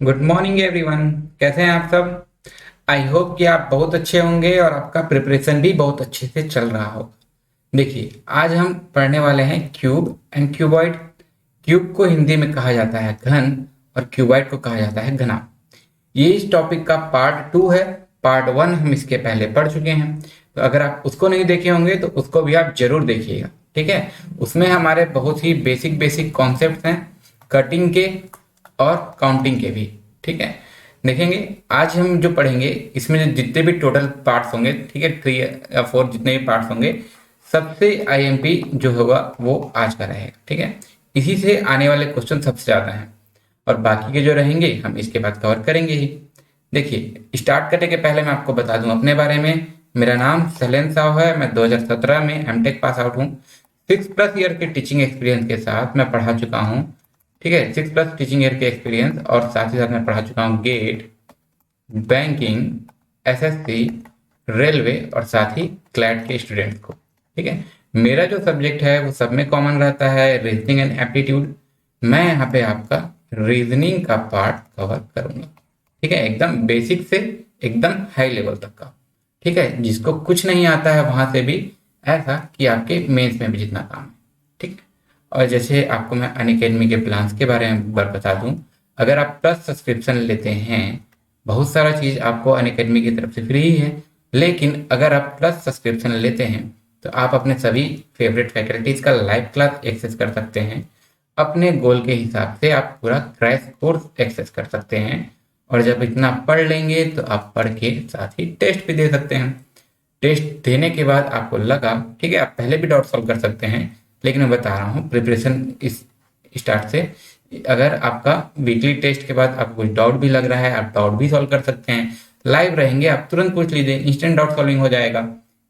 Good morning everyone. कैसे हैं आप सब? आई होप कि आप बहुत अच्छे होंगे और आपका प्रिपरेशन भी बहुत अच्छे से चल रहा होगा। देखिए, आज हम पढ़ने वाले हैं क्यूब एंड क्यूबॉइड। क्यूब को हिंदी में कहा जाता है घन और क्यूबॉइड को कहा जाता है घना। ये इस टॉपिक का पार्ट 2 है। पार्ट 1 हम इसके पहले पढ़ चुके हैं, तो अगर आप उसको नहीं देखे होंगे तो उसको भी आप जरूर देखिएगा। ठीक है, उसमें हमारे बहुत ही बेसिक बेसिक कॉन्सेप्ट हैं, कटिंग के और काउंटिंग के भी। ठीक है, देखेंगे। आज हम जो पढ़ेंगे इसमें जो जितने भी टोटल पार्ट्स होंगे, ठीक है, 3 या 4 जितने भी पार्ट्स होंगे, सबसे आईएमपी जो होगा वो आज का रहेगा। ठीक है, इसी से आने वाले क्वेश्चन सबसे ज्यादा हैं और बाकी के जो रहेंगे हम इसके बाद कवर करेंगे ही। देखिए, स्टार्ट करने के पहले मैं आपको बता दूं अपने बारे में। मेरा नाम शैलेंद्र साव है। मैं 2017 में एमटेक पास आउट हूँ। 6+ ईयर के टीचिंग एक्सपीरियंस के साथ मैं पढ़ा चुका हूँ। ठीक है, 6+ टीचिंग ईयर के एक्सपीरियंस और साथ ही साथ मैं पढ़ा चुका हूँ गेट, बैंकिंग, एसएससी, रेलवे और साथ ही क्लैट के स्टूडेंट्स को। ठीक है, मेरा जो सब्जेक्ट है वो सब में कॉमन रहता है, रीजनिंग एंड एप्टीट्यूड। मैं यहाँ पे आपका रीजनिंग का पार्ट कवर करूंगा। ठीक है, एकदम बेसिक से एकदम हाई लेवल तक का। ठीक है, जिसको कुछ नहीं आता है वहां से भी, ऐसा कि आपके मेंस में भी जितना काम है। ठीक। और जैसे आपको मैं अनअकैडमी के प्लान्स के बारे में एक बार बता दूं, अगर आप प्लस सब्सक्रिप्शन लेते हैं, बहुत सारा चीज़ आपको अनअकैडमी की तरफ से फ्री ही है, लेकिन अगर आप प्लस सब्सक्रिप्शन लेते हैं तो आप अपने सभी फेवरेट फैकल्टीज़ का लाइव क्लास एक्सेस कर सकते हैं। अपने गोल के हिसाब से आप पूरा क्रैश कोर्स एक्सेस कर सकते हैं। और जब इतना पढ़ लेंगे तो आप पढ़ के साथ ही टेस्ट भी दे सकते हैं। टेस्ट देने के बाद आपको लगा, ठीक है, आप पहले भी डाउट सॉल्व कर सकते हैं, लेकिन मैं बता रहा हूँ प्रिपरेशन इस स्टार्ट से। अगर आपका वीकली टेस्ट के बाद आपको कुछ डाउट भी लग रहा है, आप डाउट भी सॉल्व कर सकते हैं। लाइव रहेंगे, आप तुरंत पूछ लीजिए, इंस्टेंट डाउट सॉल्विंग हो जाएगा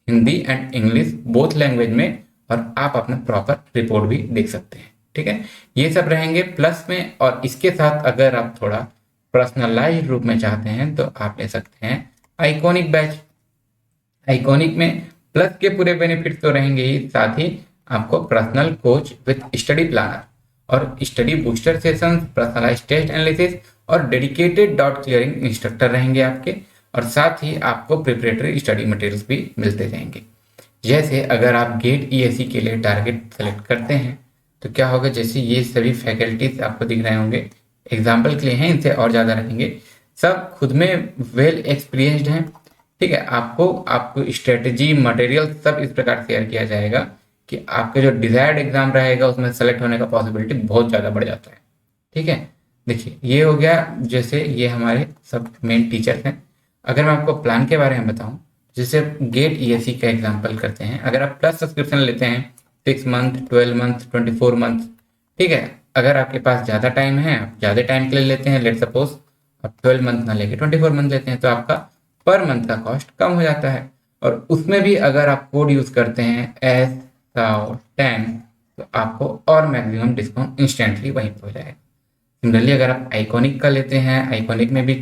Hindi and English both language में। और आप अपना प्रॉपर रिपोर्ट भी देख सकते हैं। ठीक है, ये सब रहेंगे प्लस में। और इसके साथ अगर आप थोड़ा पर्सनलाइज रूप में चाहते हैं तो आप ले सकते हैं आइकॉनिक बैच। आइकॉनिक में प्लस के पूरे बेनिफिट तो रहेंगे ही, साथ ही आपको personal coach with study planner और study booster session, personalise test analysis और डेडिकेटेड डाउट क्लियरिंग इंस्ट्रक्टर रहेंगे आपके। और साथ ही आपको प्रिपरेटरी स्टडी मटेरियल्स भी मिलते जाएंगे। जैसे अगर आप गेट ईएससी के लिए टारगेट सेलेक्ट करते हैं तो क्या होगा, जैसे ये सभी फैकल्टीज आपको दिख रहे होंगे, एग्जाम्पल के लिए हैं, इनसे और ज़्यादा रहेंगे। सब खुद में वेल एक्सपीरियंस्ड हैं। ठीक है, आपको आपको स्ट्रेटेजी मटेरियल सब इस प्रकार शेयर किया जाएगा कि आपके जो डिजायर्ड एग्जाम रहेगा उसमें सेलेक्ट होने का पॉसिबिलिटी बहुत ज़्यादा बढ़ जाता है। ठीक है, देखिए ये हो गया। जैसे ये हमारे सब मेन टीचर्स हैं। अगर मैं आपको प्लान के बारे में बताऊं, जैसे गेट ईएससी का एग्जांपल करते हैं। अगर आप प्लस सब्सक्रिप्शन लेते हैं 6 मंथ, 12 मंथ, 24 मंथ, ठीक है, अगर आपके पास ज़्यादा टाइम है, आप ज़्यादा टाइम के लिए लेते हैं, लेट सपोज आप 12 मंथ ना लेके 24 मंथ लेते हैं, तो आपका पर मंथ का कॉस्ट कम हो जाता है। और उसमें भी अगर आप कोड यूज़ करते हैं S10, तो आपको और मैक्सिमम डिस्काउंट इंस्टेंटली वहीं पर हो जाएगा। सिमिलरली अगर आप आइकॉनिक का लेते हैं, आइकॉनिक में भी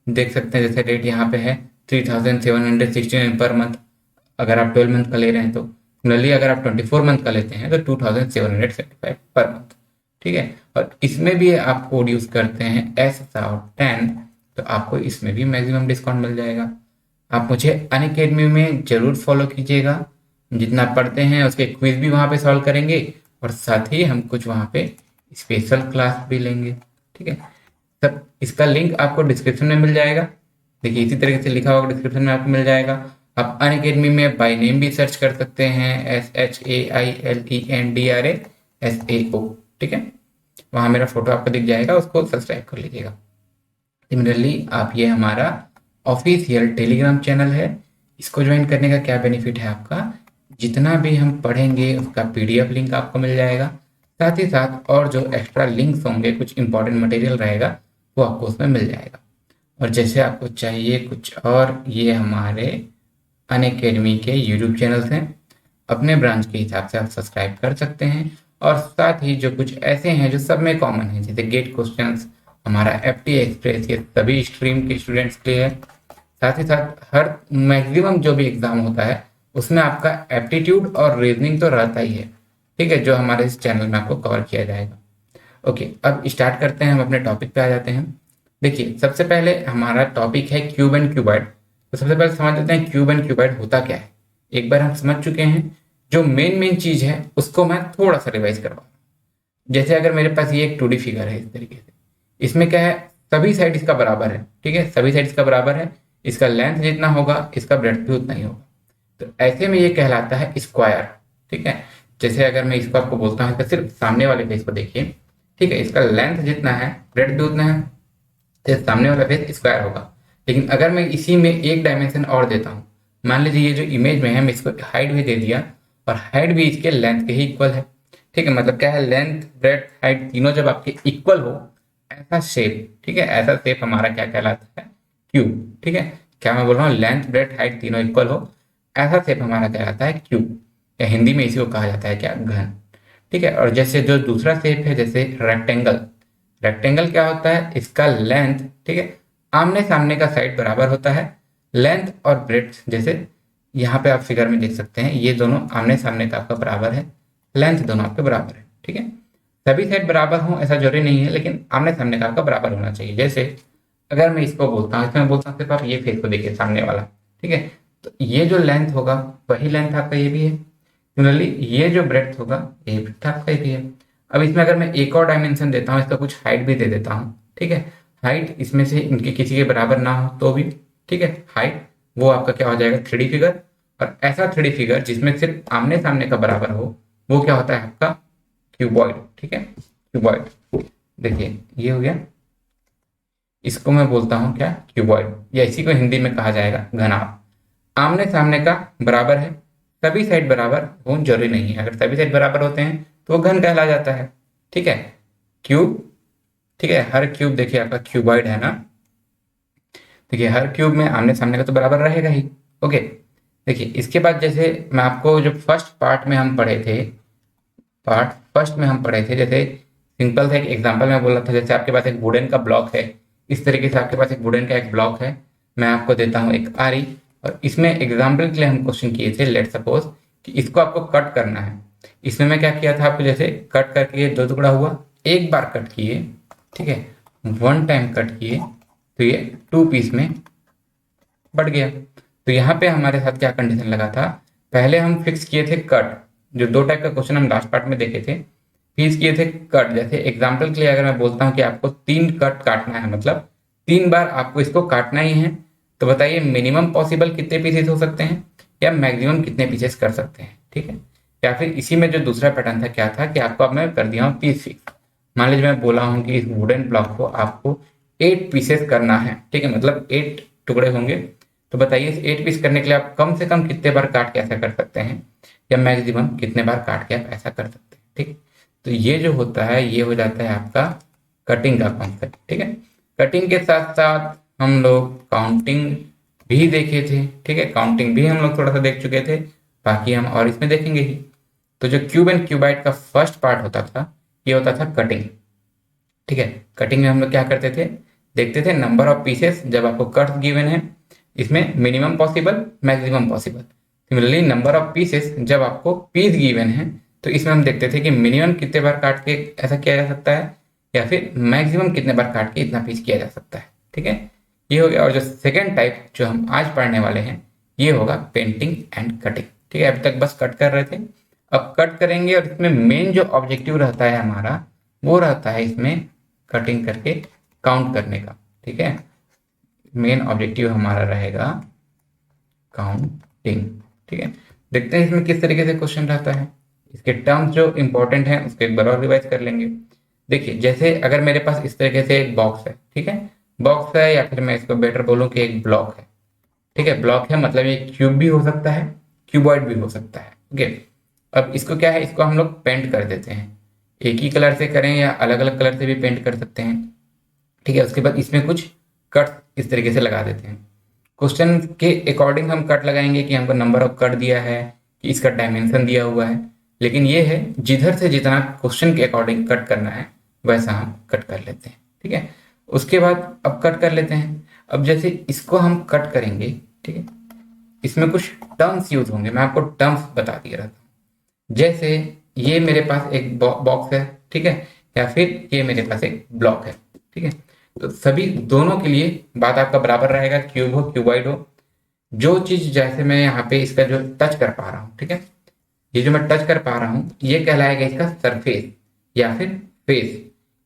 देख सकते हैं, जैसे रेट यहाँ पे है 3769 पर मंथ। अगर आप 12 मंथ का ले रहे हैं तो सिमिलरली अगर आप 24 मंथ का लेते हैं तो 2775 पर मंथ। ठीक है, और इसमें भी आप कोड यूज करते हैं S10, तो आपको इसमें भी मैक्सिमम डिस्काउंट मिल जाएगा। आप मुझे अनअकैडमी में जरूर फॉलो कीजिएगा। जितना पढ़ते हैं उसके क्विज भी वहाँ पे सॉल्व करेंगे और साथ ही हम कुछ वहाँ पे स्पेशल क्लास भी लेंगे। ठीक है, सब इसका लिंक आपको डिस्क्रिप्शन में मिल जाएगा। देखिए इसी तरीके से लिखा होगा, डिस्क्रिप्शन में आपको मिल जाएगा। आप अनअकैडमी में बाय नेम भी सर्च कर सकते हैं, SHAILENDRASAO। ठीक है, वहाँ मेरा फोटो आपको दिख जाएगा, उसको सब्सक्राइब कर लीजिएगा। सिमिलरली आप, ये हमारा ऑफिशियल टेलीग्राम चैनल है, इसको ज्वाइन करने का क्या बेनिफिट है आपका, जितना भी हम पढ़ेंगे उसका पीडीएफ लिंक आपको मिल जाएगा। साथ ही साथ और जो एक्स्ट्रा लिंक्स होंगे, कुछ इंपॉर्टेंट मटेरियल रहेगा, वो आपको उसमें मिल जाएगा। और जैसे आपको चाहिए कुछ और, ये हमारे अनअकैडमी के यूट्यूब चैनल्स हैं, अपने ब्रांच के हिसाब से आप सब्सक्राइब कर सकते हैं। और साथ ही जो कुछ ऐसे हैं जो सब में कॉमन है, जैसे गेट क्वेश्चंस, हमारा एफटी एक्सप्रेस, ये सभी स्ट्रीम के स्टूडेंट्स के लिए है। साथ ही साथ हर मैक्सिमम जो भी एग्जाम होता है उसमें आपका एप्टीट्यूड और रीजनिंग तो रहता ही है। ठीक है, जो हमारे इस चैनल में आपको कवर किया जाएगा। ओके, अब स्टार्ट करते हैं, हम अपने टॉपिक पे आ जाते हैं। देखिए सबसे पहले हमारा टॉपिक है क्यूब एंड क्यूबॉइड। तो सबसे पहले समझ लेते हैं क्यूब एंड क्यूबॉइड होता क्या है। एक बार हम समझ चुके हैं, जो मेन मेन चीज है उसको मैं थोड़ा सा रिवाइज करवा। जैसे अगर मेरे पास ये एक 2D फिगर है इस तरीके से, इसमें क्या है, सभी साइड इसका बराबर है, ठीक है, सभी साइड इसका बराबर है, इसका लेंथ जितना होगा इसका ब्रेड्थ भी उतना ही होगा। तो ऐसे में ये कहलाता है स्क्वायर, ठीक है। जैसे अगर मैं इसको आपको बोलता हूँ, इसका सिर्फ सामने वाले फेस को देखिए, ठीक है, इसका लेंथ जितना है ब्रेड्थ भी उतना है, तो सामने वाला फेस स्क्वायर होगा। लेकिन अगर मैं इसी में एक डायमेंशन और देता हूँ, मान लीजिए ये जो इमेज में है मैं इसको हाइट भी दे दिया, और हाइट भी इसके लेंथ के ही इक्वल है, ठीक है। मतलब क्या है, लेंथ ब्रेड्थ हाइट तीनों जब आपके इक्वल हो, ऐसा शेप, ठीक है, ऐसा शेप हमारा क्या कहलाता है, क्यूब, ठीक है। क्या मैं बोल रहा हूँ, लेंथ ब्रेड्थ हाइट तीनों इक्वल हो, ऐसा शेप हमारा कहलाता है क्यूब, या हिंदी में इसी को कहा जाता है क्या, घन, ठीक है। और जैसे जो दूसरा शेप है जैसे रेक्टेंगल, रेक्टेंगल क्या होता है, इसका लेंथ, ठीक है, आमने सामने का साइड बराबर होता है, लेंथ और ब्रेड्थ जैसे यहाँ पे आप फिगर में देख सकते हैं, ये दोनों आमने सामने का आपका बराबर है, लेंथ दोनों आपके बराबर है, ठीक है। सभी साइड बराबर हो ऐसा जरूरी नहीं है, लेकिन आमने सामने का आपका बराबर होना चाहिए। जैसे अगर मैं इसको बोलता हूँ, इसमें बोलता हूँ सिर्फ आप ये फेस को देखिए सामने वाला, ठीक है, तो ये जो लेंथ होगा वही लेंथ आपका ये भी है, सिमिलरली ये जो ब्रेड्थ होगा ये ब्रेड्थ आपका ये भी है। अब इसमें अगर मैं एक और डायमेंशन देता हूँ, इसका कुछ हाइट भी दे देता हूँ, ठीक है, हाइट इसमें से इनके किसी के बराबर ना हो तो भी, ठीक है, हाइट वो आपका क्या हो जाएगा, 3D फिगर। और ऐसा 3D फिगर जिसमें सिर्फ आमने सामने का बराबर हो, वो क्या होता है आपका क्यूबॉइड, ठीक है, क्यूबॉइड। देखिए ये हो गया, इसको मैं बोलता हूँ क्या, क्यूबॉइड, या इसी को हिंदी में कहा जाएगा घनाभ। आमने सामने का बराबर है, सभी साइड बराबर हो जरूरी नहीं है, अगर सभी साइड बराबर होते हैं तो वो घन कहला जाता है, ठीक है, क्यूब, ठीक है। हर क्यूब देखिए आपका क्यूबॉइड है ना, देखिए हर क्यूब में आमने सामने का तो बराबर रहेगा ही, ओके। देखिए इसके बाद जैसे मैं आपको जो फर्स्ट पार्ट में हम पढ़े थे, पार्ट फर्स्ट में हम पढ़े थे, जैसे सिंपल था, एक एग्जांपल में बोल रहा था, जैसे आपके पास एक वुडन का ब्लॉक है, इस तरीके से आपके पास एक वुडन का एक ब्लॉक है, मैं आपको देता हूँ एक आरी, और इसमें एग्जाम्पल के लिए हम क्वेश्चन किए थे, लेट सपोज कि इसको आपको कट करना है। इसमें मैं क्या किया था आपको, जैसे कट करके ये दो टुकड़ा हुआ, एक बार कट किए, ठीक है, वन टाइम कट किए, तो ये टू पीस में बढ़ गया। तो यहाँ पे हमारे साथ क्या कंडीशन लगा था, पहले हम फिक्स किए थे कट, जो दो टाइप का क्वेश्चन हम लास्ट पार्ट में देखे थे, फिक्स किए थे कट। जैसे एग्जांपल के लिए अगर मैं बोलता हूँ कि आपको 3 कट काटना है, मतलब 3 बार आपको इसको काटना ही है, तो बताइए मिनिमम पॉसिबल कितने पीसेस हो सकते हैं, या मैक्सिमम कितने पीसेस कर सकते हैं, ठीक है। या फिर इसी में जो दूसरा पैटर्न था क्या था कि आपको अब मैं कर दिया हूँ पीस फिक्स। मान लीजिए मैं बोला हूँ कि इस वुडन ब्लॉक को आपको 8 पीसेस करना है, ठीक है, मतलब 8 टुकड़े होंगे। तो बताइए इस 8 पीस करने के लिए आप कम से कम कितने बार काट के ऐसा कर सकते हैं, या मैक्सिमम कितने बार काट के आप ऐसा कर सकते हैं, ठीक। तो ये जो होता है ये हो जाता है आपका कटिंग का कॉन्सेप्ट, ठीक है। कटिंग के साथ साथ हम लोग काउंटिंग भी देखे थे, ठीक है, काउंटिंग भी हम लोग थोड़ा सा देख चुके थे, बाकी हम और इसमें देखेंगे ही। तो जो क्यूब एंड क्यूबाइट का फर्स्ट पार्ट होता था, ये होता था कटिंग, ठीक है। कटिंग में हम लोग क्या करते थे, देखते थे नंबर ऑफ पीसेस, जब आपको कट गिवन है, इसमें minimum possible maximum possible. Similarly number of pieces जब आपको पीस गिवन है, तो इसमें हम देखते थे कि मिनिमम कितने बार काट के ऐसा किया जा सकता है, या फिर मैक्सिमम कितने बार काट के इतना पीस किया जा सकता है, ठीक है। ये हो गया। और जो सेकेंड टाइप जो हम आज पढ़ने वाले हैं, ये होगा पेंटिंग एंड कटिंग, ठीक है। अभी तक बस कट कर रहे थे, अब कट करेंगे, और इसमें मेन जो ऑब्जेक्टिव रहता है हमारा, वो रहता है इसमें कटिंग करके काउंट करने का, ठीक है। मेन ऑब्जेक्टिव हमारा रहेगा काउंटिंग, ठीक है। देखते हैं इसमें किस तरीके से क्वेश्चन रहता है, इसके टर्म्स जो इंपॉर्टेंट हैं उसको एक बार और रिवाइज कर लेंगे। देखिए जैसे अगर मेरे पास इस तरीके से एक बॉक्स है, ठीक है, बॉक्स है, या फिर मैं इसको बेटर बोलूं कि एक ब्लॉक है, ठीक है, ब्लॉक है, मतलब ये क्यूब भी हो सकता है, क्यूबॉइड भी हो सकता है, ओके। अब इसको क्या है, इसको हम लोग पेंट कर देते हैं, एक ही कलर से करें या अलग अलग कलर से भी पेंट कर सकते हैं, ठीक है। उसके बाद इसमें कुछ कट इस तरीके से लगा देते हैं, क्वेश्चन के अकॉर्डिंग हम कट लगाएंगे कि हमको नंबर ऑफ कट दिया है, कि इसका डायमेंशन दिया हुआ है, लेकिन ये है जिधर से जितना क्वेश्चन के अकॉर्डिंग कट करना है वैसा हम कट कर लेते हैं, ठीक है। उसके बाद अब कट कर लेते हैं, अब जैसे इसको हम कट करेंगे, ठीक है, इसमें कुछ टर्म्स यूज होंगे, मैं आपको टर्म्स बता दिया रहता हूँ। जैसे ये मेरे पास एक बॉक्स है, ठीक है, या फिर ये मेरे पास एक ब्लॉक है, ठीक है। तो सभी दोनों के लिए बात आपका बराबर रहेगा, क्यूब हो क्यूबॉइड हो। जो चीज जैसे मैं यहाँ पे इसका जो टच कर पा रहा हूँ, ठीक है, ये जो मैं टच कर पा रहा हूँ ये कहलाएगा इसका सरफेस या फिर फेस।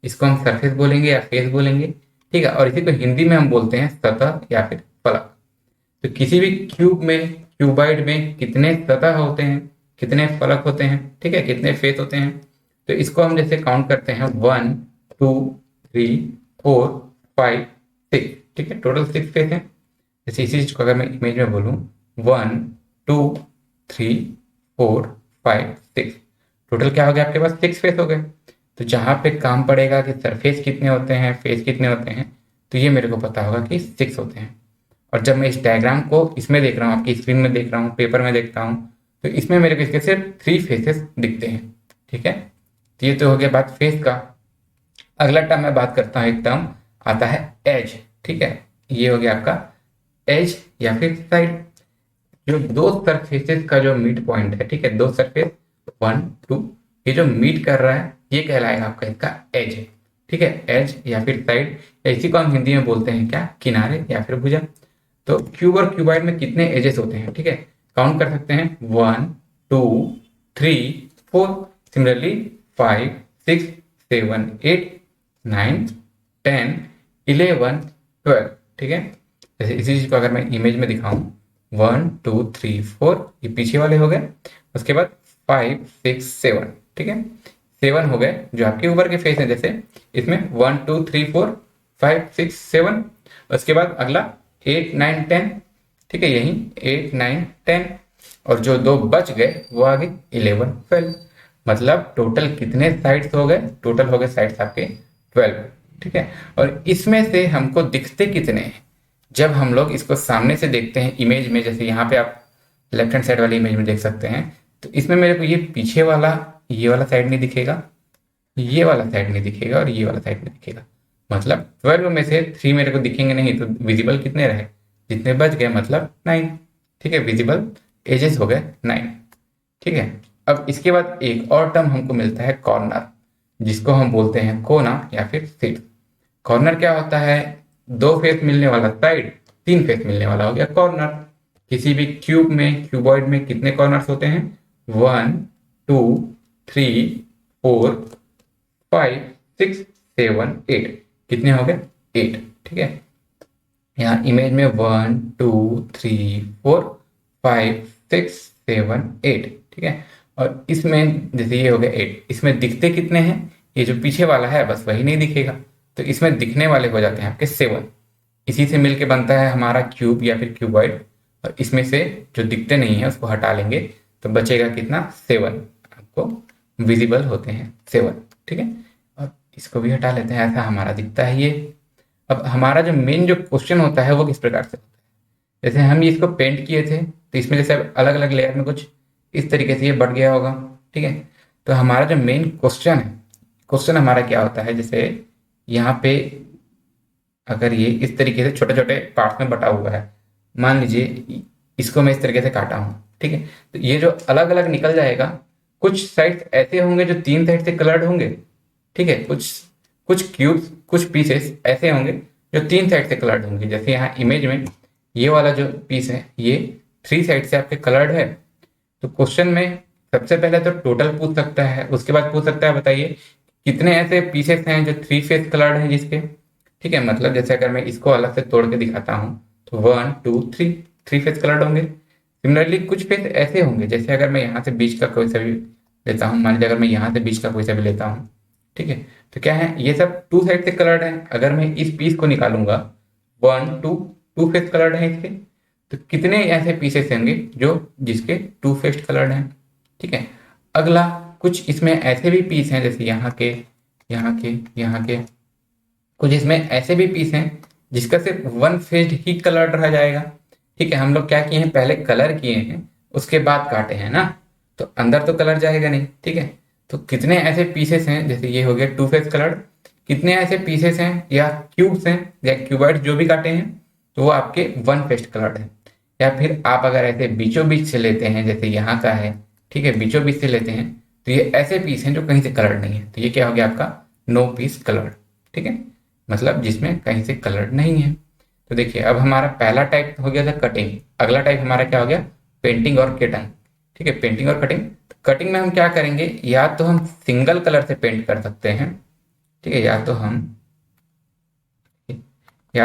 इसको हम सरफेस बोलेंगे या फेस बोलेंगे, ठीक है। और इसी को हिंदी में हम बोलते हैं सतह या फिर फलक। तो किसी भी क्यूब में, क्यूबाइड में कितने सतह होते हैं, कितने फलक होते हैं, ठीक है, कितने फेस होते हैं। तो इसको हम जैसे काउंट करते हैं 1 2 3 4 5 6, ठीक है, टोटल 6 फेस हैं। जैसे इसी चीज को अगर मैं इमेज में बोलूँ 1 2 3 4 5 6, टोटल क्या हो गया आपके पास 6 फेस हो गए। तो जहां पे काम पड़ेगा कि सरफेस कितने होते हैं, फेस कितने होते हैं, तो ये मेरे को पता होगा कि 6 होते हैं। और जब मैं इस डायग्राम को इसमें देख रहा हूँ, आपकी स्क्रीन में देख रहा हूँ, पेपर में देखता हूँ, तो इसमें मेरे को इसके सिर्फ 3 फेसेस दिखते हैं, ठीक है। तो ये तो हो गया बात फेस का। अगला टर्म मैं बात करता हूँ, एक टर्म आता है एज, ठीक है। ये हो गया आपका एज या फिर साइड। जो दो सरफेसेस का जो मिड पॉइंट है, ठीक है, दो सरफेस 1 2, ये जो मीट कर रहा है ये कहलाएगा आपका इसका एज, ठीक है, एज या फिर साइड। इसी को हम हिंदी में बोलते हैं क्या, किनारे या फिर भुजा। तो क्यूब और क्यूबाइड में कितने एजेस होते हैं, ठीक है, काउंट कर सकते हैं 1 2 3 4, सिमिलरली 5 6 7 8 9 10 11 12, ठीक है। जैसे इसी चीज को अगर मैं इमेज में दिखाऊं 1 2 3 4, ये पीछे वाले हो गए। उसके बाद 5 6 7, ठीक है, 7 हो गए जो आपके ऊपर के फेस हैं। जैसे इसमें 1 2 3 4 5 6 7, उसके बाद अगला 8 9 10, ठीक है, यही 8 9 10, और जो दो बच गए वो आ गए 11 12। मतलब टोटल कितने साइड्स हो गए, टोटल हो गए साइड्स आपके 12, ठीक है। और इसमें से हमको दिखते कितने हैं, जब हम लोग इसको सामने से देखते हैं इमेज में, जैसे यहाँ पे आप लेफ्ट हैंड साइड वाली इमेज में देख सकते हैं, तो इसमें मेरे को ये पीछे वाला, ये वाला साइड नहीं दिखेगा, ये वाला साइड नहीं दिखेगा, और ये वाला साइड नहीं दिखेगा। मतलब 12 में से 3 मेरे को दिखेंगे नहीं, तो विजिबल कितने रहे, जितने बच गए, मतलब 9, ठीक है, विजिबल एजेस हो गए 9, ठीक है। अब इसके बाद एक और टर्म हमको मिलता है कॉर्नर, जिसको हम बोलते हैं कोना या फिर सीट। कॉर्नर क्या होता है, दो फेस मिलने वाला साइड, तीन फेस मिलने वाला हो गया कॉर्नर। किसी भी क्यूब में, क्यूबॉइड में कितने कॉर्नर्स होते हैं, 1 2 3 4 5 6 7 8, कितने हो गए 8, ठीक है। यहाँ इमेज में 1 2 3 4 5 6 7 8, ठीक है। और इसमें जैसे ये हो गया 8, इसमें दिखते कितने हैं, ये जो पीछे वाला है बस वही नहीं दिखेगा, तो इसमें दिखने वाले हो जाते हैं आपके 7। इसी से मिलके बनता है हमारा क्यूब या फिर क्यूबॉइड। और इसमें से जो दिखते नहीं है उसको हटा लेंगे तो बचेगा कितना, 7, आपको विजिबल होते हैं 7, ठीक है। और इसको भी हटा लेते हैं, ऐसा हमारा दिखता है ये। अब हमारा जो मेन जो क्वेश्चन होता है वो किस प्रकार से होता है, जैसे हम इसको पेंट किए थे तो इसमें जैसे अलग अलग लेयर में कुछ इस तरीके से ये बढ़ गया होगा, ठीक है। तो हमारा जो मेन क्वेश्चन है, क्वेश्चन हमारा क्या होता है, जैसे यहाँ पे अगर ये इस तरीके से छोटे छोटे पार्ट में बटा हुआ है, मान लीजिए इसको मैं इस तरीके से काटा हूँ, ठीक है, तो ये जो अलग अलग निकल जाएगा, कुछ साइड ऐसे होंगे जो 3 साइड से कलर्ड होंगे, ठीक है, कुछ कुछ क्यूब्स, कुछ पीसेस ऐसे होंगे जो 3 साइड से कलर्ड होंगे। जैसे यहाँ इमेज में ये वाला जो पीस है ये 3 साइड से आपके कलर्ड है। तो क्वेश्चन में सबसे पहले तो टोटल पूछ सकता है, उसके बाद पूछ सकता है बताइए कितने ऐसे पीसेस हैं जो 3 फेस कलर्ड हैं जिसके, ठीक है। मतलब जैसे अगर मैं इसको अलग से तोड़ के दिखाता हूँ तो 1 2 3, 3 फेस कलर्ड होंगे। सिमिलरली कुछ फेस ऐसे होंगे, जैसे अगर मैं यहाँ से बीच का कोई सा भी लेता हूँ, मान लीजिए अगर मैं यहाँ से बीच का कोई सा भी लेता हूँ, ठीक है, तो क्या है, ये सब 2 साइड से कलर्ड है। अगर मैं इस पीस को निकालूंगा 1 2, 2 फेस कलर्ड है इसके, तो कितने ऐसे पीसेस होंगे जो जिसके 2 फेस कलर्ड हैं, ठीक है। अगला कुछ इसमें ऐसे भी पीस हैं, जैसे यहाँ के, यहाँ के, यहाँ के, कुछ इसमें ऐसे भी पीस हैं जिसका सिर्फ 1 फेस्ड ही कलर्ड रह जाएगा, ठीक है। हम लोग क्या किए हैं, पहले कलर किए हैं उसके बाद काटे हैं ना, तो अंदर तो कलर जाएगा नहीं, ठीक है। तो कितने ऐसे पीसेस हैं, जैसे ये हो गया 2 फेस कलर्ड, कितने ऐसे पीसेस हैं या क्यूब्स हैं या क्यूबॉइड जो भी काटे हैं तो वो आपके 1 फेस्ड कलर्ड है। या फिर आप अगर ऐसे बीचों बीच से लेते हैं, जैसे यहाँ का है, ठीक है, बीचों बीच से लेते हैं, तो ये ऐसे पीस हैं जो कहीं से कलर्ड नहीं है, तो ये क्या हो गया आपका नो पीस कलर्ड, ठीक है, मतलब जिसमें कहीं से कलर नहीं है। तो देखिए अब हमारा पहला टाइप हो गया था कटिंग, अगला टाइप हमारा क्या हो गया, पेंटिंग और कटिंग। ठीक है, पेंटिंग और कटिंग। कटिंग में हम क्या करेंगे, या तो हम सिंगल कलर से पेंट कर सकते हैं, ठीक है, या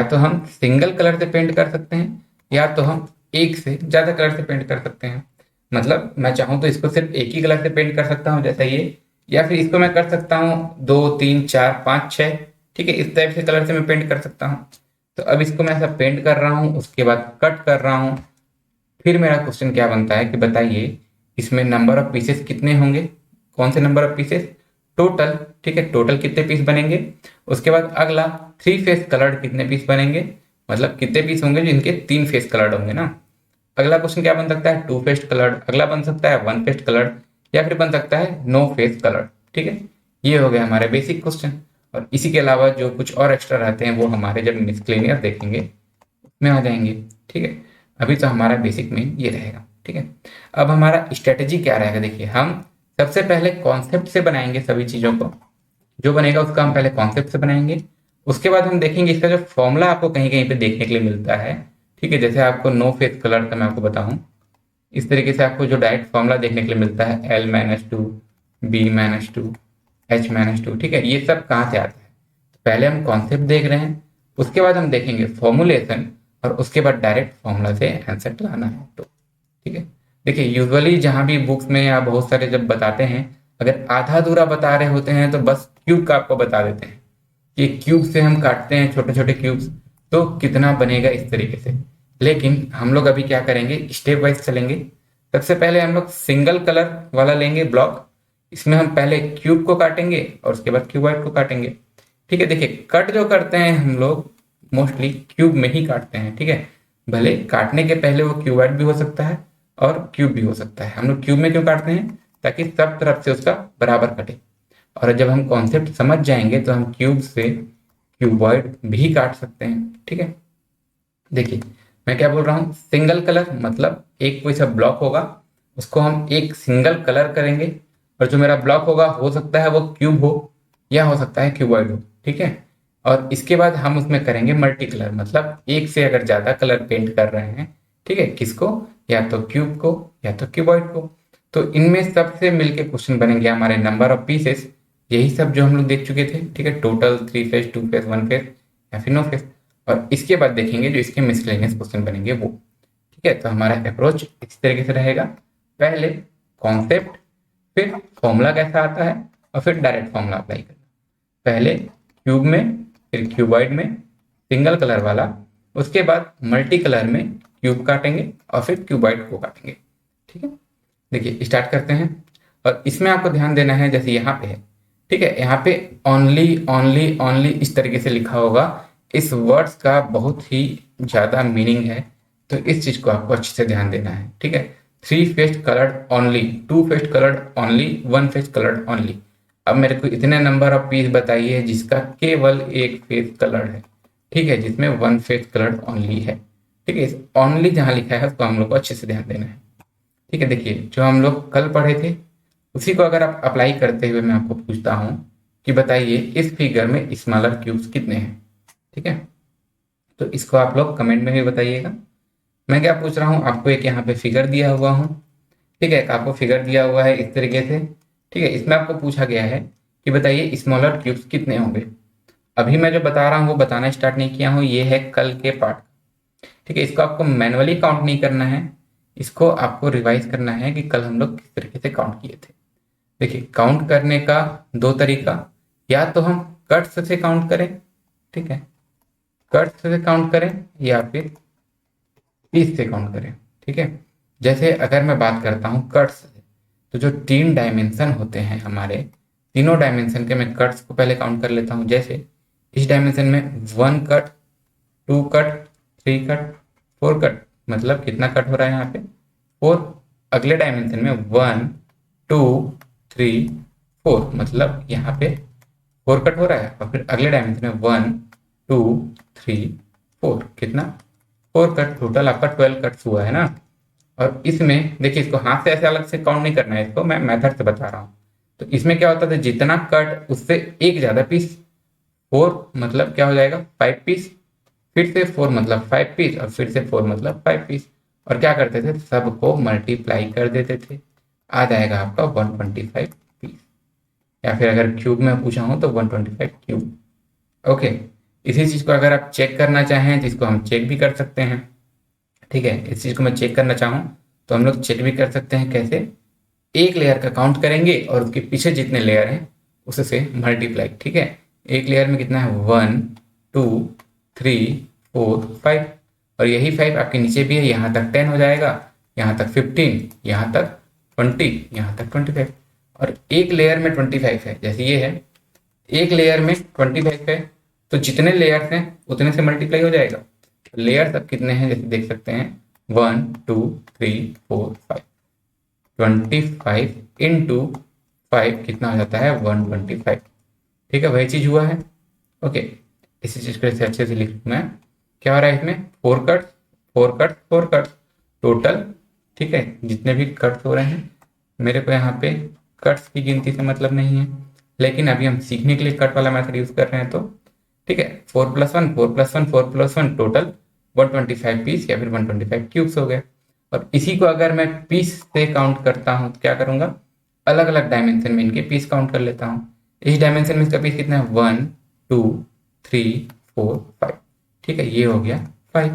तो हम सिंगल कलर से पेंट कर सकते हैं, या तो हम एक से ज्यादा कलर से पेंट कर सकते हैं। मतलब मैं चाहूँ तो इसको सिर्फ एक ही कलर से पेंट कर सकता हूँ जैसा ये, या फिर इसको मैं कर सकता हूँ 2 3 4 5 6, ठीक है, इस टाइप से कलर से मैं पेंट कर सकता हूँ। तो अब इसको मैं ऐसा पेंट कर रहा हूँ, उसके बाद कट कर रहा हूँ। फिर मेरा क्वेश्चन क्या बनता है कि बताइए इसमें नंबर ऑफ पीसेस कितने होंगे, कौन से नंबर ऑफ पीसेस, टोटल, ठीक है, टोटल कितने पीस बनेंगे। उसके बाद अगला, थ्री फेस कलर्ड कितने पीस बनेंगे, मतलब कितने पीस होंगे जिनके तीन फेस कलर्ड होंगे ना। अगला क्वेश्चन क्या बन सकता है, टू फेस्ड कलर्ड, अगला बन सकता है वन फेस्ड कलर्ड, या फिर बन सकता है नो फेस कलर्ड। ठीक है, ये हो गया हमारे बेसिक क्वेश्चन। और इसी के अलावा जो कुछ और एक्स्ट्रा रहते हैं वो हमारे जब मिसक्लेनियर देखेंगे उसमें आ जाएंगे। ठीक है, अभी तो हमारा बेसिक में ये रहेगा। ठीक है, अब हमारा स्ट्रेटेजी क्या रहेगा, देखिए हम सबसे पहले कॉन्सेप्ट से बनाएंगे सभी चीज़ों को, जो बनेगा उसका हम पहले कॉन्सेप्ट से बनाएंगे। उसके बाद हम देखेंगे इसका जो फॉर्मूला आपको कहीं कहीं पे देखने के लिए मिलता है, ठीक है, जैसे आपको नो फेस कलर का मैं आपको बताऊं, इस तरीके से आपको जो डायरेक्ट फॉर्मूला देखने के लिए मिलता है L-2, B-2, H-2, ठीक है, ये सब कहाँ से आता है। तो पहले हम कॉन्सेप्ट देख रहे हैं, उसके बाद हम देखेंगे फॉर्मुलेशन, और उसके बाद डायरेक्ट फॉर्मूला से आंसर लाना है। तो ठीक है, देखिए यूजुअली जहाँ भी बुक्स में या बहुत सारे जब बताते हैं, अगर आधा अधूरा बता रहे होते हैं तो बस क्यूब का आपको बता देते हैं कि क्यूब से हम काटते हैं छोटे छोटे क्यूब्स, तो कितना बनेगा इस तरीके से। लेकिन हम लोग अभी क्या करेंगे, स्टेप वाइज चलेंगे। सबसे पहले हम लोग सिंगल कलर वाला लेंगे ब्लॉक, इसमें हम पहले क्यूब को काटेंगे और उसके बाद क्यूबॉइड को काटेंगे। ठीक है, देखिए कट जो करते हैं हम लोग मोस्टली क्यूब में ही काटते हैं। ठीक है, भले काटने के पहले वो क्यूबॉइड भी हो सकता है और क्यूब भी हो सकता है, हम लोग क्यूब में क्यों काटते हैं, ताकि सब तरफ से उसका बराबर कटे। और जब हम कॉन्सेप्ट समझ जाएंगे तो हम क्यूब से क्यूबॉइड भी काट सकते हैं। ठीक है, देखिए मैं क्या बोल रहा हूँ, सिंगल कलर मतलब एक कोई सा ब्लॉक होगा, उसको हम एक सिंगल कलर करेंगे, और जो मेरा ब्लॉक होगा हो सकता है वो क्यूब हो या हो सकता है क्यूबॉइड हो। ठीक है, और इसके बाद हम उसमें करेंगे मल्टी कलर, मतलब एक से अगर ज्यादा कलर पेंट कर रहे हैं, ठीक है, किसको, या तो क्यूब को या तो क्यूबॉइड को। तो इनमें सबसे मिलके क्वेश्चन बनेंगे हमारे नंबर ऑफ पीसेस, यही सब जो हम लोग देख चुके थे। ठीक है, total, three face, two face, one face या फिर नो फेस। और इसके बाद देखेंगे जो इसके मिसलेनियस क्वेश्चन बनेंगे वो। ठीक है, तो हमारा अप्रोच इस तरीके से रहेगा, पहले कॉन्सेप्ट, फिर फॉर्मूला कैसा आता है, और फिर डायरेक्ट फॉर्मूला अप्लाई करना। पहले क्यूब में, फिर क्यूबॉइड में सिंगल कलर वाला, उसके बाद मल्टी कलर में क्यूब काटेंगे और फिर क्यूबॉइड को काटेंगे। ठीक है, देखिए स्टार्ट करते हैं। और इसमें आपको ध्यान देना है, जैसे यहाँ पे है, ठीक है, यहाँ पे ओनली ओनली ओनली इस तरीके से लिखा होगा, इस वर्ड्स का बहुत ही ज्यादा मीनिंग है, तो इस चीज को आपको अच्छे से ध्यान देना है। ठीक है, three faced coloured only, two faced coloured only, one faced coloured only. अब मेरे को इतने नंबर ऑफ पीस बताइए जिसका केवल एक फेस कलर्ड है, ठीक है, जिसमें वन फेस कलर्ड ओनली है। ठीक है, ओनली जहां लिखा है उसको हम लोग को अच्छे से ध्यान देना है। ठीक है, देखिए जो हम लोग कल पढ़े थे उसी को अगर आप अप्लाई करते हुए मैं आपको पूछता हूं कि बताइए इस फिगर में स्मॉलर क्यूब्स कितने हैं। ठीक है, तो इसको आप लोग कमेंट में भी बताइएगा। मैं क्या पूछ रहा हूँ, आपको एक यहाँ पे फिगर दिया हुआ हूँ, ठीक है, आपको फिगर दिया हुआ है इस तरीके से। ठीक है, इसमें आपको पूछा गया है कि बताइए स्मॉलर क्यूब्स कितने होंगे। अभी मैं जो बता रहा हूँ वो बताना स्टार्ट नहीं किया हूँ, ये है कल के पार्ट। ठीक है, इसको आपको मैनुअली काउंट नहीं करना है, इसको आपको रिवाइज करना है कि कल हम लोग किस तरीके से काउंट किए थे। देखिए काउंट करने का दो तरीका, या तो हम कट्स से काउंट करें, ठीक है, कट्स से काउंट करें, या फिर पीस से काउंट करें। ठीक है, जैसे अगर मैं बात करता हूँ कट्स से, तो जो तीन डायमेंशन होते हैं हमारे, तीनों डायमेंशन के मैं कट्स को पहले काउंट कर लेता हूँ। जैसे इस डायमेंशन में one cut, two cut, three cut, four cut, मतलब कितना कट हो रहा है यहाँ पे, फोर। अगले डायमेंशन में वन, टू, थ्री, फोर, मतलब यहाँ पे फोर कट हो रहा है। और फिर अगले डायमेंशन में वन, टू, थ्री, फोर, कितना, फोर कट। टोटल आपका 12 कट्स हुआ है ना। और इसमें देखिए इसको हाथ से ऐसे अलग से काउंट नहीं करना है, इसको मैं मेथड से बता रहा हूँ। तो इसमें क्या होता था, जितना कट उससे एक ज्यादा पीस, 4 मतलब क्या हो जाएगा 5 पीस, फिर से 4 मतलब 5 पीस, और फिर से 4 मतलब 5 पीस। और क्या करते थे, सबको मल्टीप्लाई कर देते थे, आ जाएगा आपका 125 पीस। या फिर अगर क्यूब में पूछा हूँ तो 125 क्यूब। ओके, इसी चीज़ को अगर आप चेक करना चाहें तो इसको हम चेक भी कर सकते हैं। ठीक है, इस चीज़ को मैं चेक करना चाहूँ तो हम लोग चेक भी कर सकते हैं। कैसे, एक लेयर का काउंट करेंगे और उसके पीछे जितने लेयर हैं उससे मल्टीप्लाई। ठीक है, एक लेयर में कितना है 1 2 3 4 5, और यही 5 आपके नीचे भी है, यहाँ तक 10 हो जाएगा, यहाँ तक 15, यहाँ तक 20, यहाँ तक 25। और एक लेयर में 25 है, जैसे ये है, एक लेयर में 25 है, तो जितने लेयर्स हैं उतने से मल्टीप्लाई हो जाएगा। लेयर्स अब कितने हैं, जैसे देख सकते हैं 1 2 3 4 5, 25 इंटू 5 कितना हो जाता है 125। ठीक है, वही चीज हुआ है। ओके, इसी चीज को अच्छे से लिख मैं, क्या हो रहा है इसमें 4 कट 4 कट 4 कट टोटल। ठीक है, जितने भी कट्स हो रहे हैं, मेरे को यहाँ पे कट्स की गिनती से मतलब नहीं है, लेकिन अभी हम सीखने के लिए कट वाला मेथड यूज कर रहे हैं। तो ठीक है, 4 + 1 4 + 1 4 + 1 टोटल 125 पीस या फिर 125 क्यूब्स हो गए। और इसी को अगर मैं पीस से काउंट करता हूँ तो क्या करूंगा, अलग अलग डायमेंशन में इनके पीस काउंट कर लेता हूँ। इस डायमेंशन में इसका पीस कितना है 1 2 3 4 5। ठीक है, ये हो गया 5।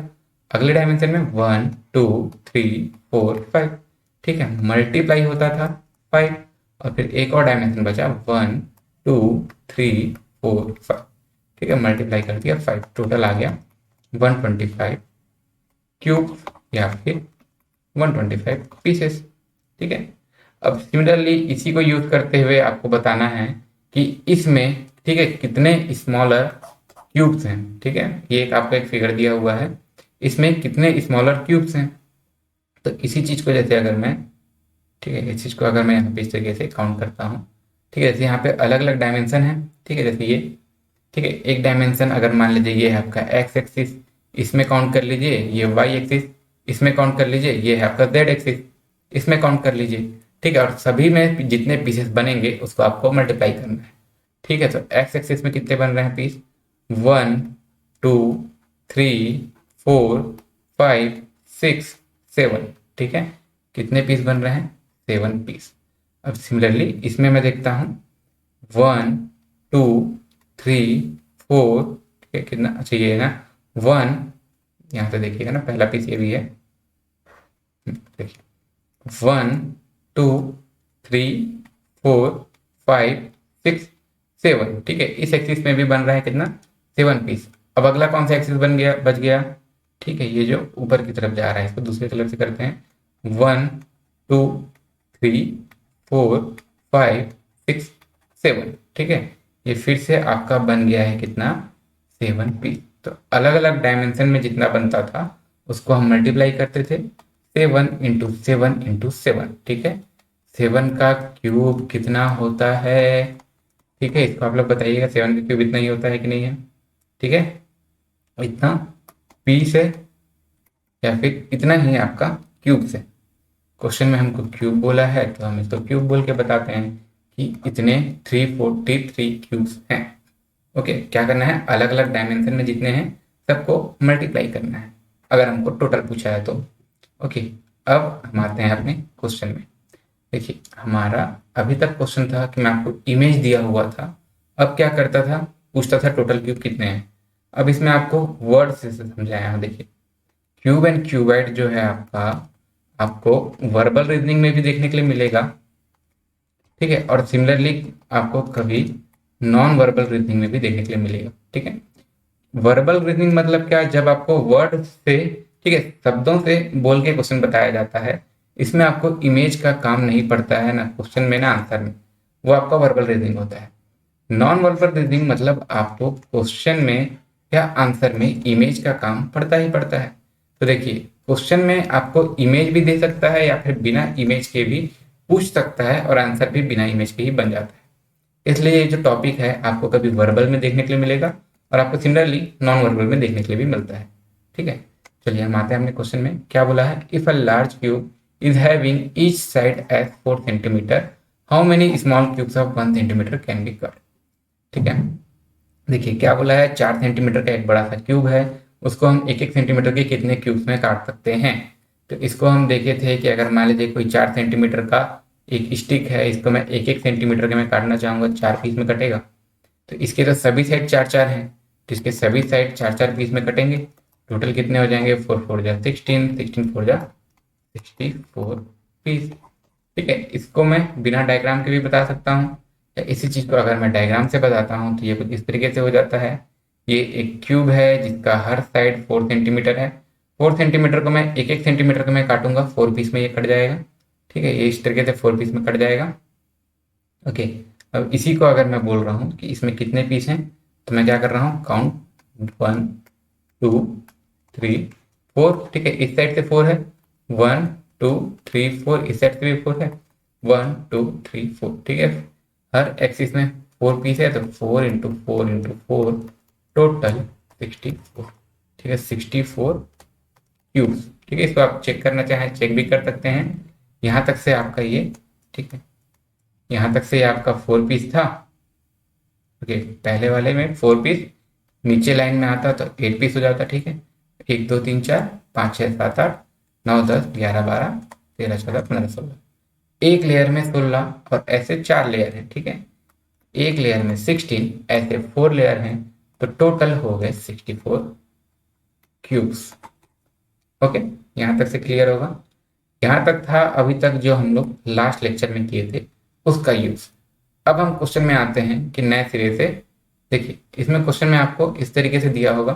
अगले डायमेंशन में 1 2 3 4 5। ठीक है, मल्टीप्लाई होता था 5, और फिर एक और डायमेंशन बचा 1 2 3 4 5। ठीक है, मल्टीप्लाई कर दिया 5, टोटल आ गया 125 क्यूब या फिर 125 पीसेस। ठीक है, अब सिमिलरली इसी को यूज करते हुए आपको बताना है कि इसमें, ठीक है, कितने स्मॉलर क्यूब्स हैं। ठीक है, ये एक आपको एक फिगर दिया हुआ है, इसमें कितने स्मॉलर क्यूब्स हैं। तो इसी चीज को जैसे अगर मैं, ठीक है, इस चीज को अगर मैं यहाँ पे इस तरीके से काउंट करता हूँ, ठीक है, जैसे यहाँ पे अलग अलग डायमेंशन है। ठीक है, जैसे ये, ठीक है, एक डायमेंशन अगर मान लीजिए ये है आपका एक्स एक्सिस, इसमें काउंट कर लीजिए, ये वाई एक्सिस, इसमें काउंट कर लीजिए, ये है आपका जेड एक्सिस, इसमें काउंट कर लीजिए। ठीक है, और सभी में जितने पीसेस बनेंगे उसको आपको मल्टीप्लाई करना है। ठीक है, तो एक्स एक्सिस में कितने बन रहे हैं पीस, 1 2 3 4 5 6 7। ठीक है, कितने पीस बन रहे हैं 7 पीस। अब सिमिलरली इसमें मैं देखता हूँ 1 2 3 4, ठीक है, कितना, अच्छा ये है ना 1, यहाँ से देखिएगा ना पहला पीस ये भी है, देखिए 1 2 3 4 5 6 7। ठीक है, इस एक्सिस में भी बन रहा है कितना 7 पीस। अब अगला कौन सा एक्सिस बन गया, बच गया, ठीक है, ये जो ऊपर की तरफ जा रहा है, इसको दूसरे कलर से करते हैं 1 2 3 4 5 6 7। ठीक है, ये फिर से आपका बन गया है कितना 7 पीस। तो अलग अलग डायमेंशन में जितना बनता था उसको हम मल्टीप्लाई करते थे 7 इंटू 7 इंटू 7। ठीक है, 7 का क्यूब कितना होता है, ठीक है, इसको आप लोग बताइएगा 7 का क्यूब इतना ही होता है कि नहीं है। ठीक है, इतना पीस है या फिर इतना ही आपका क्यूब है। क्वेश्चन में हमको क्यूब बोला है तो हम इसको क्यूब बोल के बताते हैं कि इतने 343 क्यूब्स हैं। ओके, क्या करना है, अलग अलग डायमेंशन में जितने हैं सबको मल्टीप्लाई करना है अगर हमको टोटल पूछा है तो। ओके, अब हम आते हैं अपने क्वेश्चन में। देखिए, हमारा अभी तक क्वेश्चन था कि मैं आपको इमेज दिया हुआ था, अब क्या करता था, पूछता था टोटल क्यूब कितने हैं। अब इसमें आपको वर्ड से समझाया। देखिए, क्यूब एंड क्यूबाइड जो है आपका, आपको वर्बल रीजनिंग में भी देखने के लिए मिलेगा। ठीक है, और सिमिलरली आपको कभी नॉन वर्बल रीजनिंग में भी देखने के लिए मिलेगा। ठीक है, वर्बल रीजनिंग मतलब क्या, जब आपको वर्ड से, ठीक है, शब्दों से बोल के क्वेश्चन बताया जाता है, इसमें आपको इमेज का काम नहीं पड़ता है ना क्वेश्चन में ना आंसर में, वो आपका वर्बल रीजनिंग होता है। नॉन वर्बल रीजनिंग मतलब आपको क्वेश्चन में या आंसर में इमेज का काम पड़ता ही पड़ता है। तो देखिए, क्वेश्चन में आपको इमेज भी दे सकता है या फिर बिना इमेज के भी पूछ सकता है, और आंसर भी बिना इमेज के ही बन जाता है। इसलिए ये जो टॉपिक है आपको कभी वर्बल में देखने के लिए मिलेगा और आपको सिमिलरली नॉन वर्बल में देखने के लिए भी मिलता है। ठीक है, चलिए हम आते हैं अपने क्वेश्चन में। क्या बोला है, if a large cube is having each side edge 4 centimetre, how many small cubes of 1 centimetre can be cut. ठीक है, देखिए क्या बोला है, 4 सेंटीमीटर का एक बड़ा सा क्यूब है, उसको हम 1-1 सेंटीमीटर के कितने क्यूब्स में काट सकते हैं। तो इसको हम देखे थे कि अगर मान लीजिए कोई 4 सेंटीमीटर का एक स्टिक है, इसको मैं 1-1 सेंटीमीटर के में काटना चाहूँगा, 4 पीस में कटेगा। तो इसके तो सभी साइड 4-4 हैं, तो इसके सभी साइड 4-4 पीस में कटेंगे। टोटल कितने हो जाएंगे, 4×4 = 16, 16×4 = 64 पीस। ठीक है, इसको मैं बिना डायग्राम के भी बता सकता हूँ, या इसी चीज़ को अगर मैं डायग्राम से बताता हूँ तो ये कुछ इस तरीके से हो जाता है। ये एक क्यूब है जिसका हर साइड 4 सेंटीमीटर है। 4 सेंटीमीटर को मैं 1-1 सेंटीमीटर का मैं काटूंगा, 4 पीस में ये कट जाएगा। ठीक है, ये इस तरीके से 4 पीस में कट जाएगा। ओके, अब इसी को अगर मैं बोल रहा हूँ कि इसमें कितने पीस हैं, तो मैं क्या कर रहा हूँ, काउंट 1 2 3 4। ठीक है, इस साइड से 4 है, 1 2 3 4, इस साइड से भी 4 है, 1 2 3 4। ठीक है, हर एक्सिस में 4 पीस है, तो 4×4×4 टोटल 64। ठीक है, 64 क्यूब्स। ठीक है, इसको आप चेक करना चाहें चेक भी कर सकते हैं। यहाँ तक से आपका ये, ठीक है, यहाँ तक से ये आपका 4 पीस था। ओके, पहले वाले में 4 पीस, नीचे लाइन में आता तो 8 पीस हो जाता। ठीक है, 1 2 3 4 5 6 7 8 9 10 11 12 13 14 15 16, एक लेयर में 16 और ऐसे 4 लेयर हैं। ठीक है, एक लेयर में 16, ऐसे 4 लेयर हैं, तो टोटल हो गए 64 क्यूब्स। ओके, यहाँ तक से क्लियर होगा। यहाँ तक था अभी तक जो हम लोग लास्ट लेक्चर में किए थे उसका यूज। अब हम क्वेश्चन में आते हैं कि नए सिरे से। देखिए, इसमें क्वेश्चन में आपको इस तरीके से दिया होगा।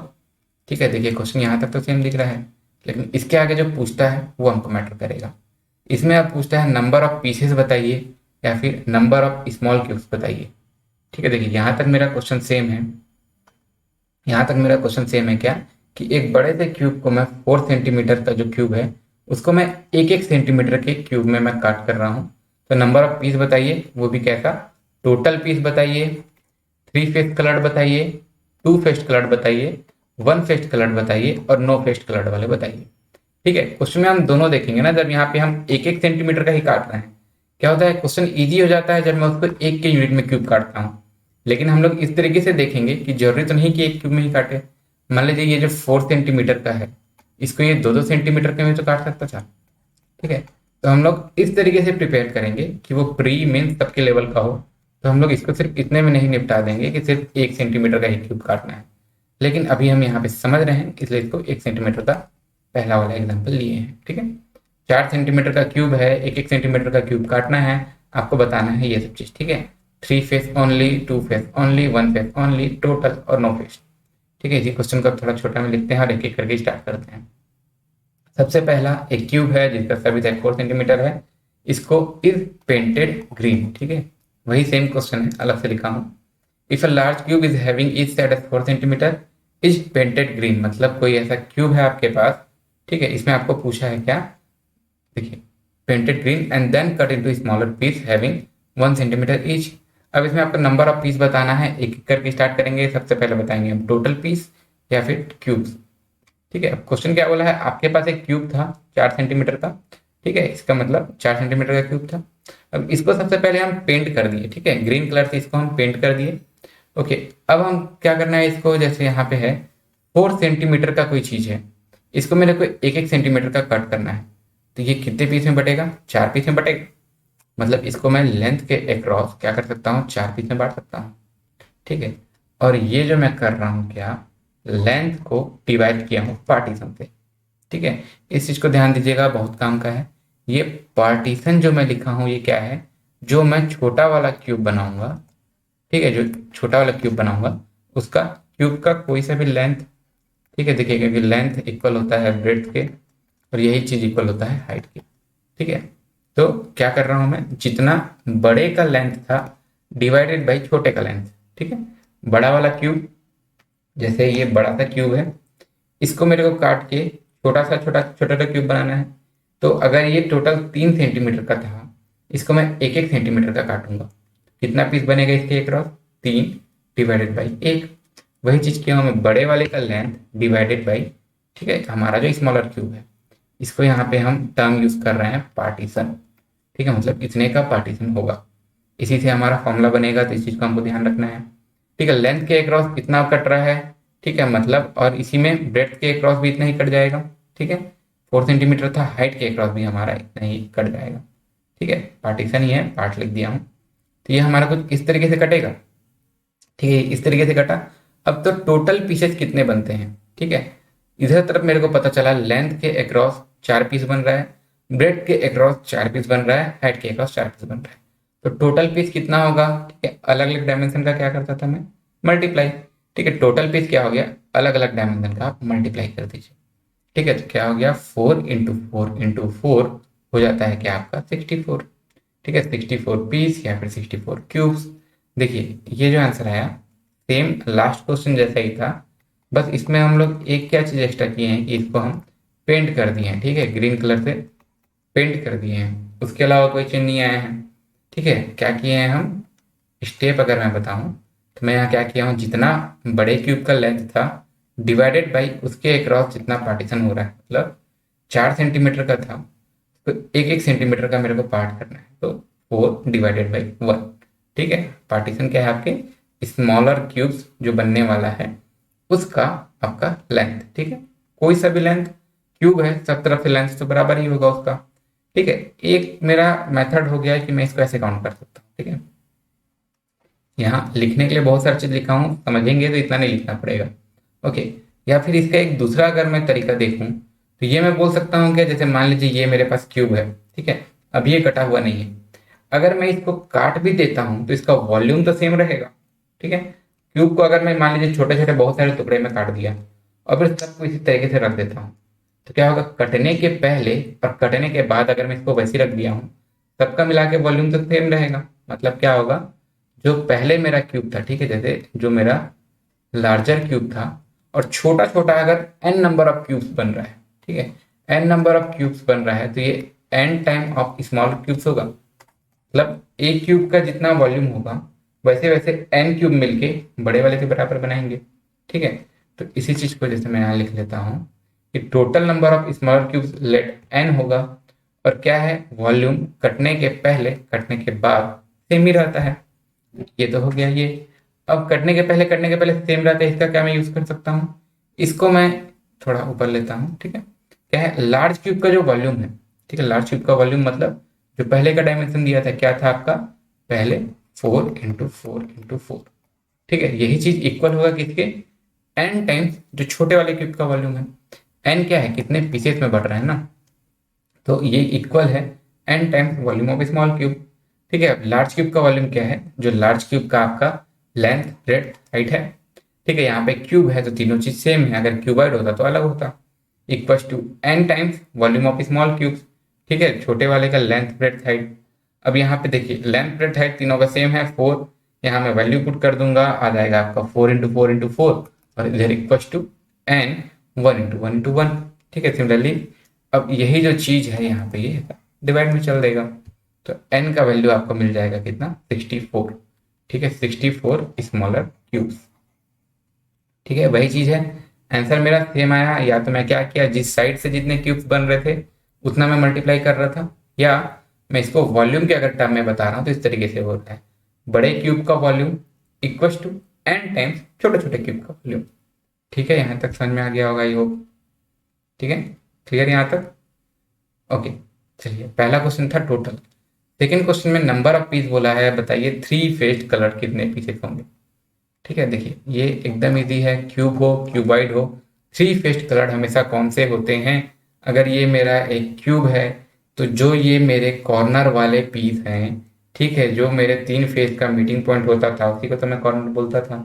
ठीक है, देखिए क्वेश्चन यहाँ तक तो सेम दिख रहा है, लेकिन इसके आगे जो पूछता है वो हमको मैटर करेगा। इसमें अब पूछता है नंबर ऑफ पीसेस बताइए या फिर नंबर ऑफ स्मॉल क्यूब्स बताइए। ठीक है, देखिए यहाँ तक मेरा क्वेश्चन सेम है। यहाँ तक मेरा क्वेश्चन सेम है क्या, कि एक बड़े से क्यूब को मैं 4 सेंटीमीटर का जो क्यूब है उसको मैं 1-1 सेंटीमीटर के क्यूब में मैं काट कर रहा हूँ। तो नंबर ऑफ पीस बताइए, वो भी कैसा, टोटल पीस बताइए, 3 फेस कलर्ड बताइए, 2 फेस कलर्ड बताइए, 1 फेस कलर्ड बताइए और 9 फेस कलर्ड वाले बताइए। ठीक है, क्वेश्चन में हम दोनों देखेंगे ना, जब यहाँ पे हम 1-1 सेंटीमीटर का ही काट रहे हैं, क्या होता है क्वेश्चन ईजी हो जाता है जब मैं उसको एक के यूनिट में क्यूब काटता हूँ। लेकिन हम लोग इस तरीके से देखेंगे कि जरूरी तो नहीं कि एक क्यूब में ही काटे। मान लीजिए ये जो 4 सेंटीमीटर का है, इसको ये 2-2 सेंटीमीटर के में तो काट सकता था। ठीक है, तो हम लोग इस तरीके से प्रिपेयर करेंगे कि वो प्री मेन सबके लेवल का हो। तो हम लोग इसको सिर्फ इतने में नहीं निपटा देंगे कि सिर्फ 1 सेंटीमीटर का ही क्यूब काटना है। लेकिन अभी हम यहाँ पे समझ रहे हैं, इसलिए इसको 1 सेंटीमीटर का पहला वाला एग्जाम्पल लिए हैं। ठीक है, 4 सेंटीमीटर का क्यूब है, 1-1 सेंटीमीटर का क्यूब काटना है, आपको बताना है ये सब चीज। ठीक है, 3 face only, 2 face only, 1 face only, total और 9 फेस। ठीक है, इसी क्वेश्चन को थोड़ा छोटा में लिखते हैं और एक एक करके स्टार्ट करते हैं। सबसे पहला एक क्यूब है जिसका सभी साइड 4 सेंटीमीटर है, इसको इज पेंटेड ग्रीन। ठीक है, वही सेम क्वेश्चन है, अलग से लिखा हूँ। If a large cube is having each side edge 4 centimetre is painted green, मतलब कोई ऐसा क्यूब है आपके पास। ठीक है, इसमें आपको पूछा है क्या, देखिए, painted green and then cut into smaller piece having 1 centimetre each. अब इसमें आपको नंबर ऑफ पीस बताना है, एक एक करके स्टार्ट करेंगे। सबसे पहले बताएंगे हम टोटल पीस या फिर क्यूब्स। ठीक है, अब क्वेश्चन क्या बोला है, आपके पास एक क्यूब था 4 सेंटीमीटर का। ठीक है, इसका मतलब 4 सेंटीमीटर का क्यूब था। अब इसको सबसे पहले हम पेंट कर दिए। ठीक है, ग्रीन कलर से इसको हम पेंट कर दिए। ओके, अब हम क्या करना है, इसको जैसे यहाँ पे है 4 सेंटीमीटर का कोई चीज है, इसको मेरे को 1-1 सेंटीमीटर का कट करना है। तो ये कितने पीस में बटेगा, 4 पीस में बटेगा। मतलब इसको मैं लेंथ के अक्रॉस क्या कर सकता हूँ, 4 पीस में बांट सकता हूँ। ठीक है, और ये जो मैं कर रहा हूँ क्या, लेंथ को डिवाइड किया हूँ पार्टीशन से। ठीक है, इस चीज को ध्यान दीजिएगा, बहुत काम का है। ये पार्टीशन जो मैं लिखा हूँ ये क्या है, जो मैं छोटा वाला क्यूब बनाऊंगा। ठीक है, जो छोटा वाला क्यूब बनाऊंगा उसका क्यूब का कोई सा भी लेंथ। ठीक है, देखिए क्योंकि लेंथ इक्वल होता है ब्रेड्थ के और यही चीज इक्वल होता है हाइट के। ठीक है, तो क्या कर रहा हूं मैं, जितना बड़े का लेंथ था डिवाइडेड बाई छोटे का लेंथ। ठीक है, बड़ा वाला क्यूब, जैसे ये बड़ा सा क्यूब है, इसको मेरे को काट के छोटा छोटा क्यूब बनाना है। तो अगर ये टोटल 3 सेंटीमीटर का था, इसको मैं 1-1 सेंटीमीटर का काटूंगा। कितना पीस बनेगा इसके अक्रॉस, 3 डिवाइडेड बाई 1। वही चीज किया हूं मैं, बड़े वाले का लेंथ डिवाइडेड बाई, ठीक है, हमारा जो स्मॉलर क्यूब है, इसको यहाँ पे हम टर्म यूज कर रहे हैं पार्टीशन। ठीक है, मतलब इतने का पार्टीशन होगा, इसी से हमारा फॉर्मूला बनेगा। तो इस चीज को हमको ध्यान रखना है। ठीक है, लेंथ के अक्रॉस कितना कट रहा है, ठीक है, मतलब और इसी में ब्रेड्थ के अक्रॉस भी इतना ही कट जाएगा। ठीक है, 4 सेंटीमीटर था, हाइट के अक्रॉस भी हमारा इतना ही कट जाएगा। ठीक है, पार्टीशन ही है, पार्ट लिख दिया हूँ। तो ये हमारा कुछ इस तरीके से कटेगा। ठीक है, इस तरीके से कटा। अब तो टोटल पीसेस कितने बनते हैं, ठीक है, इधर तरफ मेरे को पता चला लेंथ के अक्रॉस 4 पीस बन रहा है, ब्रेड के अक्रॉस 4 पीस बन रहा है, हाइट के अक्रॉस 4 पीस बन रहा है। तो टोटल पीस कितना होगा, ठीक है, अलग अलग डायमेंशन का क्या करता था मैं, मल्टीप्लाई। ठीक है, टोटल पीस क्या हो गया, अलग अलग डायमेंशन का आप मल्टीप्लाई कर दीजिए। ठीक है, तो क्या हो गया, 4 इंटू 4 इंटू 4 हो जाता है क्या आपका 64। ठीक है, 64 पीस या फिर 64 क्यूब्स। देखिए ये जो आंसर आया सेम लास्ट क्वेश्चन जैसा ही था, बस इसमें हम लोग एक क्या चीज एक्स्ट्रा किए हैं कि इसको हम पेंट कर दिए हैं। ठीक है, ग्रीन कलर से पेंट कर दिए हैं, उसके अलावा कोई चीज नहीं आया है। ठीक है, क्या किए हैं हम, स्टेप अगर मैं बताऊं तो मैं यहाँ क्या किया हूँ, जितना बड़े क्यूब का लेंथ था डिवाइडेड बाई उसके अक्रॉस जितना पार्टीशन हो रहा है, मतलब 4 सेंटीमीटर का था तो 1 1 सेंटीमीटर का मेरे को पार्ट करना है, तो 4 डिवाइडेड बाई 1। ठीक है, पार्टीशन क्या है आपके स्मॉलर क्यूब्स जो बनने वाला है उसका आपका लेंथ। ठीक है, कोई सा भी लेंथ क्यूब है, सब तरफ से लेंथ तो बराबर ही होगा उसका। ठीक है, एक मेरा मेथड हो गया है कि मैं इसको ऐसे काउंट कर सकता हूँ। ठीक है, यहाँ लिखने के लिए बहुत सारी चीज लिखा हूँ, समझेंगे तो इतना नहीं लिखना पड़ेगा। ओके, या फिर इसका एक दूसरा अगर मैं तरीका देखूं तो ये मैं बोल सकता हूँ कि जैसे मान लीजिए ये मेरे पास क्यूब है, ठीक है, अब ये कटा हुआ नहीं है, अगर मैं इसको काट भी देता हूं तो इसका वॉल्यूम तो सेम रहेगा। ठीक है, क्यूब को अगर मैं मान लीजिए छोटे छोटे बहुत सारे टुकड़े में काट दिया और फिर सबको इसी तरीके से रख देता हूँ, तो क्या होगा, कटने के पहले और कटने के बाद अगर मैं इसको वैसे रख दिया हूँ, सबका मिला के वॉल्यूम तो सेम रहेगा। मतलब क्या होगा, जो पहले मेरा क्यूब था, ठीक है, जैसे जो मेरा लार्जर क्यूब था और छोटा छोटा अगर एन नंबर ऑफ क्यूब्स बन रहा है, ठीक है, एन नंबर ऑफ क्यूब्स बन रहा है तो ये n time of small cubes होगा। मतलब ए क्यूब का जितना वॉल्यूम होगा वैसे वैसे एन क्यूब मिलके बड़े वाले के बराबर बनाएंगे। ठीक है, तो इसी चीज को जैसे मैं यहाँ लिख लेता हूँ कि total number of smaller cubes let n होगा, और क्या है, वॉल्यूम कटने के पहले कटने के बाद सेम ही रहता है। ये तो हो गया ये। अब कटने के पहले सेम रहता है, इसका क्या मैं यूज कर सकता हूँ, इसको मैं थोड़ा ऊपर लेता हूँ। ठीक है, क्या है, लार्ज क्यूब का जो वॉल्यूम है, ठीक है, लार्ज क्यूब का वॉल्यूम मतलब जो पहले का डायमेंशन दिया था क्या था आपका, पहले 4 इंटू 4 इंटू 4। ठीक है, यही चीज इक्वल होगा किसके, एन टाइम्स जो छोटे वाले क्यूब का वॉल्यूम है। एन क्या है, कितने पीसेस में बढ़ रहा है ना, तो ये इक्वल है n times volume of small cube. ठीक है, अब लार्ज क्यूब का वॉल्यूम क्या है, जो लार्ज क्यूब का आपका लेंथ ब्रेड्थ हाइट है। ठीक है, यहाँ पे क्यूब है तो तीनों चीज सेम है, अगर क्यूबाइड होता तो अलग होता। Equal to n times volume of small cubes. ठीक है, छोटे वाले का लेंथ ब्रेड्थ हाइट। अब यहाँ पे देखिए लेंथ ब्रेड्थ हाइट तीनों का सेम है 4, यहाँ मैं वैल्यू पुट कर दूंगा, आ जाएगा आपका 4 इंटू 4 इंटू 4, और इधर equal to n 1 into 1 into 1। ठीक है, सिमिलरली अब यही जो चीज है यहाँ पे ये डिवाइड में चल देगा, तो एन का वैल्यू आपको मिल जाएगा कितना, 64। ठीक है, 64 स्मॉलर क्यूब्स। ठीक है, वही चीज है, आंसर मेरा सेम आया। या तो मैं क्या किया, जिस साइड से जितने क्यूब्स बन रहे थे उतना मैं मल्टीप्लाई कर रहा था, या मैं इसको वॉल्यूम के अगर टर्म में बता रहा हूँ तो इस तरीके से होता है, बड़े क्यूब का volume equal to n times छोटे छोटे क्यूब का वॉल्यूम। ठीक है, यहाँ तक समझ में आ गया होगा, ये होप। ठीक है, क्लियर यहाँ तक। ओके, चलिए पहला क्वेश्चन था टोटल। सेकेंड क्वेश्चन में नंबर ऑफ पीस बोला है, बताइए 3 फेस्ड कलर कितने पीसेस होंगे। ठीक है, देखिए ये एकदम इजी है, क्यूब हो क्यूबाइड हो, 3 फेस्ड कलर हमेशा कौन से होते हैं। अगर ये मेरा एक क्यूब है तो जो ये मेरे कॉर्नर वाले पीस हैं, ठीक है, जो मेरे 3 फेस का मीटिंग पॉइंट होता था उसी को तो मैं कॉर्नर बोलता था,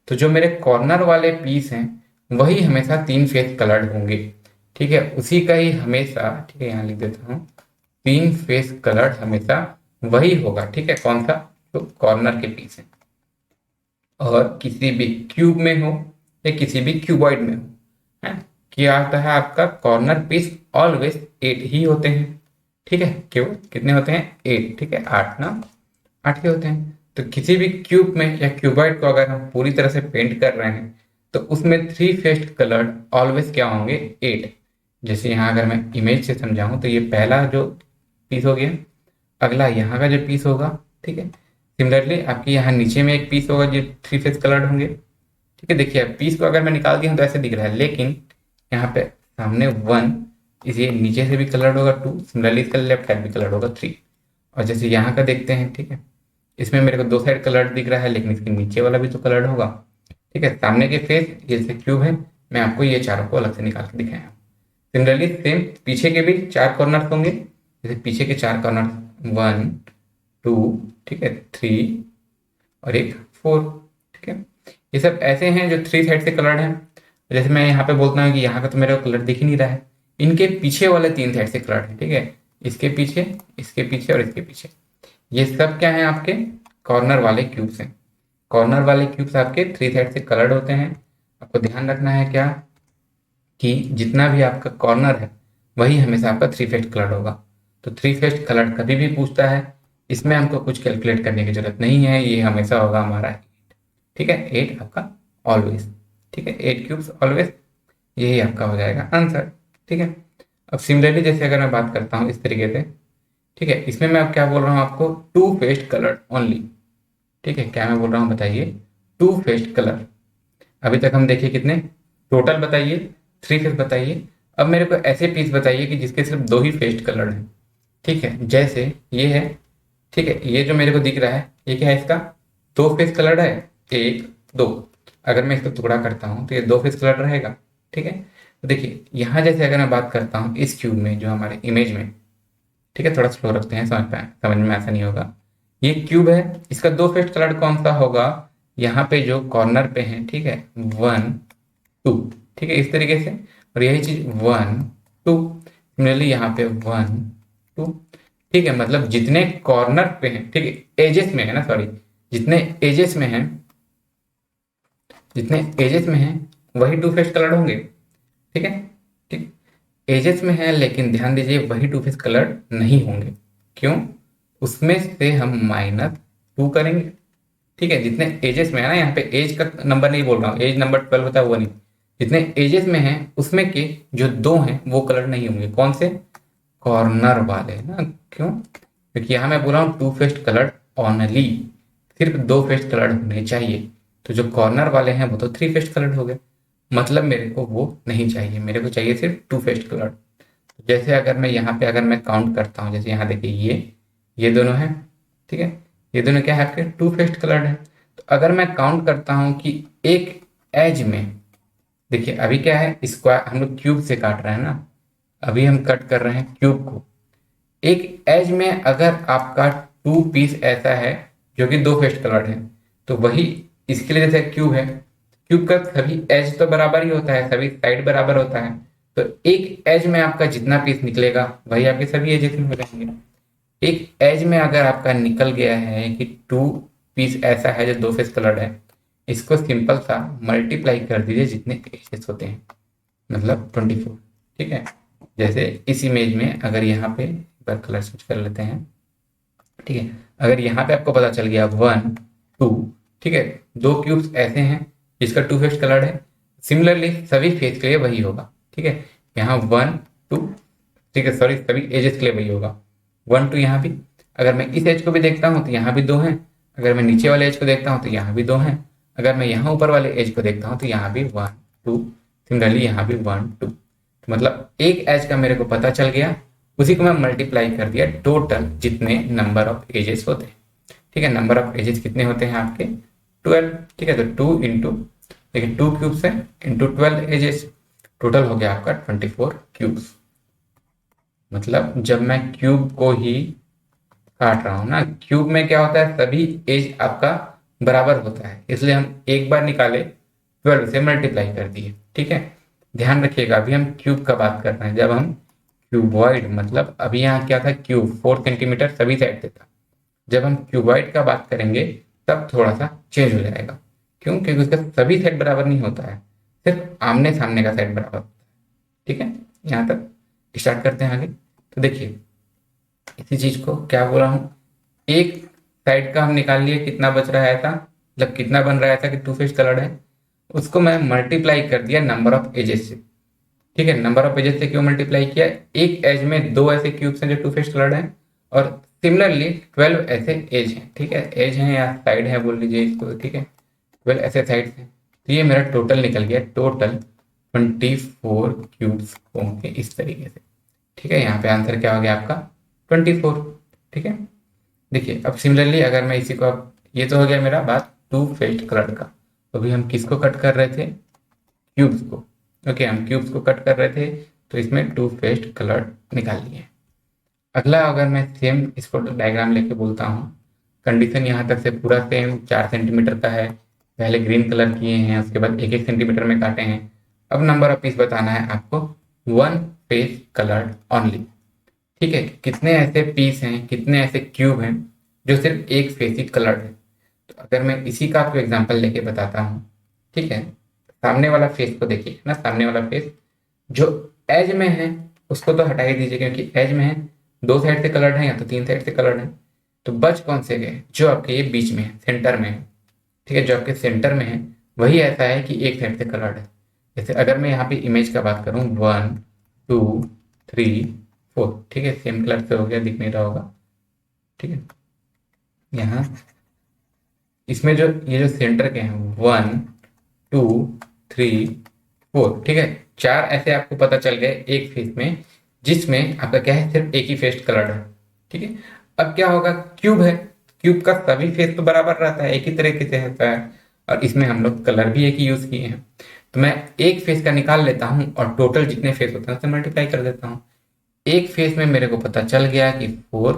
तो जो मेरे कॉर्नर वाले पीस हैं वही हमेशा 3 फेस कलर्ड होंगे। ठीक है, उसी का ही हमेशा, ठीक है यहाँ लिख देता हूँ, 3 फेस कलर्ड हमेशा वही होगा। ठीक है, कौन सा, जो कॉर्नर के पीस है, और किसी भी क्यूब में हो या किसी भी क्यूबॉइड में हो, है, क्या आता है आपका कॉर्नर पीस ऑलवेज 8 ही होते हैं। ठीक है, क्यों कितने होते हैं, 8। ठीक है, 8 ना, 8 के होते हैं। तो किसी भी क्यूब में या क्यूबॉइड को अगर हम पूरी तरह से पेंट कर रहे हैं तो उसमें 3 फेस्ड कलर्ड ऑलवेज क्या होंगे, 8। जैसे यहाँ अगर मैं इमेज से समझाऊं तो ये पहला जो पीस हो गया, अगला यहाँ का जो पीस होगा, ठीक है, सिमिलरली आपके यहाँ नीचे में एक पीस होगा जो 3 फेज कलर्ड होंगे। ठीक है, देखिए पीस को अगर मैं निकाल दिया हूँ तो ऐसे दिख रहा है, लेकिन यहाँ पे सामने 1, इसे नीचे से भी कलर्ड होगा 2, सिमिलरली इसका लेफ्ट साइड भी कलर्ड होगा 3। और जैसे यहाँ का देखते हैं, ठीक है, इसमें मेरे को 2 साइड कलर्ड दिख रहा है, लेकिन इसके नीचे वाला भी तो कलर्ड होगा। ठीक है, सामने के फेस जैसे क्यूब है, मैं आपको ये चारों को अलग से निकाल के दिखाया। सिमिलरली सेम पीछे के भी 4 कॉर्नर होंगे, जैसे पीछे के 4 कॉर्नर 1 2, ठीक है, 3 और एक 4। ठीक है, ये सब ऐसे हैं जो 3 साइड से कलर्ड हैं। जैसे मैं यहाँ पे बोलता हूँ कि यहाँ का तो मेरे को कलर दिख ही नहीं रहा है, इनके पीछे वाले 3 साइड से कलर्ड है। ठीक है, इसके पीछे, इसके पीछे और इसके पीछे, ये सब क्या है आपके कॉर्नर वाले क्यूब्स हैं। कॉर्नर वाले क्यूब्स आपके 3 साइड से कलर्ड होते हैं। आपको ध्यान रखना है क्या कि जितना भी आपका कॉर्नर है वही हमेशा आपका 3 फेस्ड कलर्ड होगा। तो 3 फेस्ड कलर्ड कभी भी पूछता है, इसमें हमको कुछ कैलकुलेट करने की जरूरत नहीं है, ये हमेशा होगा हमारा 8। ठीक है, 8 आपका ऑलवेज। ठीक है, 8 क्यूब्स ऑलवेज, यही आपका हो जाएगा आंसर। ठीक है, अब सिमिलरली जैसे अगर मैं बात करता हूँ इस तरीके से, ठीक है, इसमें मैं अब क्या बोल रहा हूँ आपको, 2 फेस्ड कलर्ड ओनली। ठीक है, क्या मैं बोल रहा हूँ बताइए, 2 फेस्ड कलर। अभी तक हम देखिए कितने टोटल बताइए, 3 फेस बताइए। अब मेरे को ऐसे पीस बताइए कि जिसके सिर्फ 2 ही फेस्ड कलर हैं। ठीक है, जैसे ये है। ठीक है, ये जो मेरे को दिख रहा है ये क्या है, इसका 2 फेस कलर है, 1 2। अगर मैं इसको टुकड़ा करता हूँ तो ये 2 फेस कलर रहेगा। ठीक है, तो देखिए यहाँ जैसे अगर मैं बात करता हूँ इस क्यूब में जो हमारे इमेज में, ठीक है, थोड़ा स्लो रखते हैं, समझ में ऐसा नहीं होगा। ये क्यूब है, इसका 2 फेस्ड कलर कौन सा होगा, यहाँ पे जो कॉर्नर पे है। ठीक है, 1 2। ठीक है, इस तरीके से, और यही चीज 1 2, सिमिलरली यहाँ पे 1 2। ठीक है, मतलब जितने कॉर्नर पे हैं, ठीक है, एजेस में है ना, सॉरी, जितने एजेस में हैं, जितने एजेस में हैं वही 2 फेस कलर होंगे। ठीक है, ठीक, एजेस में है, लेकिन ध्यान दीजिए वही 2 फेस कलर नहीं होंगे। क्यों, उसमें से हम -2 करेंगे। ठीक है, जितने एजेस में है ना, यहाँ पे एज का नंबर नहीं बोल रहा हूँ, एज नंबर 12 होता है वो नहीं, जितने एजेस में हैं उसमें के जो 2 हैं वो कलर नहीं होंगे। कौन से, कॉर्नर वाले ना। क्यों, क्योंकि यहाँ मैं बोल रहा हूँ 2 फेस्ड कलर ओनली, सिर्फ 2 फेस्ड कलर होने चाहिए। तो जो कॉर्नर वाले हैं वो तो 3 फेस्ड कलर हो गए, मतलब मेरे को वो नहीं चाहिए, मेरे को चाहिए सिर्फ 2 फेस्ड कलर। जैसे अगर मैं यहाँ पे अगर मैं काउंट करता हूँ, जैसे यहाँ देखिए ये दोनों हैं। ठीक है, ये दोनों क्या है आपके 2 फेस्ड कलर है। तो अगर मैं काउंट करता हूँ कि एक एज में, देखिए अभी क्या है, स्क्वायर हम लोग क्यूब से काट रहे हैं ना, अभी हम कट कर रहे हैं क्यूब को। एक एज में अगर आपका 2 पीस ऐसा है जो कि 2 फेस्ड कलर है, तो वही इसके लिए, जैसे क्यूब है, क्यूब का सभी एज तो बराबर ही होता है, सभी साइड बराबर होता है। तो एक एज में आपका जितना पीस निकलेगा वही आपके सभी एजेस में हो जाएंगे। एक एज में अगर आपका निकल गया है कि 2 पीस ऐसा है जो 2 फेस कलर्ड है, इसको सिंपल सा मल्टीप्लाई कर दीजिए जितने एजेस होते हैं, मतलब 24। ठीक है, जैसे इस इमेज में अगर यहाँ पे एक बार कलर स्विच कर लेते हैं। ठीक है, अगर यहाँ पे आपको पता चल गया 1 2, ठीक है, 2 क्यूब्स ऐसे हैं जिसका 2 फेस कलर्ड है, सिमिलरली सभी फेस के लिए वही होगा। ठीक है, यहाँ 1 2, ठीक है, सॉरी, सभी एजेस के लिए वही होगा 1 2। यहाँ भी अगर मैं इस एज को भी देखता हूँ तो यहाँ भी 2 हैं, अगर मैं नीचे वाले एज को देखता हूँ तो यहाँ भी 2 हैं, अगर मैं यहाँ ऊपर वाले एज को देखता हूँ तो यहाँ भी 1 2, सिमिलरली यहाँ भी 1 2। मतलब एक एज का मेरे को पता चल गया, उसी को मैं मल्टीप्लाई कर दिया टोटल जितने नंबर ऑफ एजेस होते हैं। ठीक है, नंबर ऑफ एजेस कितने होते हैं आपके 12। ठीक है, तो 2 इंटू, देखिए 2 क्यूब्स है इंटू 12 एजेस, टोटल हो गया आपका 24 क्यूब्स। मतलब जब मैं क्यूब को ही काट रहा हूं ना, क्यूब में क्या होता है, सभी एज आपका बराबर होता है, इसलिए हम एक बार निकाले 12 से मल्टीप्लाई कर दिए। ठीक है, ध्यान रखिएगा अभी हम क्यूब का बात कर रहे हैं, जब हम क्यूबॉइड, मतलब अभी यहाँ क्या था, क्यूब 4 सेंटीमीटर सभी साइड से था, जब हम क्यूबॉइड का बात करेंगे तब थोड़ा सा चेंज हो जाएगा। क्यों, क्योंकि उसका सभी साइड बराबर नहीं होता है, सिर्फ आमने सामने का साइड बराबर होता है। ठीक है, यहाँ तक स्टार्ट करते हैं आगे। तो देखिए इसी चीज को क्या बोल रहा हूँ, एक साइड का हम निकाल लिए, कितना बच रहा है ऐसा, मतलब कितना बन रहा है ऐसा कि 2 फेस कलर्ड है, उसको मैं मल्टीप्लाई कर दिया नंबर ऑफ एजेस से। ठीक है, नंबर ऑफ एजेस से क्यों मल्टीप्लाई किया, एक एज में 2 ऐसे क्यूब्स हैं जो 2 फेस कलर्ड हैं, और सिमिलरली 12 ऐसे एज हैं, ठीक है, एज हैं या साइड है बोल लीजिए इसको, ठीक है, 12 ऐसे साइड हैं। तो ये मेरा टोटल निकल गया, टोटल 24 क्यूब्स होंगे इस तरीके से, ठीक है। यहाँ पे आंसर क्या हो गया आपका 24, ठीक है। देखिए अब सिमिलरली अगर मैं इसी को, अब ये तो हो गया मेरा बात टू फेस्ड कलर का। तो अभी हम किसको कट कर रहे थे, क्यूब्स को, ओके, हम क्यूब्स को कट कर रहे थे, तो इसमें टू फेस्ड कलर निकाल लिए। अगला अगर मैं सेम इसको डायग्राम लेके बोलता हूँ, कंडीशन यहाँ तक से पूरा सेम 4 सेंटीमीटर का है, पहले ग्रीन कलर किए हैं, उसके बाद 1-1 सेंटीमीटर में काटे हैं। अब नंबर ऑफ पीस बताना है आपको, वन फेस कलर्ड ओनली, ठीक है। कितने ऐसे पीस हैं, कितने ऐसे क्यूब हैं जो सिर्फ एक फेस ही कलर्ड है। तो अगर मैं इसी का आपको एग्जांपल लेके बताता हूँ, ठीक है, सामने वाला फेस को देखिए ना, सामने वाला फेस जो एज में है उसको तो हटा ही दीजिए, क्योंकि एज में है, 2 साइड से कलर्ड है या तो 3 साइड से कलर्ड है। तो बच कौन से गए, जो आपके ये बीच में है, सेंटर में है, ठीक है, जो आपके सेंटर में है वही ऐसा है कि एक साइड से कलर्ड है। जैसे अगर मैं यहाँ पे इमेज का बात करूँ, 1 2 3 4, ठीक है, सेम कलर से हो गया, दिख नहीं रहा होगा, ठीक है। यहाँ इसमें जो ये जो सेंटर के हैं 1 2 3 4, ठीक है, 4 ऐसे आपको पता चल गए एक फेस में, जिसमें आपका क्या है, सिर्फ एक ही फेस कलर्ड है, ठीक है। अब क्या होगा, क्यूब है, क्यूब का सभी फेस तो बराबर रहता है, एक ही तरीके से रहता है, और इसमें हम लोग कलर भी एक ही यूज किए हैं। तो मैं एक फेस का निकाल लेता हूँ और टोटल जितने फेस होते हैं उससे मल्टीप्लाई कर देता हूँ। एक फेस में मेरे को पता चल गया कि 4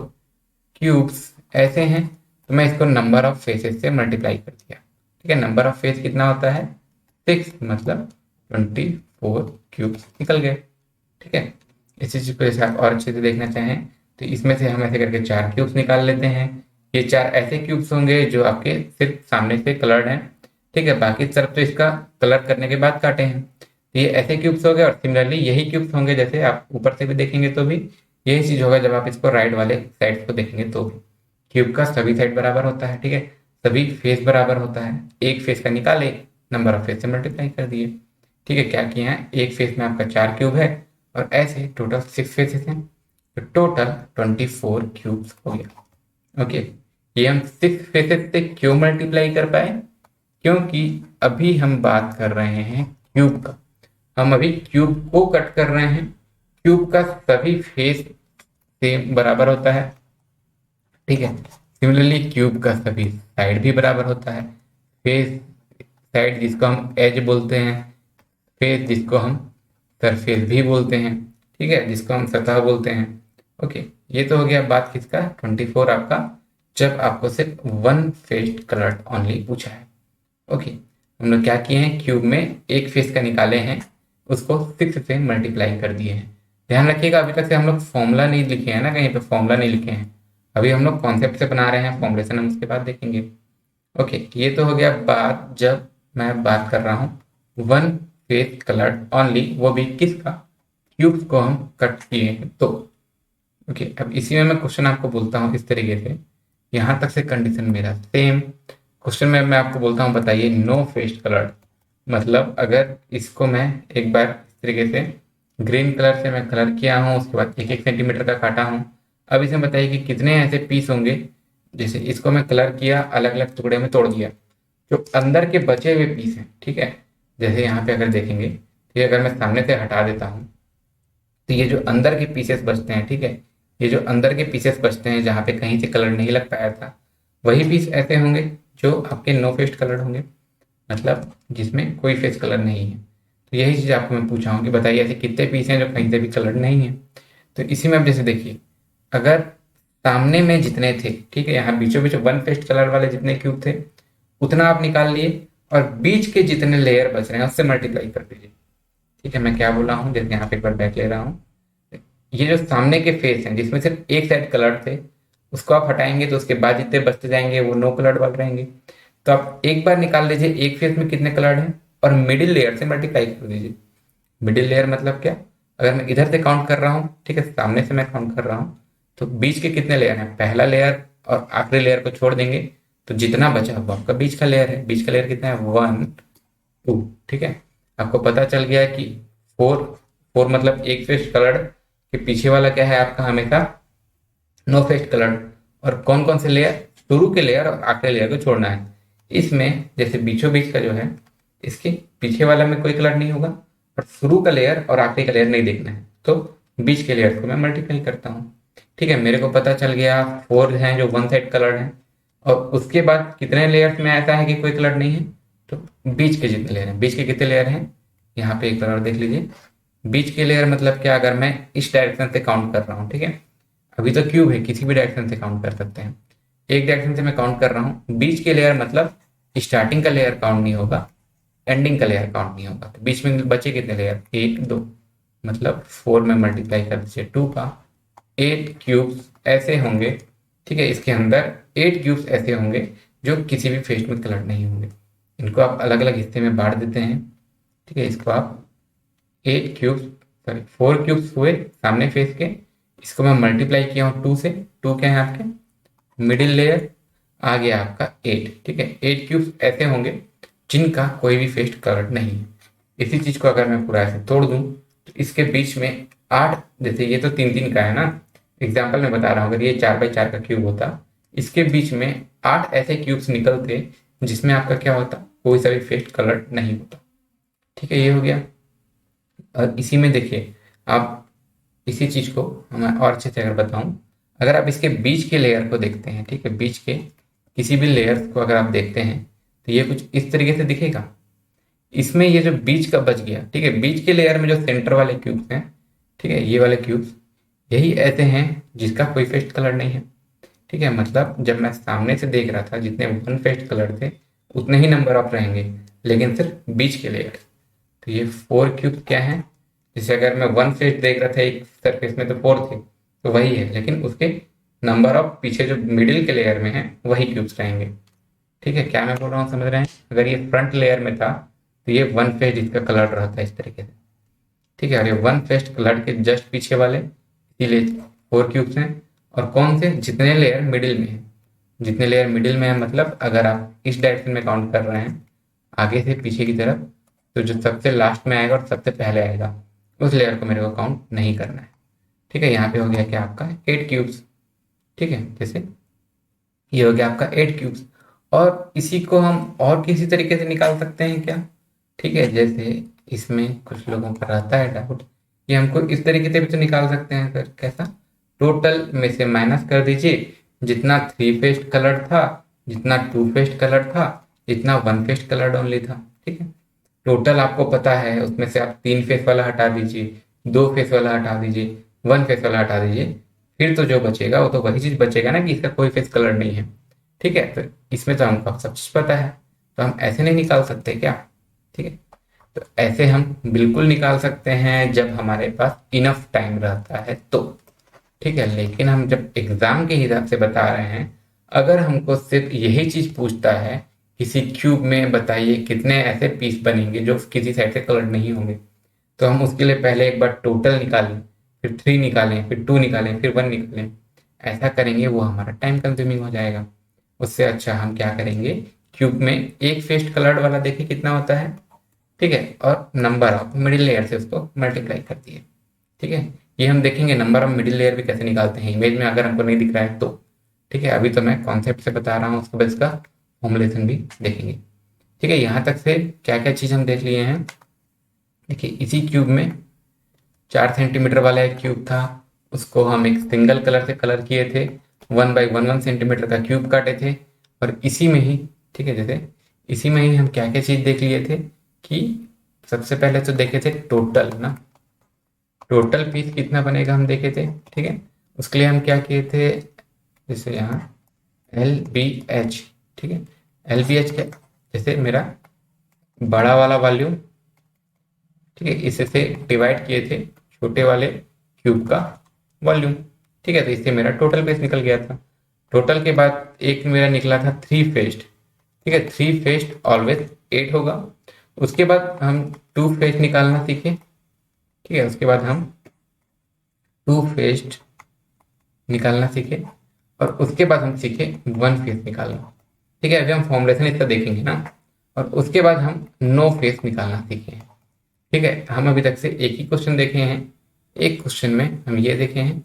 क्यूब्स ऐसे हैं, तो मैं इसको नंबर ऑफ फेसेस से मल्टीप्लाई कर दिया, ठीक है। नंबर ऑफ फेस कितना होता है, 6, मतलब 24 क्यूब्स निकल गए, ठीक है। इसी चीज को जैसे आप और अच्छे से देखना चाहें तो इसमें से हम ऐसे करके 4 क्यूब्स निकाल लेते हैं। ये 4 ऐसे क्यूब्स होंगे जो आपके सिर्फ सामने से कलर्ड हैं, ठीक है, बाकी तरफ तो इसका कलर करने के बाद काटे हैं। तो ये ऐसे क्यूब्स हो गए, और सिमिलरली यही क्यूब्स होंगे, जैसे आप ऊपर से भी देखेंगे तो भी यही चीज होगा, जब आप इसको राइट वाले साइड को देखेंगे तो भी क्यूब का सभी साइड बराबर होता है, ठीक है, सभी फेस बराबर होता है। एक फेस का निकाले, नंबर ऑफ फेस से मल्टीप्लाई कर दिए, ठीक है। क्या किया है, एक फेस में आपका 4 क्यूब है और ऐसे टोटल 6 फेसेस हैं, तो टोटल 24 क्यूब्स हो गया, ओके। ये हम 6 फेसेस से क्यों मल्टीप्लाई कर पाए, क्योंकि अभी हम बात कर रहे हैं क्यूब का, हम अभी क्यूब को कट कर रहे हैं। क्यूब का सभी फेस सेम बराबर होता है, ठीक है। सिमिलरली क्यूब का सभी साइड भी बराबर होता है, फेस साइड जिसको हम एज बोलते हैं, फेस जिसको हम सरफेस भी बोलते हैं, ठीक है, जिसको हम सतह बोलते हैं, ओके। ये तो हो गया बात किसका, 24 आपका, जब आपको सिर्फ वन फेस कलर ओनली पूछा है, ओके। हम लोग क्या किए हैं, क्यूब में एक फेस का निकाले हैं, उसको 6 से मल्टीप्लाई कर दिए हैं। ध्यान रखिएगा अभी तक से हम लोग फॉर्मूला नहीं लिखे हैं ना, कहीं पे फॉर्मूला नहीं लिखे हैं, अभी हम लोग कॉन्सेप्ट से बना रहे हैं, फॉर्मुलेशन हम उसके बाद देखेंगे, ओके। ये तो हो गया बात जब मैं बात कर रहा हूँ वन फेस कलर्ड ओनली, वो भी किसका, क्यूब्स को हम कट किए हैं तो, ओके। अब इसी में मैं क्वेश्चन आपको बोलता हूँ इस तरीके से, यहाँ तक से कंडीशन मेरा सेम। क्वेश्चन में मैं आपको बोलता हूँ बताइए नो फेस कलर्ड, मतलब अगर इसको मैं एक बार इस तरीके से ग्रीन कलर से मैं कलर किया हूँ, उसके बाद 1-1 सेंटीमीटर का काटा हूँ। अब इसमें बताइए कि कितने ऐसे पीस होंगे, जैसे इसको मैं कलर किया, अलग अलग टुकड़े में तोड़ दिया, जो अंदर के बचे हुए पीस हैं, ठीक है। जैसे यहाँ पे अगर देखेंगे, तो अगर मैं सामने से हटा देता हूँ, तो ये जो अंदर के पीसेस बचते हैं, ठीक है, ये जो अंदर के पीसेस बचते हैं जहाँ पे कहीं से कलर नहीं लग पाया था, वही पीस ऐसे होंगे जो आपके नो फेस कलर होंगे, मतलब जिसमें कोई फेस कलर नहीं है। तो यही चीज़ आपको मैं पूछा हूँ कि बताइए ऐसे कितने पीस हैं जो कहीं से भी कलर नहीं है। तो इसी में आप जैसे देखिए, अगर सामने में जितने थे, ठीक है, यहाँ बीचों बीच वन फेस कलर वाले जितने क्यूब थे उतना आप निकाल लिए, और बीच के जितने लेयर बच रहे हैं उससे मल्टीप्लाई कर दीजिए, ठीक है। मैं क्या बोला हूँ, जैसे यहाँ पे एक बार बैक ले रहा हूँ, ये जो सामने के फेस हैं जिसमें सिर्फ एक साइड कलर्ड थे, उसको आप हटाएंगे तो उसके बाद जितने बचते जाएंगे वो नो कलर्ड वाले रहेंगे। तो आप एक बार निकाल लीजिए एक फेस में कितने कलर्ड हैं, और मिडिल लेयर से मल्टीप्लाई कर दीजिए। मिडिल लेयर मतलब क्या, अगर मैं इधर से काउंट कर रहा हूँ, ठीक है, सामने से मैं काउंट कर रहा हूँ, तो बीच के कितने लेयर हैं, पहला लेयर और आखिरी लेयर को छोड़ देंगे तो जितना बचा वो आपका बीच का लेयर है। बीच का लेयर कितना है, 1 2, ठीक है। आपको पता चल गया कि 4 मतलब एक फेस कलर्ड के पीछे वाला क्या है आपका हमेशा नो फेस कलर्ड, और कौन कौन से लेयर, शुरू के लेयर और आखिरी लेयर को छोड़ना है। इसमें जैसे बीचों बीच का जो है, इसके पीछे वाला में कोई कलर नहीं होगा और शुरू का लेयर और आखिरी का लेयर नहीं देखना है, तो बीच के लेयर को मैं मल्टीप्लाई करता हूँ। ठीक है, मेरे को पता चल गया 4 हैं जो वन साइड कलर हैं, और उसके बाद कितने लेयर्स में ऐसा है कि कोई कलर नहीं है, तो बीच के जितने लेयर हैं, बीच के कितने लेयर हैं, यहाँ पे एक बार और देख लीजिए। बीच के लेयर मतलब क्या, अगर मैं इस डायरेक्शन से काउंट कर रहा हूँ, ठीक है, अभी तो क्यूब है, किसी भी डायरेक्शन से काउंट कर सकते हैं, एक डायरेक्शन से मैं काउंट कर रहा हूँ। बीच के लेयर मतलब स्टार्टिंग का लेयर काउंट नहीं होगा, एंडिंग का लेयर काउंट नहीं होगा, तो बीच में बचे कितने लेयर, 1 2, मतलब 4 में मल्टीप्लाई कर दीजिए 2 का, 8 क्यूब्स ऐसे होंगे। ठीक है, इसके अंदर 8 क्यूब्स ऐसे होंगे जो किसी भी फेस में कलर नहीं होंगे। इनको आप अलग अलग हिस्से में बांट देते हैं। ठीक है, इसको आप 8 क्यूब्स, सॉरी 4 क्यूब्स हुए सामने फेस के, इसको मैं मल्टीप्लाई किया हूँ 2 से, 2 क्या है आपके मिडिल लेयर, आ गया आपका 8। ठीक है, 8 क्यूब्स ऐसे होंगे जिनका कोई भी फेस कलर नहीं है। इसी चीज को अगर मैं पूरा ऐसे तोड़ दूं तो इसके बीच में 8, जैसे ये तो 3 3 का है ना, एग्जाम्पल में बता रहा हूँ, अगर ये 4 बाई 4 का क्यूब होता, इसके बीच में 8 ऐसे क्यूब्स निकलते जिसमें आपका क्या होता, कोई सा भी फेस कलर नहीं होता। ठीक है, ये हो गया। और इसी में देखिए आप, इसी चीज को मैं और अच्छे से अगर बताऊं, अगर आप इसके बीच के लेयर को देखते हैं, ठीक है, बीच के किसी भी लेयर्स को अगर आप देखते हैं तो ये कुछ इस तरीके से दिखेगा। इसमें ये जो बीच का बच गया, ठीक है, बीच के लेयर में जो सेंटर वाले क्यूब्स हैं, ठीक है, ये वाले क्यूब्स यही ऐसे हैं जिसका कोई फेस्ट कलर नहीं है। ठीक है, मतलब जब मैं सामने से देख रहा था जितने वन फेस्ट कलर थे उतने ही नंबर ऑफ रहेंगे, लेकिन सिर्फ बीच के लेयर। तो ये 4 क्यूब क्या है, जैसे अगर मैं वन फेस देख रहा था एक सरफेस में तो 4 थे, तो वही है, लेकिन उसके नंबर ऑफ पीछे जो मिडिल के लेयर में है वही क्यूब्स रहेंगे। ठीक है, क्या मैं बोल रहा हूँ समझ रहे हैं। अगर ये फ्रंट लेयर में था तो ये वन फेस इसका कलर रहता है इस तरीके से। ठीक है, और ये वन फेस कलर के जस्ट पीछे वाले इसीलिए 4 क्यूब्स हैं। और कौन से, जितने लेयर मिडिल में है, जितने लेयर मिडिल में है मतलब अगर आप इस डायरेक्शन में काउंट कर रहे हैं आगे से पीछे की तरफ, तो जो सबसे लास्ट में आएगा और सबसे पहले आएगा उस लेयर को मेरे को काउंट नहीं करना है। ठीक है, यहाँ पे हो गया क्या आपका 8 क्यूब्स। ठीक है, जैसे ये हो गया आपका 8 क्यूब्स। और इसी को हम और किसी तरीके से निकाल सकते हैं क्या। ठीक है, जैसे इसमें कुछ लोगों का रहता है डाउट, ये हमको इस तरीके से भी तो निकाल सकते हैं सर, कैसा, टोटल में से माइनस कर दीजिए जितना 3 फेस्ड कलर था, जितना 2 फेस्ड कलर था, जितना 1 फेस्ड कलर ओनली था। ठीक है, टोटल आपको पता है, उसमें से आप 3 फेस वाला हटा दीजिए, 2 फेस वाला हटा दीजिए, 1 फेस वाला हटा दीजिए, फिर तो जो बचेगा वो तो वही चीज बचेगा ना कि इसका कोई फेस कलर नहीं है। ठीक है, तो इसमें तो हमको सब चीज पता है, तो हम ऐसे नहीं निकाल सकते क्या। ठीक है, तो ऐसे हम बिल्कुल निकाल सकते हैं जब हमारे पास इनफ टाइम रहता है तो। ठीक है, लेकिन हम जब एग्जाम के हिसाब से बता रहे हैं, अगर हमको सिर्फ यही चीज पूछता है किसी क्यूब में बताइए कितने ऐसे पीस बनेंगे जो किसी साइड से कलर नहीं होंगे, तो हम उसके लिए पहले एक बार टोटल निकालें, फिर 3 निकालें, फिर 2 निकालें, फिर 1 निकालें। ऐसा करेंगे वो हमारा टाइम कंज्यूमिंग हो जाएगा। उससे अच्छा हम क्या करेंगे, क्यूब में एक फेस्ट कलर्ड वाला देखिए कितना होता है। ठीक है, और नंबर ऑफ मिडिल लेयर से उसको मल्टीप्लाई कर दिए। ठीक है, ये हम देखेंगे नंबर ऑफ मिडिल लेयर भी कैसे निकालते हैं इमेज में अगर हमको नहीं दिख रहा है तो। ठीक है, अभी तो मैं कॉन्सेप्ट से बता रहा हूँ, उसके बाद इसका फॉर्मुलेशन भी देखेंगे। ठीक है, यहाँ तक से क्या क्या चीज़ हम देख लिए हैं। देखिए, इसी क्यूब में 4 सेंटीमीटर वाला एक क्यूब था, उसको हम एक सिंगल कलर से कलर किए थे, 1 बाई 1 सेंटीमीटर का क्यूब काटे थे। और इसी में ही, ठीक है, जैसे इसी में ही हम क्या क्या चीज़ देख लिए थे कि सबसे पहले तो देखे थे टोटल ना, टोटल पीस कितना बनेगा हम देखे थे। ठीक है, उसके लिए हम क्या किए थे, जैसे यहाँ LBH। ठीक है, LBH क्या, जैसे मेरा बड़ा वाला वॉल्यूम, ठीक है, इसे से डिवाइड किए थे छोटे वाले क्यूब का वॉल्यूम। ठीक है, तो इससे मेरा टोटल बेस निकल गया था। टोटल के बाद एक मेरा निकला था 3 फेस्ड। ठीक है, 3 फेस्ड ऑलवेज 8 होगा। उसके बाद हम 2 फेस्ड निकालना सीखे। ठीक है, उसके बाद हम 2 फेस्ड निकालना सीखे, और उसके बाद हम सीखे 1 फेस निकालना। ठीक है, अभी हम फॉर्मुलेशन इसका देखेंगे ना, और उसके बाद हम नो फेस निकालना सीखे। ठीक है, हम अभी तक से एक ही क्वेश्चन देखे हैं, एक क्वेश्चन में हम ये देखे हैं।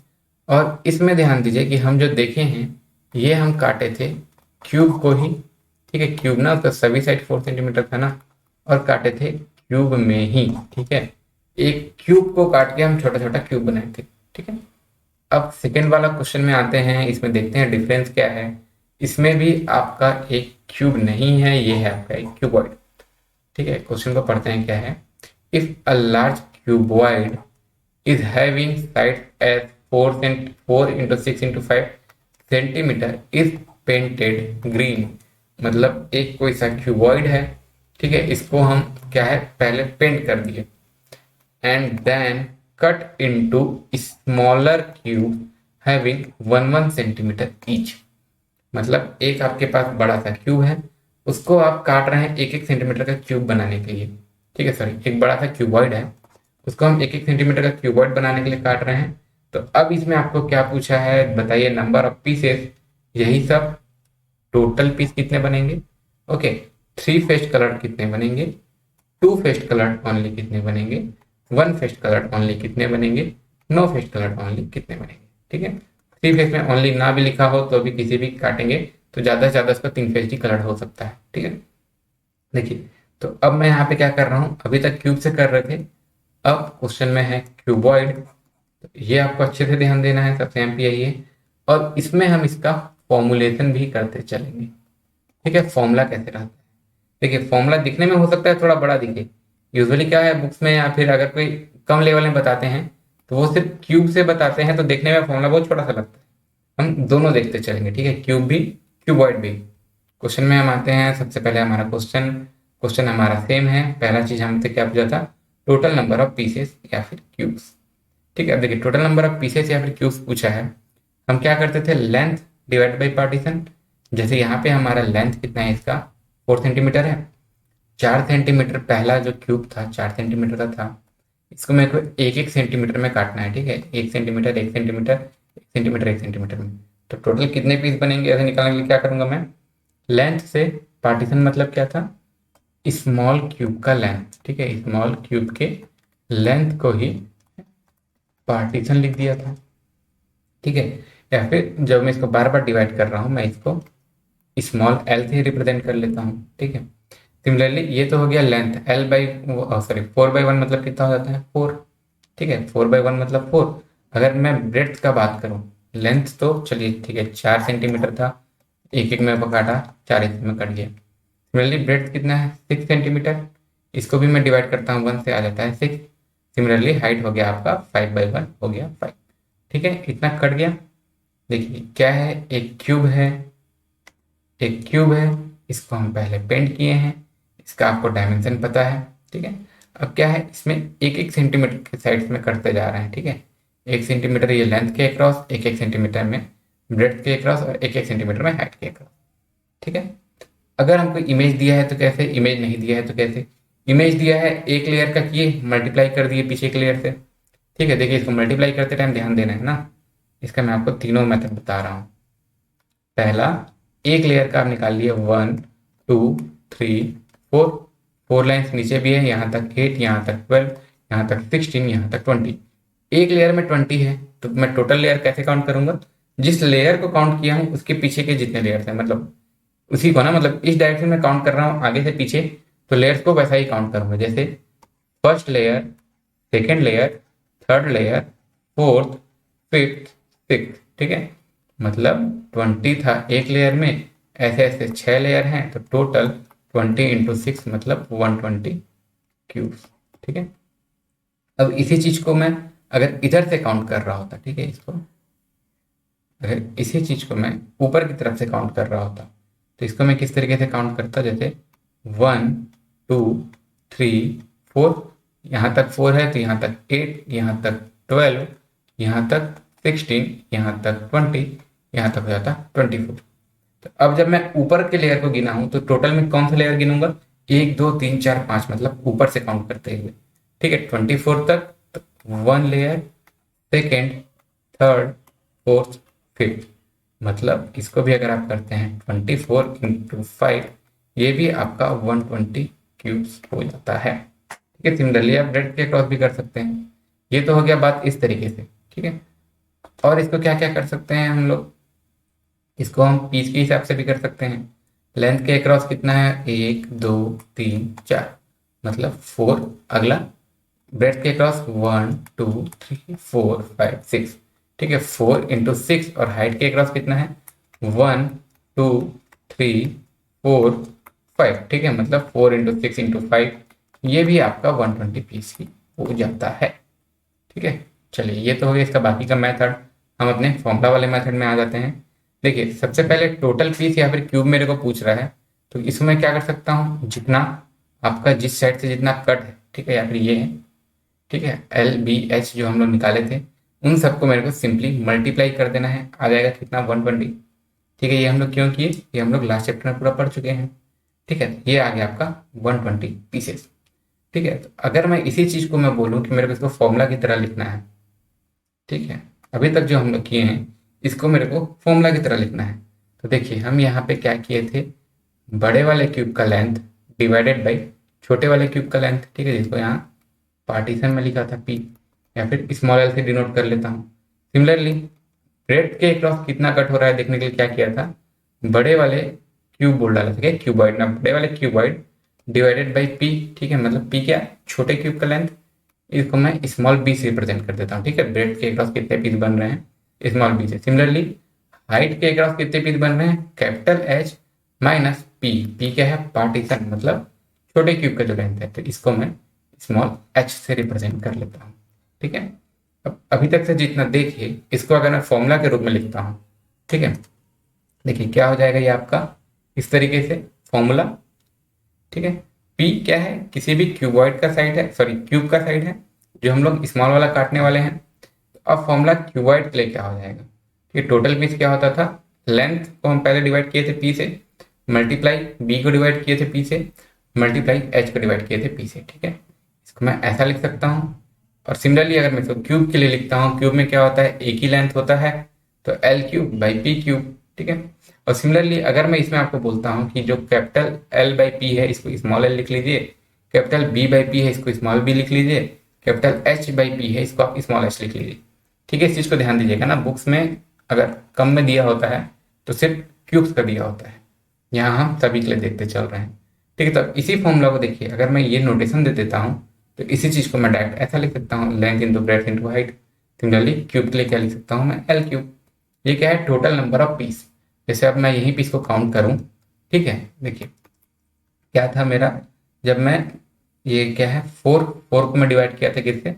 और इसमें ध्यान दीजिए कि हम जो देखे हैं ये हम काटे थे क्यूब को ही, ठीक है, क्यूब ना, उसका सभी साइड 4 सेंटीमीटर था ना, और काटे थे क्यूब में ही, ठीक है। एक क्यूब को काट के हम छोटा छोटा क्यूब बनाए थे, ठीक है। अब सेकेंड वाला क्वेश्चन में आते हैं, इसमें देखते हैं डिफरेंस क्या है। इसमें भी आपका एक क्यूब नहीं है, ये है आपका एक क्यूबॉइड, ठीक है। क्वेश्चन को पढ़ते हैं क्या है। If a large cuboid is having sides as 4 into 6 into 5 centimetre is painted green। मतलब एक कोई सा क्यूबॉइड है, ठीक है, इसको हम क्या है पहले पेंट कर दिए, and then cut into smaller cube having 1 centimetre each. मतलब एक आपके पास बड़ा सा क्यूब है, उसको आप काट रहे हैं 1 1 सेंटीमीटर का क्यूब बनाने के लिए, ठीक है, सॉरी, एक बड़ा सा क्यूबॉइड है, उसको हम 1 1 सेंटीमीटर का क्यूबॉइड बनाने के लिए काट रहे हैं। तो अब इसमें आपको क्या पूछा है, बताइए नंबर ऑफ पीसेस, यही सब, टोटल पीस कितने बनेंगे। ओके, 3 फेस्ट कलर कितने बनेंगे, 2 फेस्ट कलर ओनली कितने बनेंगे, 1 फेस्ट कलर ओनली कितने बनेंगे, 9 फेस्ट कलर ओनली कितने बनेंगे, ठीक है। 3 फेस में ओनली ना भी लिखा हो तो भी किसी भी काटेंगे तो ज्यादा से ज्यादा इसका 3 फेस ही कलर हो सकता है, ठीक है। देखिए, तो अब मैं यहाँ पे क्या कर रहा हूँ, अभी तक क्यूब से कर रहे थे, अब क्वेश्चन में है क्यूबॉइड। तो ये आपको अच्छे से ध्यान देना है, सबसे एमपी यही है, और इसमें हम इसका फॉर्मुलेशन भी करते चलेंगे, ठीक है। फॉर्मूला कैसे रहता है, देखिए, फॉर्मूला दिखने में हो सकता है थोड़ा बड़ा दिखे, यूजुअली क्या है बुक्स में, या फिर अगर कोई कम लेवल में बताते हैं तो वो सिर्फ क्यूब से बताते हैं, तो देखने में फॉर्मूला बहुत छोटा सा लगता है। हम दोनों देखते चलेंगे, ठीक है, क्यूब भी क्यूबॉइड भी। क्वेश्चन में हम आते हैं, सबसे पहले हमारा क्वेश्चन क्वेश्चन हमारा सेम है। पहला चीज हमसे क्या पूछा था, टोटल नंबर ऑफ पीसेस या फिर क्यूब्स, ठीक है। अब देखिए, टोटल नंबर ऑफ पीसेस या फिर क्यूब्स पूछा है, हम क्या करते थे, लेंथ डिवाइड बाई पार्टीशन। जैसे यहाँ पे हमारा लेंथ कितना है इसका, 4 सेंटीमीटर है, 4 सेंटीमीटर पहला जो क्यूब था 4 सेंटीमीटर का था, इसको मेरे को 1 1 सेंटीमीटर में काटना है, ठीक है, 1 सेंटीमीटर 1 सेंटीमीटर 1 सेंटीमीटर 1 सेंटीमीटर में। तो टोटल कितने पीस बनेंगे, ऐसे निकालने के लिए क्या करूंगा मैं, लेंथ से पार्टीशन मतलब क्या था, स्मॉल क्यूब का लेंथ, ठीक है, स्मॉल क्यूब के लेंथ को ही पार्टीशन लिख दिया था, ठीक है। या फिर जब मैं इसको बार बार डिवाइड कर रहा हूं, मैं इसको स्मॉल एल से रिप्रेजेंट कर लेता हूं, ठीक है। सिमिलरली ये तो हो गया लेंथ, एल बाई सॉरी 4/1 मतलब कितना हो जाता है 4, ठीक है, 4/1 मतलब 4। अगर मैं ब्रेड्थ का बात करूं, लेंथ तो चलिए ठीक है 4 सेंटीमीटर था, एक एक में काटा 4 हिस्से में कट गया। सिमिलरली ब्रेड्थ कितना है 6 सेंटीमीटर, इसको भी मैं डिवाइड करता हूँ 1 से आ जाता है 6। सिमिलरली हाइट हो गया आपका 5/1 हो गया 5, ठीक है, इतना कट गया। देखिए क्या है, एक क्यूब है, एक क्यूब है, इसको हम पहले पेंट किए हैं, इसका आपको डायमेंशन पता है, ठीक है। अब क्या है, इसमें 1 1 सेंटीमीटर के साइड्स में करते जा रहे हैं, ठीक है, 1 सेंटीमीटर ये लेंथ के अक्रॉस, 1 1 सेंटीमीटर में ब्रेड्थ के अक्रॉस, और 1 1 सेंटीमीटर में हाइट के अक्रॉस, ठीक है। अगर हमको इमेज दिया है तो कैसे, इमेज नहीं दिया है तो कैसे, इमेज दिया है एक लेयर का किए मल्टीप्लाई कर दिए पीछे के लेयर से, ठीक है। देखिए, इसको मल्टीप्लाई करते टाइम ध्यान देना है ना, इसका मैं आपको तीनों मेथड बता रहा हूँ। पहला, एक लेयर का आप निकाल लिए 1 2 3 4, 4 लाइन्स नीचे भी है, यहाँ तक 8, यहाँ तक 12, यहाँ तक 16, यहाँ तक 20। एक लेयर में 20 है, तो मैं टोटल लेयर कैसे काउंट करूंगा, जिस लेयर को काउंट किया हूँ उसके पीछे के जितने लेयर्स हैं, मतलब उसी को ना, मतलब इस डायरेक्शन में काउंट कर रहा हूँ आगे से पीछे, तो लेयर्स को वैसा ही काउंट करूंगा, जैसे first layer, second layer, third layer, fourth, fifth, six, ठीक है। मतलब 20 था एक लेयर में, ऐसे ऐसे 6 लेयर हैं, तो टोटल 20 × 6 मतलब 120 क्यूब्स, ठीक है। अब इसी चीज को मैं अगर इधर से काउंट कर रहा होता, ठीक है, इसको अगर इसी चीज को मैं ऊपर की तरफ से काउंट कर रहा होता, तो इसको मैं किस तरीके से काउंट करता, जैसे 1 2 3 4, यहाँ तक 4 है तो यहाँ तक 8, यहाँ तक 12, यहाँ तक 16, यहाँ तक 20, यहाँ तक हो जाता 24। तो अब जब मैं ऊपर के लेयर को गिना हूं तो टोटल में कौन सा लेयर गिनूंगा, 1 2 3 4 5, मतलब ऊपर से काउंट करते हुए, ठीक है, 24 तक, तो 1 layer, second, third, fourth, fifth, मतलब इसको भी अगर आप करते हैं 24 × 5, ये भी आपका 120 क्यूब्स हो जाता है, ठीक है। सिमिलरली आप ब्रेड के क्रॉस भी कर सकते हैं। ये तो हो गया बात इस तरीके से, ठीक है। और इसको क्या क्या कर सकते हैं हम लोग, इसको हम पीस के हिसाब से भी कर सकते हैं। लेंथ के अक्रॉस कितना है, 1 2 3 4, मतलब 4। अगला ब्रेथ के अक्रॉस 1 2 3 4 5 6, ठीक है, 4 × 6। और हाइट के अक्रॉस कितना है, 1 2 3 4 5, ठीक है, मतलब 4 × 6 × 5, ये भी आपका 120 पीस ही हो जाता है। ठीक है, चलिए ये तो हो गया इसका बाकी का मेथड। हम अपने फॉर्मूला वाले मेथड में आ जाते हैं। देखिए सबसे पहले टोटल पीस या फिर क्यूब मेरे को पूछ रहा है, तो इसमें क्या कर सकता हूँ, जितना आपका जिस साइड से जितना कट है, ठीक है, या फिर ये है, ठीक है, LBH जो हम लोग निकाले थे, उन सबको मेरे को सिंपली मल्टीप्लाई कर देना है। आ जाएगा कितना, 120। ठीक है, ये हम लोग क्यों किए, ये हम लोग लास्ट चैप्टर में पूरा पढ़ चुके हैं। ठीक है, ये आ गया आपका 120 पीसेस। ठीक है, तो अगर मैं इसी चीज़ को मैं बोलूँ कि मेरे को इसको फॉर्मूला की तरह लिखना है, ठीक है, अभी तक जो हम लोग किए हैं इसको मेरे को फॉर्मूला की तरह लिखना है। तो देखिए हम यहाँ पे क्या किए थे, बड़े वाले क्यूब का लेंथ डिवाइडेड बाई छोटे वाले क्यूब का लेंथ, ठीक है, जिसको यहाँ पार्टीशन में लिखा था P, या फिर स्मॉल एल से डिनोट कर लेता हूँ। सिमिलरली ब्रेड के अक्रॉस कितना कट हो रहा है देखने के लिए क्या किया था, बड़े वाले क्यूब बोल डाला था, क्या क्यूबॉइड ना, बड़े वाले क्यूबॉइड डिवाइडेड बाई P, ठीक है, मतलब P क्या, छोटे क्यूब का लेंथ, इसको मैं स्मॉल बी से रिप्रेजेंट कर देता हूँ। ठीक है, ब्रेड के अक्रॉस कितने पीस बन रहे हैं, स्मॉल बी से। सिमिलरली हाइट के अक्रॉस कितने पीस बन रहे हैं, capital H minus P, P क्या है, पार्टीशन, मतलब छोटे क्यूब का जो लेंथ है, तो इसको मैं स्मॉल h से रिप्रेजेंट कर लेता हूँ। ठीक है, अब अभी तक से जितना देखिए, इसको अगर मैं फॉर्मूला के रूप में लिखता हूँ, ठीक है, देखिए क्या हो जाएगा ये आपका इस तरीके से फॉर्मूला। ठीक है, P क्या है, किसी भी क्यूबॉइड का साइड है, सॉरी क्यूब का साइड है, जो हम लोग स्मॉल वाला काटने वाले हैं। तो अब फॉर्मूला क्यूबॉइड के लिए क्या हो जाएगा, ठीक है, टोटल पीस क्या होता था, लेंथ को हम पहले डिवाइड किए थे P से, मल्टीप्लाई B को डिवाइड किए थे P से, मल्टीप्लाई H को डिवाइड किए थे P से। ठीक है, इसको मैं ऐसा लिख सकता हूँ। और सिमिलरली अगर मैं इसको क्यूब के लिए लिखता हूँ, क्यूब में क्या होता है, एक ही लेंथ होता है, तो L³/P³। ठीक है, और सिमिलरली अगर मैं इसमें आपको बोलता हूँ कि जो कैपिटल L/P है इसको स्मॉल l लिख लीजिए, कैपिटल B/P है इसको स्मॉल b लिख लीजिए, कैपिटल H/P है इसको आप स्मॉल h लिख लीजिए। ठीक है, इस चीज़ को ध्यान दीजिएगा ना, बुक्स में अगर कम में दिया होता है तो सिर्फ क्यूब्स का दिया होता है, यहाँ हम सभी के लिए देखते चल रहे हैं। ठीक है, तो इसी फॉर्मूला को देखिए, अगर मैं ये नोटेशन दे देता हूँ तो इसी चीज़ को मैं डायरेक्ट ऐसा लिख सकता हूँ, length into breadth into height. Similarly cube के लिए क्या लिख सकता हूँ मैं, L³। ये क्या है, टोटल नंबर ऑफ पीस। जैसे अब मैं यहीं पीस को काउंट करूँ, ठीक है, देखिए क्या था मेरा, जब मैं ये क्या है, 4 को मैं डिवाइड किया था किससे,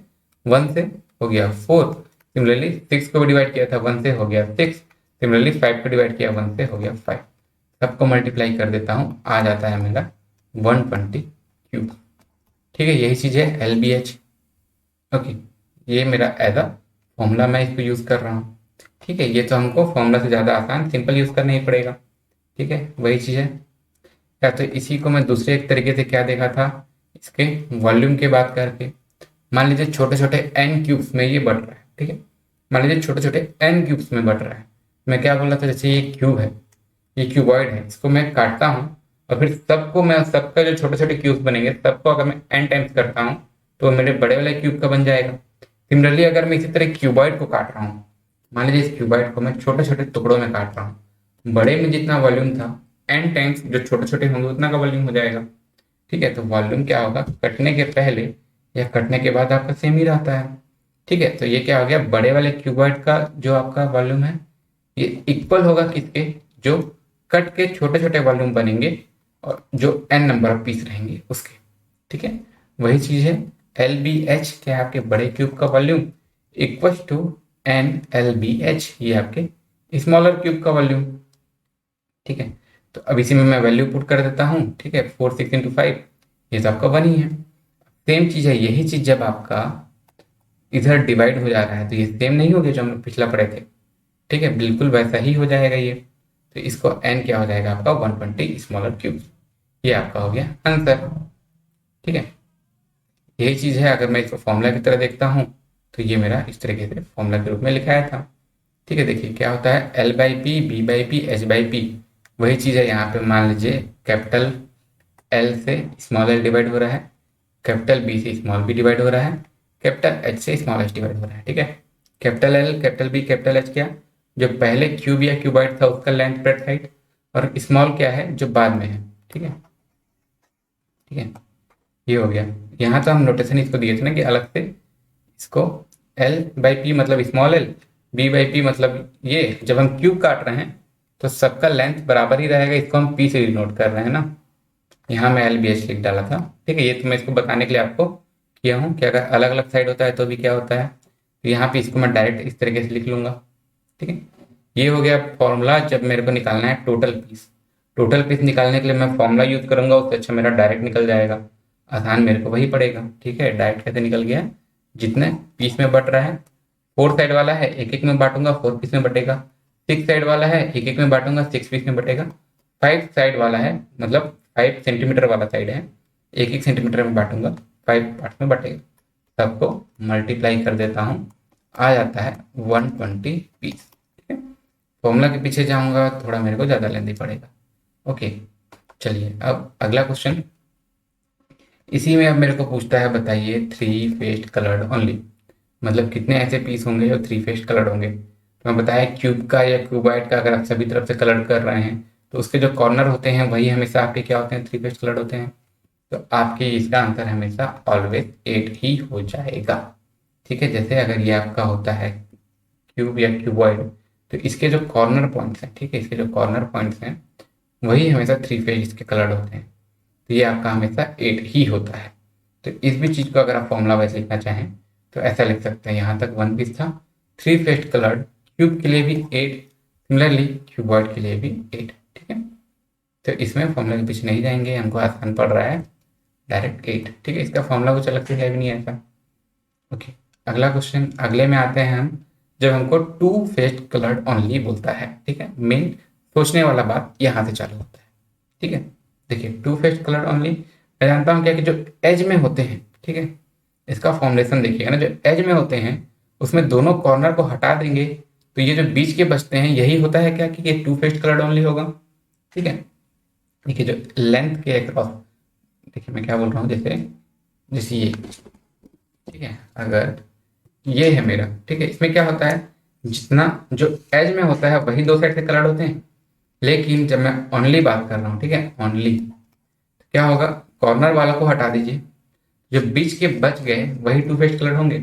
1 से, हो गया 4। सिमिलरली 6 को भी डिवाइड किया था 1 से, हो गया 6। सिमिलरली 5 को डिवाइड किया 1 से, हो गया 5। सबको मल्टीप्लाई कर देता हूँ, आ जाता है मेरा 120 क्यूब। ठीक है, यही चीज़ है LBH। ओके, ये मेरा एज अ फॉर्मूला मैं इसको यूज़ कर रहा हूँ। ठीक है, ये तो हमको फॉर्मूला से ज़्यादा आसान सिंपल यूज़ करना ही पड़ेगा। ठीक है, वही चीज़ है। या तो इसी को मैं दूसरे एक तरीके से क्या देखा था, इसके वॉल्यूम की बात करके, मान लीजिए छोटे छोटे n क्यूब्स में ये बढ़ रहा है। ठीक है, मान लीजिए छोटे छोटे n क्यूब्स में बढ़ रहा है। मैं क्या बोल रहा था, जैसे ये क्यूब है, ये क्यूबॉइड है, इसको मैं काटता हूँ और फिर सबको मैं, सबका जो छोटे छोटे क्यूब्स बनेंगे सबको अगर मैं n टाइम्स करता हूँ तो वो मेरे बड़े वाले क्यूब का बन जाएगा। सिमिलरली अगर मैं इसी तरह क्यूबॉइड को काट रहा हूँ, मान लीजिए इस क्यूबॉइड को मैं छोटे छोटे टुकड़ों में काट रहा हूँ, बड़े में जितना वॉल्यूम था n टाइम्स जो छोटे छोटे होंगे उतना का वॉल्यूम हो जाएगा। ठीक है, तो वॉल्यूम क्या होगा, कटने के पहले या कटने के बाद आपका सेम ही रहता है। ठीक है, तो ये क्या हो गया, बड़े वाले क्यूबॉइड का जो आपका वॉल्यूम है ये इक्वल होगा किसके, जो कट के छोटे छोटे वॉल्यूम बनेंगे और जो n नंबर ऑफ पीस रहेंगे उसके। ठीक है, वही चीज है LBH, क्या है आपके बड़े क्यूब का वॉल्यूम इक्वल टू NLBH, ये आपके स्मॉलर क्यूब का वॉल्यूम। ठीक है, तो अब इसी में मैं वैल्यू पुट कर देता हूँ। ठीक है, 4 6 × 5, ये तो आपका 1 ही है। सेम चीज़ है, यही चीज़ जब आपका इधर डिवाइड हो जा रहा है तो ये सेम नहीं हो गया जो हम लोग पिछला पढ़े थे। ठीक है, बिल्कुल वैसा ही हो जाएगा ये। तो इसको n क्या हो जाएगा आपका 120 स्मॉलर क्यूब, ये आपका हो गया आंसर। ठीक है, यही चीज़ है, अगर मैं इसको फॉर्मूला की तरह देखता हूँ तो ये मेरा इस तरीके से फॉर्मूला के रूप में लिखाया था। ठीक है, देखिए क्या होता है, L/P B/P H/P, वही चीज़ है यहाँ पे। मान लीजिए कैपिटल L से स्मॉल l डिवाइड हो रहा है, कैपिटल B से स्मॉल b डिवाइड हो रहा है, कैपिटल H से स्मॉल h डिवाइड हो रहा है। ठीक है, capital L capital B capital H क्या, जो पहले क्यूब या क्यूबॉइड था उसका लेंथ ब्रेड्थ हाइट, और स्मॉल क्या है जो बाद में है। ठीक है, ठीक है, ये हो गया। यहाँ तो हम नोटेशन इसको दिए थे ना कि अलग से इसको L/P मतलब स्मॉल एल, B/P मतलब ये जब हम क्यूब काट रहे हैं तो सबका लेंथ बराबर ही रहेगा, इसको हम P से डिनोट कर रहे हैं ना। यहाँ मैं LBH लिख डाला था। ठीक है, ये तो मैं इसको बताने के लिए आपको किया हूँ कि अगर अलग अलग साइड होता है तो भी क्या होता है। तो यहाँ पे इसको मैं डायरेक्ट इस तरीके से लिख लूंगा। ठीक है, ये हो गया फॉर्मूला जब मेरे को निकालना है टोटल पीस। टोटल पीस निकालने के लिए मैं फॉर्मूला यूज करूंगा, उससे अच्छा मेरा डायरेक्ट निकल जाएगा, आसान मेरे को वही पड़ेगा। ठीक है, डायरेक्ट कैसे निकल गया, जितने पीस में बट रहा है, 4 साइड वाला है एक एक में बांटूंगा 4 पीस में बटेगा, 6 साइड वाला है एक एक में बांटूंगा 6 पीस में बटेगा, 5 साइड वाला है मतलब 5 सेंटीमीटर वाला साइड है एक एक सेंटीमीटर में बांटूंगा 5 पार्ट में बटेगा। सबको मल्टीप्लाई कर देता हूँ, आ जाता है 120 पीस। ठीक है, फॉर्मूला के पीछे जाऊंगा थोड़ा मेरे को ज़्यादा लेंदी पड़ेगा। ओके, चलिए अब अगला क्वेश्चन। इसी में अब मेरे को पूछता है बताइए 3 फेस्ड कलर्ड ओनली, मतलब कितने ऐसे पीस होंगे जो 3 फेस्ड कलर्ड होंगे। तो मैं बताया क्यूब का या क्यूबॉइड का अगर आप सभी तरफ से कलर कर रहे हैं तो उसके जो कॉर्नर होते हैं वही हमेशा आपके क्या होते हैं, 3 फेस्ड कलर्ड होते हैं। तो आपके इसका आंसर हमेशा ऑलवेज 8 ही हो जाएगा। ठीक है, जैसे अगर ये आपका होता है क्यूब या क्यूबॉइड तो इसके जो कॉर्नर पॉइंट्स हैं, ठीक है, इसके जो कॉर्नर पॉइंट्स हैं वही हमेशा 3 फेज इसके कलर्ड होते हैं। तो ये आपका हमेशा 8 ही होता है। तो इस भी चीज़ को अगर आप फॉर्मूला वाइज लिखना चाहें तो ऐसा लिख सकते हैं, यहाँ तक 1 पीस था 3 फेस्ड कलर्ड, क्यूब के लिए भी 8, सिमिलरली क्यूबॉइड के लिए भी 8। ठीक है, तो इसमें फॉर्मूला के पीछे नहीं जाएंगे, हमको आसान पड़ रहा है डायरेक्ट 8। ठीक है, इसका फॉर्मूला कुछ अलग से है भी नहीं ऐसा। ओके, अगला क्वेश्चन, अगले में आते हैं हम, जब हमको 2 फेस्ड कलर्ड ओनली बोलता है। ठीक है, मेन सोचने वाला बात यहाँ से चालू होता है। ठीक है, देखिए 2 फेस्ड कलर्ड ओनली मैं जानता हूँ क्या कि जो एज में होते हैं, ठीक है, इसका फॉर्मुलेशन देखिएगा ना, जो एज में होते हैं उसमें दोनों कॉर्नर को हटा देंगे तो ये जो बीच के बचते हैं यही होता है क्या कि ये 2 फेस्ड कलर्ड ओनली होगा। ठीक है, देखिए जो लेंथ के अक्रॉस, देखिए मैं क्या बोल रहा हूँ, जैसे जैसे ये, ठीक है, अगर ये है मेरा, ठीक है, इसमें क्या होता है जितना जो एज में होता है वही 2 साइड से कलर्ड होते हैं, लेकिन जब मैं ओनली बात कर रहा हूँ, ठीक है, ओनली क्या होगा, कॉर्नर वाला को हटा दीजिए, जो बीच के बच गए वही 2 फेस्ड कलर्ड होंगे।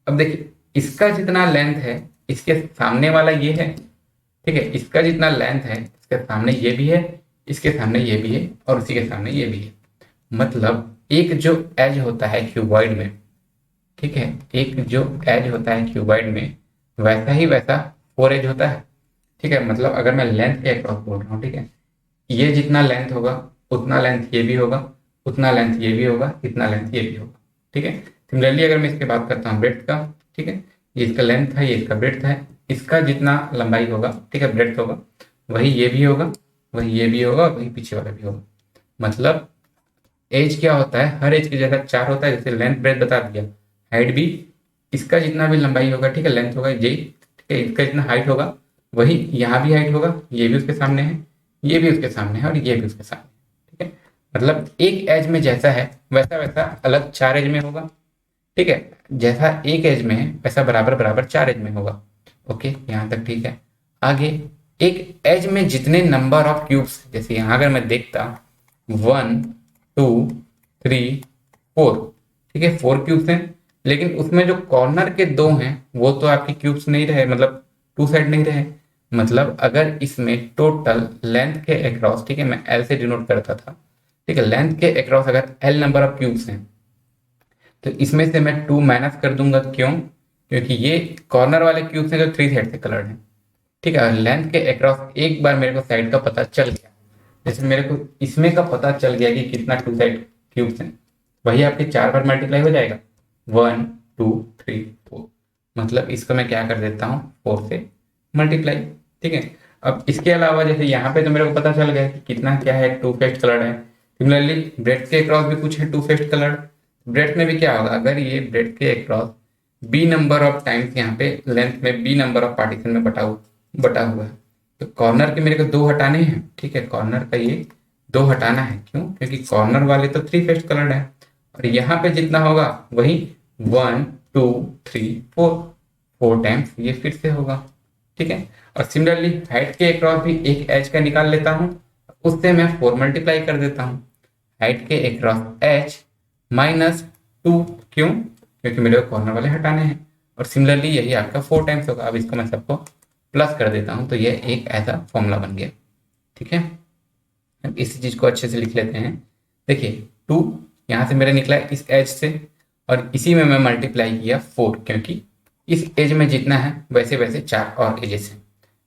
अब देखिए इसका जितना लेंथ है इसके सामने वाला ये है, ठीक है, इसका जितना लेंथ है इसके सामने ये भी है, इसके सामने ये भी है और उसी के सामने ये भी है। मतलब एक जो एज होता है क्यूबॉइड में, ठीक है, एक जो एज होता है क्यूबॉइड में वैसा ही वैसा 4 एज होता है। ठीक है, मतलब अगर मैं लेंथ के अक्रॉस बोल रहा हूँ, ठीक है, ये जितना लेंथ होगा उतना लेंथ ये भी होगा, उतना लेंथ ये भी होगा, इतना लेंथ ये भी होगा। ठीक है, सिमिलरली अगर मैं इसकी बात करता हूँ ब्रेड्थ का, ठीक है, ये इसका लेंथ है ये इसका ब्रेड्थ है, इसका जितना लंबाई होगा, ठीक है, ब्रेड्थ होगा वही ये भी होगा, वही ये भी होगा, वही पीछे वाला भी होगा। मतलब एज क्या होता है, हर एज की जगह 4 होता है, जैसे लेंथ ब्रेड्थ बता दिया, हाइट भी इसका जितना भी लंबाई होगा, ठीक है, लेंथ होगा यही, ठीक है, इसका जितना हाइट होगा वही यहाँ भी हाइट होगा, ये भी उसके सामने है, ये भी उसके सामने है और ये भी उसके सामने। ठीक है, मतलब एक एज में जैसा है वैसा वैसा अलग 4 एज में होगा। ठीक है, जैसा एक एज में है वैसा बराबर बराबर 4 एज में होगा। ओके, यहाँ तक ठीक है। आगे एक एज में जितने नंबर ऑफ क्यूब्स, जैसे यहाँ अगर मैं देखता 1 2 3 4, ठीक है, 4 क्यूब्स हैं, लेकिन उसमें जो कॉर्नर के 2 हैं वो तो आपके क्यूब्स नहीं रहे, मतलब 2 साइड नहीं रहे। मतलब अगर इसमें टोटल लेंथ के अक्रॉस, ठीक है, मैं एल से डिनोट करता था, ठीक है, लेंथ के अक्रॉस अगर एल नंबर ऑफ क्यूब्स हैं तो इसमें से मैं 2 माइनस कर दूंगा। क्यों? क्योंकि ये कॉर्नर वाले क्यूब्स हैं जो 3 साइड से कलर्ड हैं। ठीक है, लेंथ के अक्रॉस एक बार मेरे को साइड का पता चल गया, जैसे मेरे को इसमें का पता चल गया कि कितना 2 साइड क्यूब्स हैं, वही आपके 4 बार मल्टीप्लाई हो जाएगा, 1 2 3 4। मतलब इसको मैं क्या कर देता हूँ 4 से मल्टीप्लाई। ठीक है, अब इसके अलावा जैसे यहाँ पे तो मेरे को पता चल गया कि कितना क्या है 2 फेस्ड कलर्ड है। सिमिलरली ब्रेड के अक्रॉस भी कुछ है 2 फेस्ड कलर्ड। ब्रेड में भी क्या होगा, अगर ये ब्रेड के across b number of times यहाँ पे लेंथ में बी नंबर ऑफ पार्टीशन में बटा हुआ है, तो कॉर्नर के मेरे को 2 हटाने हैं। ठीक है, कॉर्नर का ये 2 हटाना है, क्यों? क्योंकि कॉर्नर वाले तो 3 फेस्ड कलर्ड है और यहाँ पे जितना होगा वही 1 2 3 4 टाइम्स ये फिर से होगा। ठीक है। और सिमिलरली हाइट के अक्रॉस भी एक एज का निकाल लेता हूँ, उससे मैं 4 मल्टीप्लाई कर देता हूँ। हाइट के अक्रॉस एच माइनस 2, क्यों? क्योंकि मेरे को कॉर्नर वाले हटाने हैं। और सिमिलरली यही आपका 4 टाइम्स होगा। अब इसको मैं सबको प्लस कर देता हूँ, तो ये एक ऐसा फॉर्मूला बन गया। ठीक है, अब इसी चीज को अच्छे से लिख लेते हैं। देखिए 2 यहाँ से मेरा निकला इस एज से, और इसी में मैं मल्टीप्लाई किया 4, क्योंकि इस एज में जितना है वैसे वैसे 4 और एजेस हैं।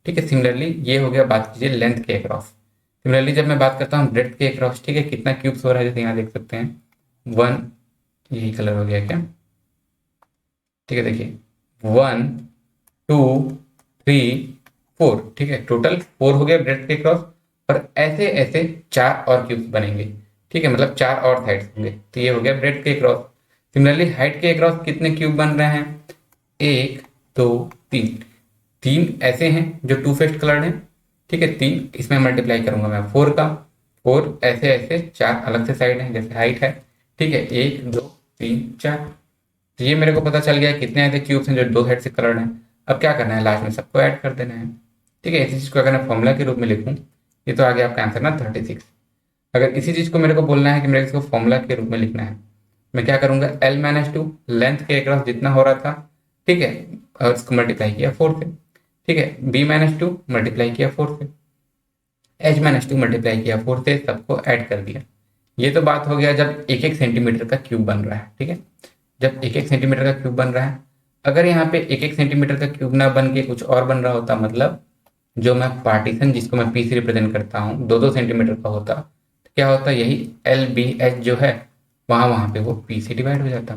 ठीक है, सिमिलरली ये हो गया, बात कीजिए लेंथ के अक्रॉस। सिमिलरली जब मैं बात करता हूँ ब्रेड्थ के अक्रॉस, ठीक है, कितना क्यूब्स हो रहा है, जैसे यहाँ देख सकते हैं 1, यही कलर हो गया क्या? ठीक है, देखिए 1 2 3 4, ठीक है, टोटल 4 हो गया ब्रेड्थ के क्रॉस। और ऐसे ऐसे 4 और क्यूब्स बनेंगे। ठीक है, मतलब 4 और साइड्स होंगे, तो ये हो गया ब्रेड्थ के क्रॉस। सिमिलरली हाइट के क्रॉस कितने क्यूब बन रहे हैं? 1 2 3, 3 ऐसे हैं जो टू फेस्ड कलर्ड हैं। ठीक है, 3 इसमें मल्टीप्लाई करूंगा मैं 4 का, 4 ऐसे ऐसे 4 अलग से साइड हैं, जैसे हाइट है। ठीक है, 1 2 3 4, तो ये मेरे को पता चल गया कितने ऐसे क्यूब्स हैं जो दो साइड से कलर्ड हैं। अब क्या करना है, लास्ट में सबको ऐड कर देना है। ठीक है, इसी चीज़ को अगर मैं फॉर्मूला के रूप में लिखूं, ये तो आ गया आपका आंसर ना 36। अगर इसी चीज़ को मेरे को बोलना है कि मेरे को इसको फॉर्मूला के रूप में लिखना है, मैं क्या करूंगा, L-2 लेंथ के अक्रॉस जितना हो रहा था, ठीक है, और इसको मल्टीप्लाई किया 4 से। ठीक है, B-2 मल्टीप्लाई किया 4 से, H-2 मल्टीप्लाई किया 4 से, सबको ऐड कर दिया। ये तो बात हो गया जब एक एक सेंटीमीटर का क्यूब बन रहा है। ठीक है, जब एक एक सेंटीमीटर का क्यूब बन रहा है। अगर यहाँ पे एक एक सेंटीमीटर का क्यूब ना बन के कुछ और बन रहा होता, मतलब जो मैं पार्टीशन जिसको मैं पी से रिप्रेजेंट करता हूँ 2-2 सेंटीमीटर का होता, तो क्या होता, यही LBH जो है वहाँ वहाँ पे वो पी से डिवाइड हो जाता।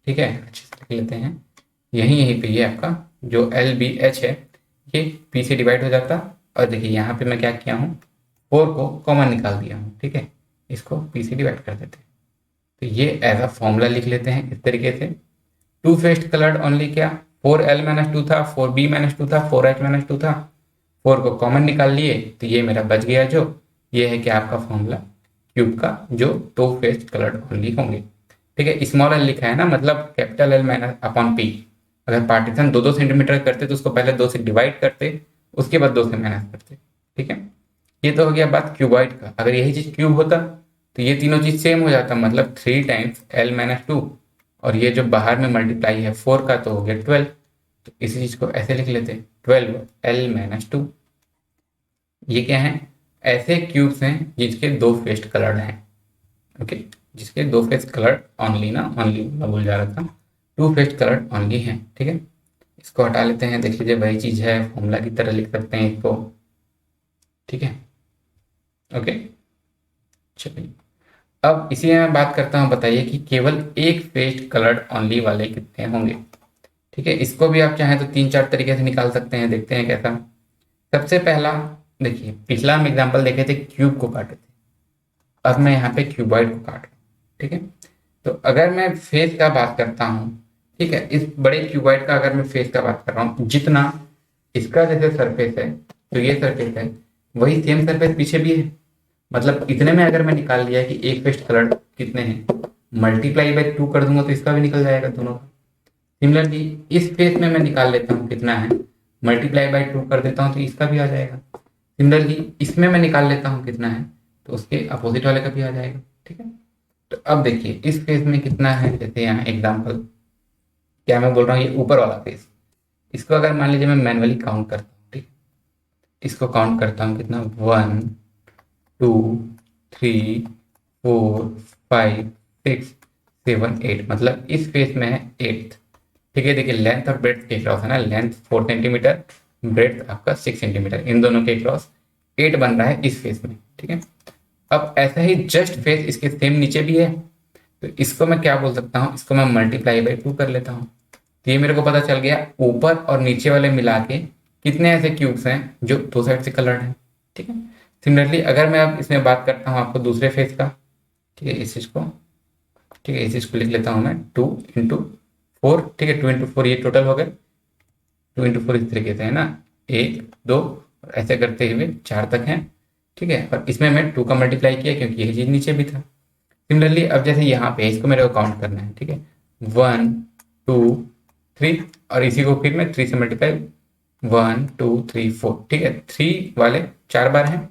ठीक है, अच्छे से लिख लेते हैं, यहीं यहीं पे ये आपका जो LBH है ये पी से डिवाइड हो जाता। और देखिए यहाँ पे मैं क्या किया हूँ, 4 को कॉमन निकाल दिया हूँ। ठीक है, इसको पी से डिवाइड कर देते हैं, तो ये एज अ फॉर्मूला लिख लेते हैं इस तरीके से। टू फेस्ड कलर्ड ओनली क्या, 4L-2 था, 4B-2 था, 4H-2 था, 4 को कॉमन निकाल लिए, तो ये मेरा बच गया। जो ये है कि आपका फॉर्मूला क्यूब का जो टू फेस्ड कलर्ड ओनली होंगे। ठीक है, स्मॉल एल लिखा है ना, मतलब capital L minus upon P. अगर पार्टीशन 2-2 सेंटीमीटर करते तो उसको पहले 2 से डिवाइड करते, उसके बाद 2 से माइनस करते। ठीक है, ये तो हो गया बात क्यूबॉइड का। अगर यही चीज क्यूब होता तो ये तीनों चीज सेम हो जाता, मतलब 3 टाइम्स L-2, और ये जो बाहर में मल्टीप्लाई है 4 का तो हो गया 12। तो इसी चीज को ऐसे लिख लेते, 12L-2। ये क्या है, ऐसे क्यूब्स हैं जिसके दो फेस्ड कलर्ड हैं। ओके, जिसके दो फेस कलर्ड ओनली, ना ओनली मैं भूल जा रहा था, टू फेस्ड कलर्ड ओनली है। ठीक है, इसको हटा लेते हैं, देख लीजिए वही चीज है, फॉर्मूला की तरह लिख सकते हैं इसको। ठीक है, ओके, चलिए अब इसी में मैं बात करता हूँ। बताइए कि केवल एक फेस्ड कलर्ड ओनली वाले कितने होंगे। ठीक है, इसको भी आप चाहें तो 3-4 तरीके से निकाल सकते हैं, देखते हैं कैसा। सबसे पहला देखिए, पिछला हम एग्जांपल देखे थे क्यूब को काटे थे, अब मैं यहाँ पे क्यूबॉइड को काट रहा हूँ। ठीक है, तो अगर मैं फेस का बात करता हूँ, ठीक है, इस बड़े क्यूबॉइड का अगर मैं फेस का बात कर रहा हूँ, जितना इसका जैसे सरफेस है, तो ये सरफेस है, वही सेम सरफेस पीछे भी है। मतलब इतने में अगर मैं निकाल लिया कि एक फेस्ट कलर कितने हैं, मल्टीप्लाई बाय 2 कर दूंगा तो इसका भी निकल जाएगा दोनों का। सिमिलरली इस फेस में मैं निकाल लेता हूँ कितना है, मल्टीप्लाई बाय 2 कर देता हूँ तो इसका भी आ जाएगा। सिमिलरली इसमें मैं निकाल लेता हूँ कितना है, तो उसके अपोजिट वाले का भी आ जाएगा। ठीक है, तो अब देखिए इस फेस में कितना है, जैसे यहाँ एग्जाम्पल क्या मैं बोल रहा हूँ, ये ऊपर वाला फेस, इसको अगर मान लीजिए मैं मैनुअली काउंट करता हूँ, ठीक, इसको काउंट करता हूँ कितना, 1 2 3 4 5 6 7 8, मतलब इस फेस में है 8। ठीक है, देखिए लेंथ और ब्रेड्थ के क्रॉस है ना, लेंथ 4 सेंटीमीटर, ब्रेड्थ आपका 6 सेंटीमीटर, इन दोनों के क्रॉस 8 बन रहा है इस फेस में। ठीक है, अब ऐसा ही जस्ट फेस इसके सेम नीचे भी है, तो इसको मैं क्या बोल सकता हूँ, इसको मैं मल्टीप्लाई बाई 2 कर लेता हूँ। तो ये मेरे को पता चल गया ऊपर और नीचे वाले मिला के कितने ऐसे क्यूब्स हैं जो दो साइड से कलर्ड हैं। ठीक है, सिमिलरली अगर मैं अब इसमें बात करता हूँ आपको दूसरे फेस का, ठीक है, इस चीज को, ठीक है, इस चीज को लिख लेता हूँ मैं 2 × 4। ठीक है, 2 × 4 ये टोटल हो गए, 2 × 4 इस तरीके से है ना, 1 2 ऐसे करते हुए 4 तक हैं। ठीक है, और इसमें मैं 2 का मल्टीप्लाई किया क्योंकि यही चीज नीचे भी था। सिमिलरली अब जैसे यहाँ पे इसको मेरे को काउंट करना है, ठीक है, 1 2 3, और इसी को फिर मैं 3 से मल्टीप्लाई 1 2 3 4, ठीक है, 3 वाले 4 बार हैं,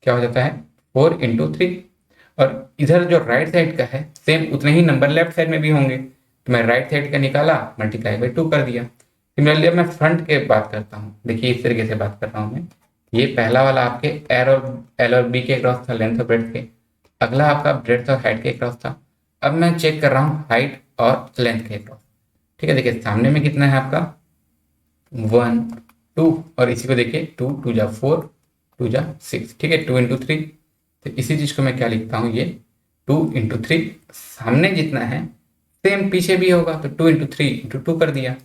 क्या हो जाता है 4 × 3। और इधर जो राइट साइड का है सेम उतने ही नंबर लेफ्ट साइड में भी होंगे, तो मैं राइट साइड का निकाला, मल्टीप्लाई बाई 2 कर दिया। सिमिलरली अब मैं फ्रंट के बात करता हूँ, देखिए इस तरीके से बात कर रहा हूँ मैं। ये पहला वाला आपके एल और बी के क्रॉस था, लेंथ और ब्रेड्थ के। अगला आपका ब्रेड्थ और हाइट के क्रॉस था। अब मैं चेक कर रहा हूँ हाइट और लेंथ के क्रॉस। ठीक है, देखिए सामने में कितना है आपका 1 2, और इसी को देखिए 2 2 जा 4 2 जा 6, ठीक है, 2 × 3। तो इसी चीज को मैं क्या लिखता हूँ, ये 2 × 3, सामने जितना है सेम पीछे भी होगा, तो 2 × 3 × 2 कर दिया।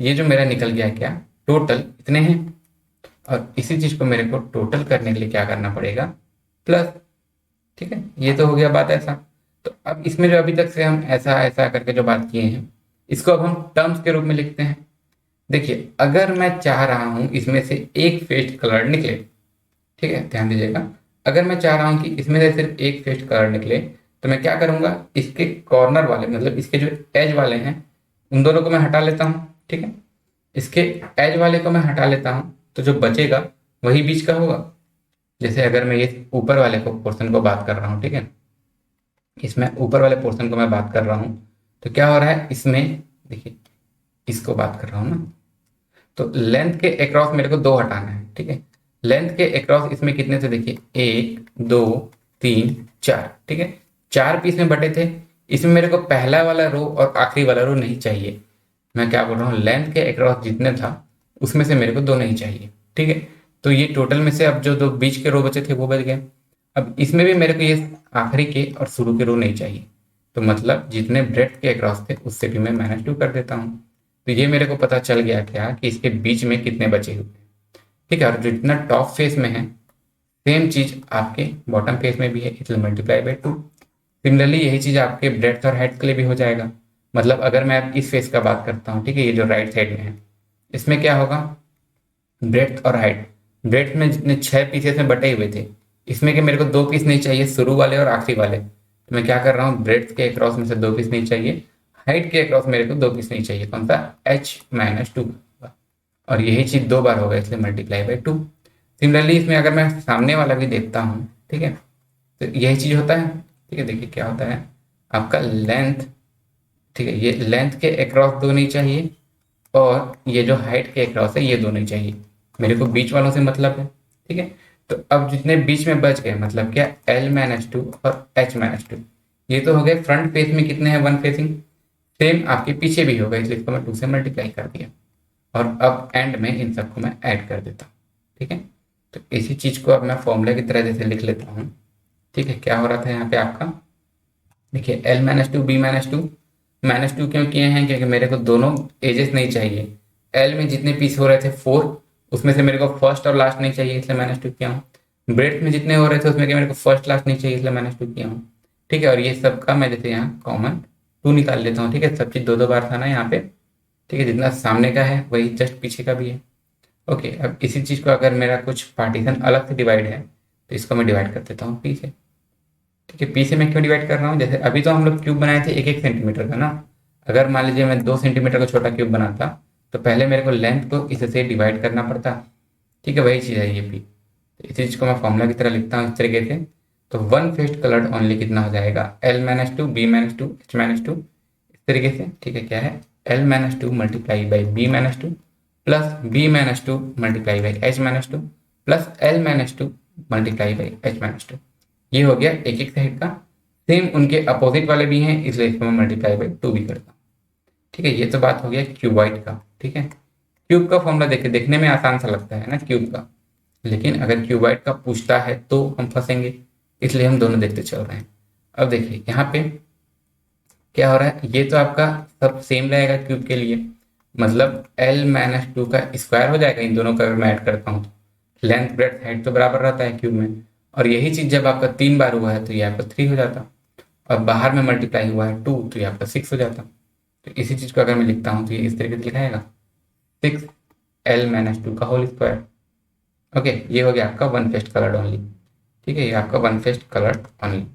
ये जो मेरा निकल गया क्या, टोटल इतने हैं। और इसी चीज को मेरे को टोटल करने के लिए क्या करना पड़ेगा, प्लस। ठीक है, ये तो हो गया बात ऐसा। तो अब इसमें जो अभी तक से हम ऐसा ऐसा करके जो बात किए हैं, इसको अब हम टर्म्स के रूप में लिखते हैं। देखिए अगर मैं चाह रहा हूं इसमें से एक फेस्ट कलर निकले, ठीक है, ध्यान दीजिएगा, अगर मैं चाह रहा हूं कि इसमें से सिर्फ एक फेस्ट कलर निकले, तो मैं क्या करूंगा, इसके कॉर्नर वाले मतलब इसके जो एज वाले हैं उन दोनों को मैं हटा लेता हूँ। ठीक है, इसके एज वाले को मैं हटा लेता हूँ, तो जो बचेगा वही बीच का होगा। जैसे अगर मैं ये ऊपर वाले को पोर्शन को बात कर रहा हूँ, ठीक है, इसमें ऊपर वाले पोर्शन को मैं बात कर रहा हूँ, तो क्या हो रहा है इसमें, देखिए इसको बात कर रहा हूँ ना, तो लेंथ के अक्रॉस मेरे को 2 हटाना है। ठीक है, लेंथ के अक्रॉस इसमें कितने थे, देखिए 1 2 3 4, ठीक है, 4 पीस में बटे थे। इसमें मेरे को पहला वाला रो और आखिरी वाला रो नहीं चाहिए। मैं क्या बोल रहा हूँ, लेंथ के अक्रॉस जितने था उसमें से मेरे को 2 नहीं चाहिए। ठीक है, तो ये टोटल में से अब जो 2 बीच के रो बचे थे वो बच गए। अब इसमें भी मेरे को ये आखिरी के और शुरू के रो नहीं चाहिए, तो मतलब जितने ब्रेड्थ के अक्रॉस थे उससे भी मैं -2 कर देता हूँ। तो ये मेरे को पता चल गया क्या कि इसके बीच में कितने बचे हुए। ठीक है, और जो जितना टॉप फेस में है सेम चीज आपके बॉटम फेस में भी है, इसलिए मल्टीप्लाई बाई 2। सिमिलरली यही चीज आपके ब्रेड्थ और हाइट के लिए भी हो जाएगा। मतलब अगर मैं इस फेस का बात करता हूँ, ठीक है, ये जो राइट साइड में है इसमें क्या होगा, ब्रेड्थ और हाइट, ब्रेड्थ में जितने 6 पीसेस में बटे हुए थे, इसमें के मेरे को 2 पीस नहीं चाहिए, शुरू वाले और आखिरी वाले, तो मैं क्या कर रहा हूँ, ब्रेड्थ के अक्रॉस में से 2 पीस नहीं चाहिए, हाइट के अक्रॉस मेरे को 2 पीस नहीं चाहिए, कौन सा, h-2, और यही चीज 2 बार होगा इसलिए मल्टीप्लाई बाई 2। सिमिलरली इसमें अगर मैं सामने वाला भी देखता हूँ, ठीक है, तो यही चीज होता है। ठीक है, देखिए क्या होता है आपका लेंथ, ठीक है, ये लेंथ के अक्रॉस 2 नहीं चाहिए, और ये जो हाइट के अक्रॉस है ये 2 नहीं चाहिए, मेरे को बीच वालों से मतलब है। ठीक है, तो अब जितने बीच में बच गए मतलब क्या, l-2 और h-2, ये तो हो गए फ्रंट फेस में कितने हैं, 1 फेसिंग, सेम आपके पीछे भी होगा, इसलिए इसको मैं 2 से मल्टीप्लाई कर दिया, और अब एंड में इन सबको मैं ऐड कर देता हूँ। ठीक है, तो इसी चीज को अब मैं फॉर्मूला की तरह जैसे लिख लेता हूँ। ठीक है, क्या हो रहा था यहाँ पे आपका, देखिए l-2 b-2, -2 क्यों किए हैं, क्योंकि मेरे को दोनों एजेस नहीं चाहिए। एल में जितने पीस हो रहे थे 4, उसमें से मेरे को फर्स्ट और लास्ट नहीं चाहिए, इसलिए -2 किया हूँ। ब्रेड्थ में जितने हो रहे थे उसमें मेरे को फर्स्ट लास्ट नहीं चाहिए, इसलिए -2 किया हूँ। ठीक है, और ये सब का मैं जैसे यहाँ कॉमन 2 निकाल लेता हूँ। ठीक है, सब चीज 2 बार था ना यहाँ पे। ठीक है, जितना सामने का है वही जस्ट पीछे का भी है। ओके, अब इसी चीज को अगर मेरा कुछ पार्टीशन अलग से डिवाइड है, तो इसको मैं डिवाइड कर देता हूँ पी से। ठीक है, पी से मैं क्यों डिवाइड कर रहा हूँ, जैसे अभी तो हम लोग क्यूब बनाए थे 1 1 सेंटीमीटर का ना, अगर मान लीजिए मैं 2 सेंटीमीटर का छोटा क्यूब बनाता, तो पहले मेरे को लेंथ को इससे डिवाइड करना पड़ता। ठीक है, वही चीज़ है ये पी। तो इसी चीज़ को मैं फॉर्मूला की तरह लिखता हूँ इस तरीके से। तो 1 फेस्ट कलर्ड ओनली कितना हो जाएगा, l-2 b-2 h-2, इस तरीके से। ठीक है, क्या है, l-2 multiply by b-2 plus b-2 multiply by h-2 plus l-2 multiply by h-2। ये हो गया एक एक साइड का। सेम उनके अपोजिट वाले भी हैं, इसलिए इसको मैं मल्टीप्लाई बाई 2 भी करता हूँ। ठीक है, ये तो बात हो गया क्यूबॉइड का। ठीक है, क्यूब का फॉर्मूला देखिए, देखने में आसान सा लगता है ना क्यूब का, लेकिन अगर क्यूबॉइड का पूछता है तो हम फंसेंगे, इसलिए हम दोनों देखते चल रहे हैं। अब देखिए यहाँ पे क्या हो रहा है, ये तो आपका सब सेम रहेगा क्यूब के लिए, मतलब l-2 का स्क्वायर हो जाएगा इन दोनों का अगर मैं ऐड करता हूँ। लेंथ ब्रेड्थ हाइट तो बराबर रहता है क्यूब में, और यही चीज जब आपका 3 बार हुआ है तो ये आपका 3 हो जाता, और बाहर में मल्टीप्लाई हुआ है 2 तो ये आपका 6 हो जाता। तो इसी चीज को अगर मैं लिखता हूँ तो ये इस तरीके से लिखाएगा 6l-2 का होल स्क्वायर। ओके, ये हो गया आपका 1 फेस्ट कलर्ड ओनली। ठीक है, ये आपका 1 फेस्ट कलर्ड ओनली।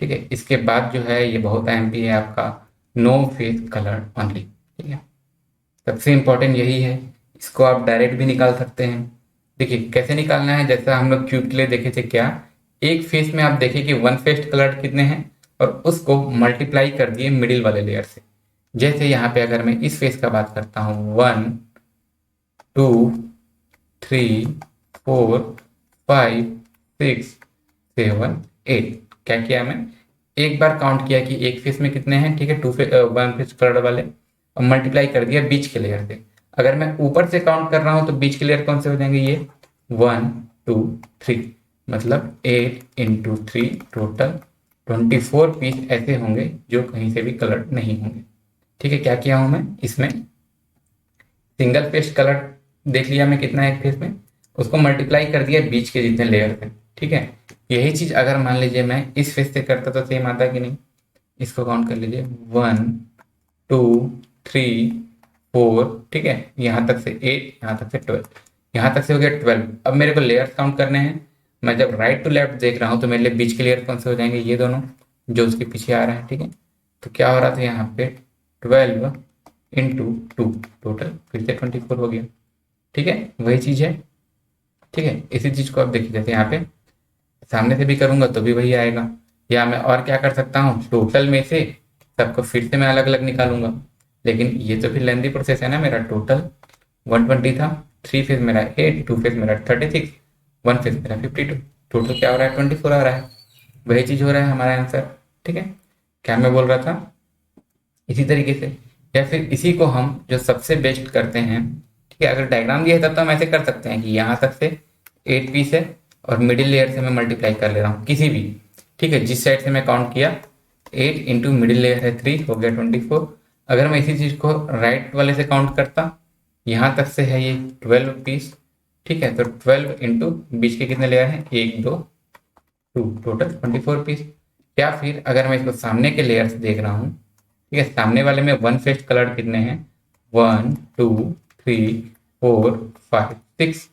ठीक है, इसके बाद जो है ये बहुत अहम भी है आपका नो फेस कलर्ड ओनली। ठीक है, सबसे इंपॉर्टेंट यही है, इसको आप डायरेक्ट भी निकाल सकते हैं। देखिए कैसे निकालना है, जैसा हम लोग क्यूब के लिए देखे थे क्या, एक फेस में आप देखिए कि वन फेस कलर कितने हैं और उसको मल्टीप्लाई कर दिए मिडिल वाले लेयर से। जैसे यहाँ पे अगर मैं इस फेस का बात करता हूँ 1 2 3 4 5 6 7 8, क्या किया मैं, एक बार काउंट किया कि एक फेस में कितने हैं, ठीक है, वन फेस कलर वाले, और मल्टीप्लाई कर दिया बीच के लेयर से। अगर मैं ऊपर से काउंट कर रहा हूं तो बीच के लेयर कौन से हो जाएंगे, ये 1 2 3, मतलब 8 इंटू 3 टोटल 24 पीस ऐसे होंगे जो कहीं से भी कलर नहीं होंगे। ठीक है, क्या किया हूं मैं इसमें, सिंगल फेस कलर देख लिया मैं कितना है एक फेस में, उसको मल्टीप्लाई कर दिया बीच के जितने लेयर थे। ठीक है, यही चीज अगर मान लीजिए मैं इस फेस से करता तो सेम आता कि नहीं, इसको काउंट कर लीजिए 1 2 3 4, ठीक है, यहाँ तक से 8, यहाँ तक से 12, यहाँ तक से हो गया 12। अब मेरे को लेयर्स काउंट करने हैं। मैं जब राइट टू लेफ्ट देख रहा हूँ तो मेरे लिए बीच के लेयर कौन से हो जाएंगे, ये दोनों जो उसके पीछे आ रहे हैं। ठीक है, तो क्या हो रहा था यहाँ पे 12 इंटू 2 टोटल फिर से 24 हो गया। ठीक है, वही चीज है। ठीक है, इसी चीज को आप देखिए, जैसे यहाँ पे सामने से भी करूंगा तो भी वही आएगा, या मैं और क्या कर सकता हूँ, टोटल में से सबको फिर से मैं अलग अलग निकालूंगा। लेकिन ये तो फिर लेंदी प्रोसेस है ना, मेरा टोटल 120 था, 3 फेज मेरा 8, 2 फेज मेरा 36, 1 फेज मेरा 52, टोटल क्या हो रहा है 24 आ रहा है। वही चीज हो रहा है हमारा आंसर। ठीक है, क्या मैं बोल रहा था, इसी तरीके से, या फिर इसी को हम जो सबसे बेस्ट करते हैं। ठीक है, अगर डायग्राम दिया है तब तो हम ऐसे कर सकते हैं कि यहाँ तक से 8 पीस है और मिडिल लेयर से मैं मल्टीप्लाई कर ले रहा हूँ किसी भी। ठीक है, जिस साइड से मैं काउंट किया 8 इंटू मिडिल लेयर है 3, हो गया 24। अगर मैं इसी चीज को राइट वाले से काउंट करता, यहाँ तक से है ये 12 पीस। ठीक है, तो 12 इंटू बीच के कितने लेयर हैं, 1 2 2, टोटल 24 पीस। या फिर अगर मैं इसको सामने के लेयर से देख रहा हूँ, ठीक है, सामने वाले में वन फेस कलर कितने हैं, 1 2 3 4 5 6,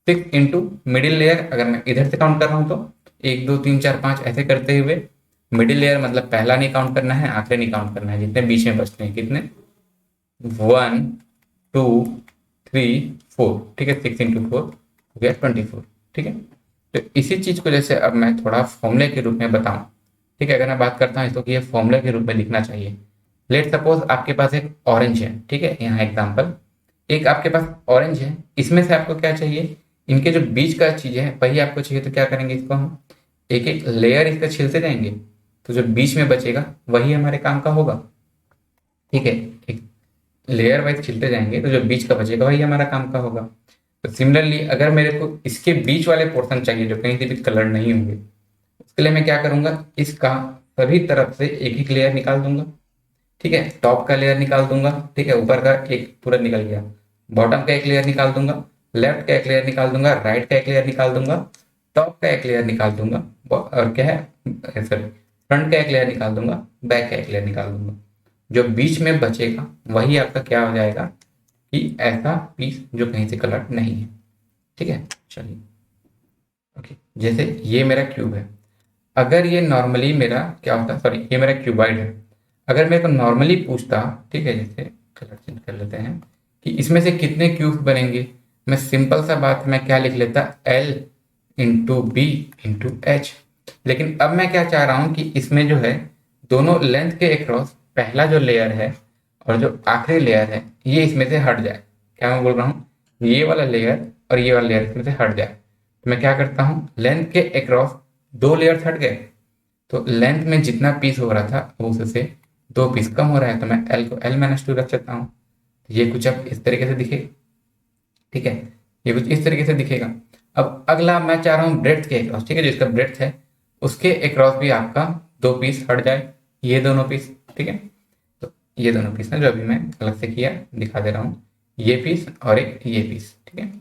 6 इंटू मिडिल लेयर, अगर मैं इधर से काउंट कर रहा हूँ तो 1 2 3 4 5 ऐसे करते हुए, मिडिल लेयर मतलब पहला नहीं काउंट करना है, आखिरी नहीं काउंट करना है, जितने बीच में बचते हैं कितने, 1 2 3 4, ठीक है, 6 इंटू 4 हो गया 24। ठीक है, तो इसी चीज को जैसे अब मैं थोड़ा फॉर्मूले के रूप में बताऊं। ठीक है, अगर मैं बात करता हूँ इसको कि ये फॉर्मूले के रूप में लिखना चाहिए। लेट सपोज आपके पास एक ऑरेंज है, ठीक है, यहाँ एग्जांपल, एक आपके पास ऑरेंज है, इसमें से आपको क्या चाहिए, इनके जो बीच का चीज है वही आपको चाहिए। तो क्या करेंगे, इसको हम एक एक लेयर इसका छिलते जाएंगे, तो जो बीच में बचेगा वही हमारे काम का होगा। ठीक है, एक लेयर वाइज छिलते जाएंगे तो जो बीच का बचेगा वही हमारा काम का होगा। तो सिमिलरली अगर मेरे को इसके बीच वाले पोर्शन चाहिए जो कहीं से भी कलर नहीं होंगे, उसके लिए मैं क्या करूंगा, इसका सभी तरफ से एक एक लेयर निकाल दूंगा। ठीक है, टॉप का लेयर निकाल दूंगा, ठीक है, ऊपर का एक पूरा निकल गया, बॉटम का एक लेयर निकाल दूंगा, लेफ्ट का एक लेयर निकाल दूंगा, राइट का एक लेयर निकाल दूंगा, टॉप का एक लेयर निकाल दूंगा, और क्या है सॉरी, फ्रंट का एक लेयर निकाल दूंगा, बैक का एक लेयर निकाल दूंगा। जो बीच में बचेगा वही आपका क्या हो जाएगा, कि ऐसा पीस जो कहीं से कलर नहीं है। ठीक है, चलिए ओके, जैसे ये मेरा क्यूब है, अगर ये नॉर्मली मेरा क्या होता, सॉरी ये मेरा क्यूबॉइड है, अगर मेरे को नॉर्मली पूछता, ठीक है, जैसे कलर चेंज कर लेते हैं, कि इसमें से कितने क्यूब बनेंगे, मैं सिंपल सा बात मैं क्या लिख लेता, L into b into h. लेकिन अब मैं क्या चाह रहा हूं कि इसमें जो है दोनों लेंथ के अक्रॉस पहला जो लेयर है और जो आखिरी लेयर है ये इसमें से हट जाए। क्या मैं बोल रहा हूँ, ये वाला लेयर और ये वाला लेयर इसमें से हट जाए। तो मैं क्या करता हूँ, लेंथ के अक्रॉस 2 लेयर्स हट गए, तो लेंथ में जितना पीस हो रहा था वो उससे 2 पीस कम हो रहा है, तो मैं L को L-2 रख सकता हूँ। ये कुछ अब इस तरीके से दिखेगा। ठीक है, ये कुछ इस तरीके से दिखेगा। अब अगला मैं चाह रहा हूँ ब्रेड्थ के अक्रॉस, ठीक है, जो इसका ब्रेड्थ है उसके अक्रॉस भी आपका 2 पीस हट जाए, ये दोनों पीस। ठीक है, तो ये दोनों पीस ना जो अभी मैं अलग से किया दिखा दे रहा हूँ, ये पीस और एक ये पीस। ठीक है,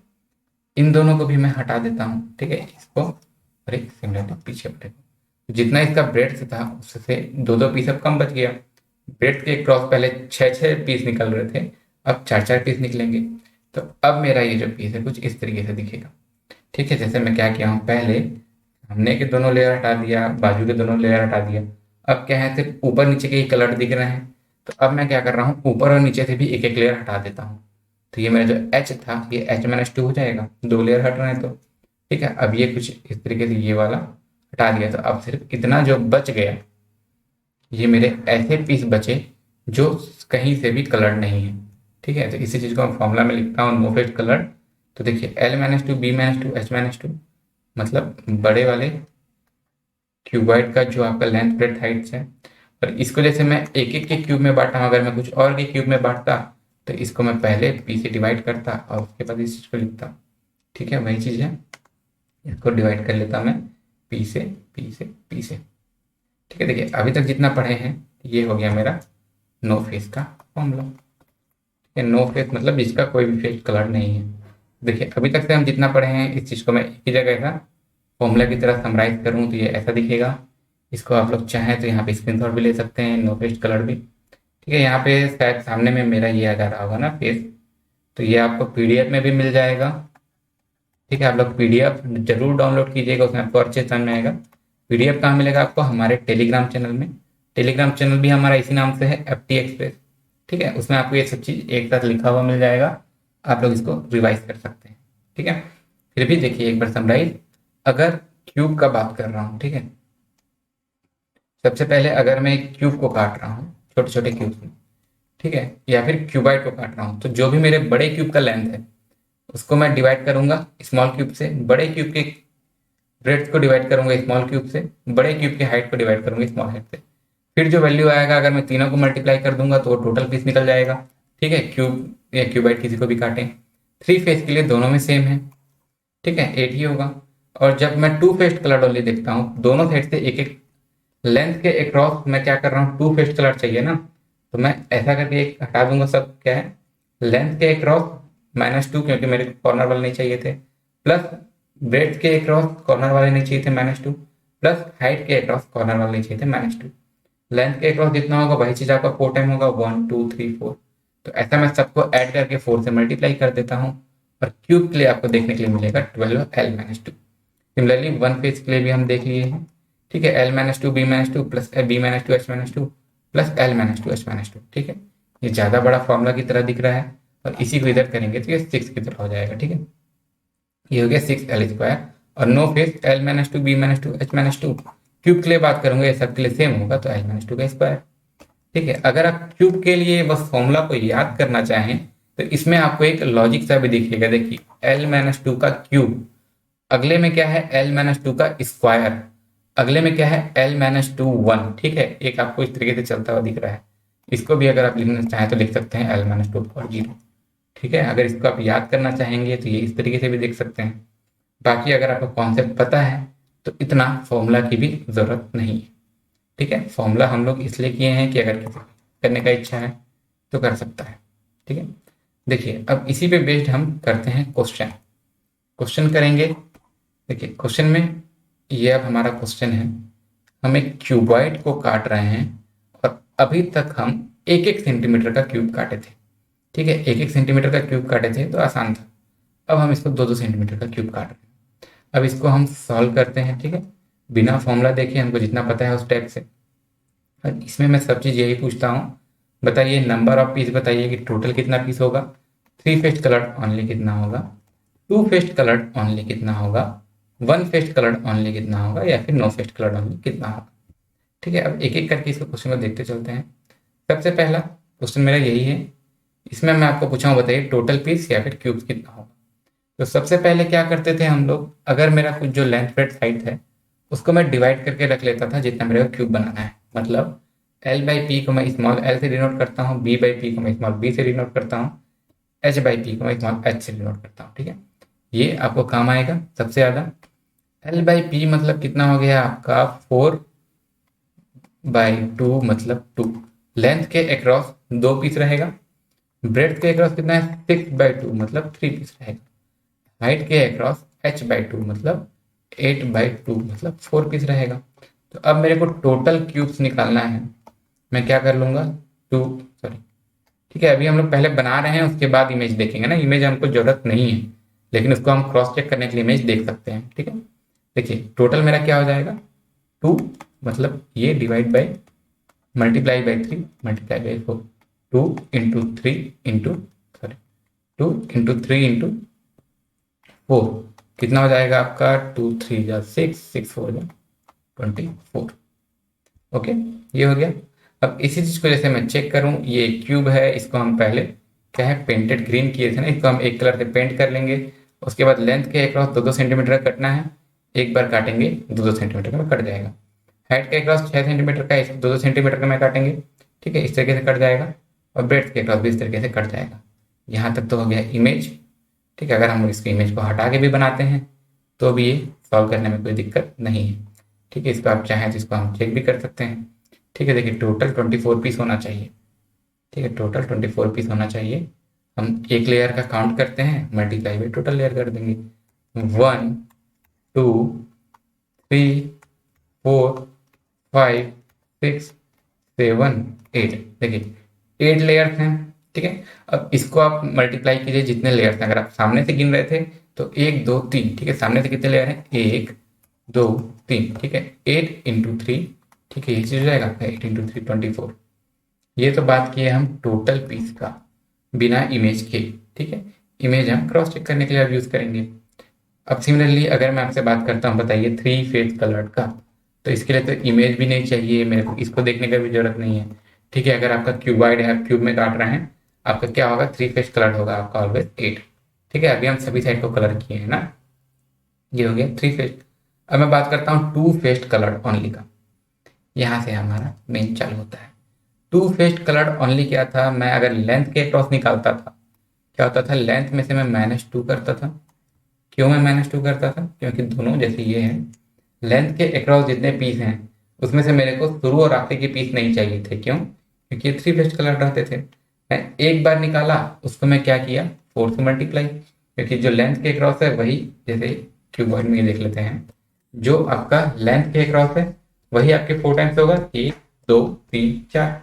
इन दोनों को भी मैं हटा देता हूँ। ठीक है, इसको और एक सिमिलर पीछे हटेगा, जितना इसका ब्रेड्थ था उससे 2-2 पीस अब कम बच गया। ब्रेड्थ के क्रॉस पहले 6-6 पीस निकल रहे थे, अब 4-4 पीस निकलेंगे। तो अब मेरा ये जो पीस है कुछ इस तरीके से दिखेगा। ठीक है, जैसे मैं क्या किया हूँ, पहले सामने के दोनों लेयर हटा दिया, बाजू के दोनों लेयर हटा दिया, अब क्या है सिर्फ ऊपर नीचे के ही कलर दिख रहे हैं। तो अब मैं क्या कर रहा हूँ, ऊपर और नीचे से भी एक एक लेयर हटा देता हूँ। तो ये मेरा जो h था ये h-2 हो जाएगा, 2 लेयर हट रहे हैं तो। ठीक है, अब ये कुछ इस तरीके से ये वाला हटा दिया, तो अब सिर्फ इतना जो बच गया, ये मेरे ऐसे पीस बचे जो कहीं से भी कलर नहीं है। ठीक है, तो इसी चीज़ को मैं फॉर्मूला में लिखता हूँ, नो फेज कलर। तो देखिए L-2 B-2 H-2 मतलब बड़े वाले क्यूबॉइड का जो आपका लेंथ ब्रेड्थ हाइट है। और इसको जैसे मैं एक एक के क्यूब में बांटा हूँ, अगर मैं कुछ और के क्यूब में बांटता तो इसको मैं पहले पी से डिवाइड करता और उसके बाद इस चीज़ को लिखता। ठीक है, वही चीज़ है, इसको डिवाइड कर लेता मैं पी से पी से पी से। ठीक है, देखिए अभी तक जितना पढ़े हैं ये हो गया मेरा नो फेस का फॉर्मूला। ठीक है, नो फेस मतलब जिसका कोई भी फेस कलर नहीं है। देखिए अभी तक से हम जितना पढ़े हैं इस चीज़ को मैं एक ही जगह ऐसा फॉर्मूला की तरह समराइज करूँ तो ये ऐसा दिखेगा। इसको आप लोग चाहें तो यहाँ पे स्क्रीनशॉट भी ले सकते हैं, नो फेस कलर भी। ठीक है, यहाँ पे शायद सामने में मेरा ये आ जा रहा होगा ना फेस, तो ये आपको पीडीएफ में भी मिल जाएगा। ठीक है, आप लोग पीडीएफ जरूर डाउनलोड कीजिएगा, उसमें आपको अच्छे समझ में आएगा। पीडीएफ कहाँ मिलेगा आपको? हमारे टेलीग्राम चैनल में। टेलीग्राम चैनल भी हमारा इसी नाम से है, FT एक्सप्रेस। ठीक है, उसमें आपको ये सब चीज़ एक साथ लिखा हुआ मिल जाएगा, आप लोग इसको रिवाइज कर सकते हैं। ठीक है, फिर भी देखिए एक बार समराइज, अगर क्यूब का बात कर रहा हूँ, ठीक है, सबसे पहले अगर मैं एक क्यूब को काट रहा हूँ छोटे छोटे क्यूब में, ठीक है, या फिर क्यूबाइड को काट रहा हूँ, तो जो भी मेरे बड़े क्यूब का लेंथ है उसको मैं डिवाइड करूंगा स्मॉल क्यूब से, बड़े क्यूब के ब्रेड्थ को डिवाइड करूंगा स्मॉल क्यूब से, बड़े क्यूब की हाइट को डिवाइड करूंगा स्मॉल हाइट से। फिर जो वैल्यू आएगा अगर मैं तीनों को मल्टीप्लाई कर दूंगा तो वो टोटल पीस निकल जाएगा। ठीक है, क्यूब या क्यूबाइड किसी को भी काटें, 3 फेस के लिए दोनों में सेम है। ठीक है, 8 ही होगा। और जब मैं 2 फेस्ड कलर ओनली देखता हूँ, दोनों साइड से एक एक लेंथ के अक्रॉस मैं क्या कर रहा हूँ, 2 फेस्ड कलर चाहिए ना, तो मैं ऐसा करके एक हटा दूंगा, सब क्या है लेंथ के अक्रॉस -2 क्योंकि मेरे को कॉर्नर वाले नहीं चाहिए थे, प्लस ब्रेड्थ के अक्रॉस कॉर्नर वाले नहीं चाहिए थे -2, प्लस हाइट के अक्रॉस कॉर्नर वाले नहीं चाहिए थे -2। लेंथ के अक्रॉस जितना होगा वही चीज आपका 4 टाइम होगा, 1 2 3 4। तो ऐसा मैं सबको ऐड करके 4 से मल्टीप्लाई कर देता हूँ, और क्यूब के लिए आपको देखने के लिए मिलेगा 12L-2। सिमिलरली वन फेज के लिए भी हम देख लिए हैं। ठीक है, L-2 B-2 plus B-2 H-2 plus L-2 H-2। ठीक है, ये ज़्यादा बड़ा फॉर्मूला की तरह दिख रहा है, और इसी को इधर करेंगे तो ये 6 की तरह हो जाएगा। ठीक है, ये हो गया 6L²। और no face L-2 B-2 H-2, cube के लिए बात करूंगा ये सब के लिए सेम होगा तो L-2 का स्क्वायर। ठीक है, अगर आप क्यूब के लिए बस फॉर्मूला को याद करना चाहें तो इसमें आपको एक लॉजिक सा भी दिखेगा। देखिए L-2 का क्यूब, अगले में क्या है L-2 का स्क्वायर, अगले में क्या है L-2 1। ठीक है, एक आपको इस तरीके से चलता हुआ दिख रहा है, इसको भी अगर आप लिखना चाहें तो लिख सकते हैं L-2 और 0। ठीक है, अगर इसको आप याद करना चाहेंगे तो ये इस तरीके से भी देख सकते हैं। बाकी अगर आपको कॉन्सेप्ट पता है तो इतना फॉर्मूला की भी जरूरत नहीं है। ठीक है, फॉर्मूला हम लोग इसलिए किए हैं कि अगर किसी करने का इच्छा है तो कर सकता है। ठीक है, देखिए अब इसी पे बेस्ड हम करते हैं क्वेश्चन। क्वेश्चन करेंगे, देखिए क्वेश्चन में ये अब हमारा क्वेश्चन है, हम एक क्यूबॉइड को काट रहे हैं और अभी तक हम 1-1 सेंटीमीटर का क्यूब काटे थे। ठीक है, 1-1 सेंटीमीटर का क्यूब काटे थे तो आसान था। अब हम इसको 2-2 सेंटीमीटर का क्यूब काट रहे हैं। अब इसको हम सॉल्व करते हैं। ठीक है, बिना फॉर्मूला देखे हमको जितना पता है उस टाइप से। और इसमें मैं सब चीज़ यही पूछता हूँ, बताइए नंबर ऑफ पीस, बताइए कि टोटल कितना पीस होगा, 3 फेस्ड कलर्ड ऑनली कितना होगा, 2 फेस्ड कलर्ड ऑनली कितना होगा, 1 फेस्ड कलर्ड ऑनली कितना होगा, या फिर नो फेस्ड कलर्ड ऑनली कितना होगा। ठीक है, अब एक एक करके इसको क्वेश्चन को देखते चलते हैं। सबसे पहला क्वेश्चन मेरा यही है, इसमें मैं आपको पूछा हूँ बताइए टोटल पीस या फिर क्यूब कितना होगा। तो सबसे पहले क्या करते थे हम लोग, अगर मेरा कुछ जो लेंथ ब्रेड्थ हाइट है उसको मैं डिवाइड करके रख लेता था जितना मेरे को क्यूब बनाना है। मतलब L/P को मैं स्मॉल l से डिनोट करता हूँ, B/P को मैं स्मॉल b से डिनोट करता हूँ, H/P को मैं स्मॉल h से डिनोट करता हूँ। ठीक है, ये आपको काम आएगा सबसे ज़्यादा। L/P मतलब कितना हो गया आपका 4/2 मतलब 2। लेंथ के अक्रॉस 2 पीस रहेगा, ब्रेड्थ के अक्रॉस कितना है 6/2 मतलब 3 पीस रहेगा, हाइट के अक्रॉस H/2 मतलब 8/2 मतलब 4 पीस रहेगा। तो अब मेरे को टोटल क्यूब्स निकालना है, मैं क्या कर लूंगा 2 सॉरी। ठीक है, अभी हम लोग पहले बना रहे हैं उसके बाद इमेज देखेंगे ना, इमेज हमको जरूरत नहीं है लेकिन उसको हम क्रॉस चेक करने के लिए इमेज देख सकते हैं। ठीक है, देखिए टोटल मेरा क्या हो जाएगा 2 मतलब ये divide by multiply by 3 multiply by 4, 2 into 3 into sorry 2 into 3 into 4 कितना हो जाएगा आपका, 2 3 जा 6, 6 4 जा 24। ओके, ये हो गया। अब इसी चीज को जैसे मैं चेक करूं, ये क्यूब है, इसको हम पहले क्या है पेंटेड ग्रीन किए थे ना, इसको हम एक कलर से पेंट कर लेंगे। उसके बाद लेंथ के अक्रॉस 2-2 सेंटीमीटर का कटना है, एक बार काटेंगे 2-2 सेंटीमीटर का कट जाएगा। हाइट के अक्रॉस 6 सेंटीमीटर का, 2-2 सेंटीमीटर का मैं काटेंगे, ठीक है, इस तरीके से कट जाएगा। और ब्रेड्थ के अक्रॉस भी इस तरीके से कट जाएगा। यहाँ तक तो हो गया इमेज, ठीक है। अगर हम इसकी इमेज को हटा के भी बनाते हैं तो भी ये सॉल्व करने में कोई दिक्कत नहीं है, ठीक है। इसको आप चाहें तो इसको हम चेक भी कर सकते हैं, ठीक है। देखिए टोटल 24 पीस होना चाहिए, ठीक है, टोटल 24 पीस होना चाहिए। हम एक लेयर का काउंट करते हैं, मल्टीप्लाई बाई टोटल लेयर कर देंगे। 1 2 3 4 5 6 7 8, देखिए 8 लेयर्स हैं, ठीक है। अब इसको आप मल्टीप्लाई कीजिए जितने लेयर्स हैं। अगर आप सामने से गिन रहे थे तो 1 2 3, ठीक है। सामने से कितने लेयर हैं, 1 2 3, ठीक है। 8 इंटू 3, ठीक है, ये चीज हो जाएगा 8 इंटू 3 24। ये तो बात की है हम टोटल पीस का बिना इमेज के, ठीक है। इमेज हम क्रॉस चेक करने के लिए यूज करेंगे। अब सिमिलरली अगर मैं आपसे बात करता हूँ, बताइए 3 फेस कलर्ड का, तो इसके लिए तो इमेज भी नहीं चाहिए मेरे को, इसको देखने का भी जरूरत नहीं है, ठीक है। अगर आपका क्यूबॉइड है, क्यूब में काट रहे हैं, आपका क्या होगा, 3 फेस कलर्ड होगा आपका ऑलवेज 8, ठीक है। अभी हम सभी साइड को कलर किए हैं ना, ये हो गया 3 फेस। अब मैं बात करता हूँ 2 फेस्ड कलर्ड ओनली का, यहाँ से हमारा मेन चालू होता है। 2 फेस्ड कलर्ड ओनली क्या था, मैं अगर लेंथ के क्रॉस निकालता था, क्या होता था, लेंथ में से मैं -2 करता था। क्यों मैं -2 करता था, क्योंकि दोनों जैसे ये है, लेंथ के अक्रॉस जितने पीस हैं उसमें से मेरे को शुरू और आखिरी के पीस नहीं चाहिए थे। क्यों, क्योंकि ये 3 फेस्ड कलर रहते थे। मैं एक बार निकाला, उसको मैं क्या किया, 4 से मल्टीप्लाई, क्योंकि जो लेंथ के अक्रॉस है वही, जैसे क्यूबॉइड में देख लेते हैं, जो आपका लेंथ के अक्रॉस है वही आपके 4 टाइम्स होगा, 1 2 3 4।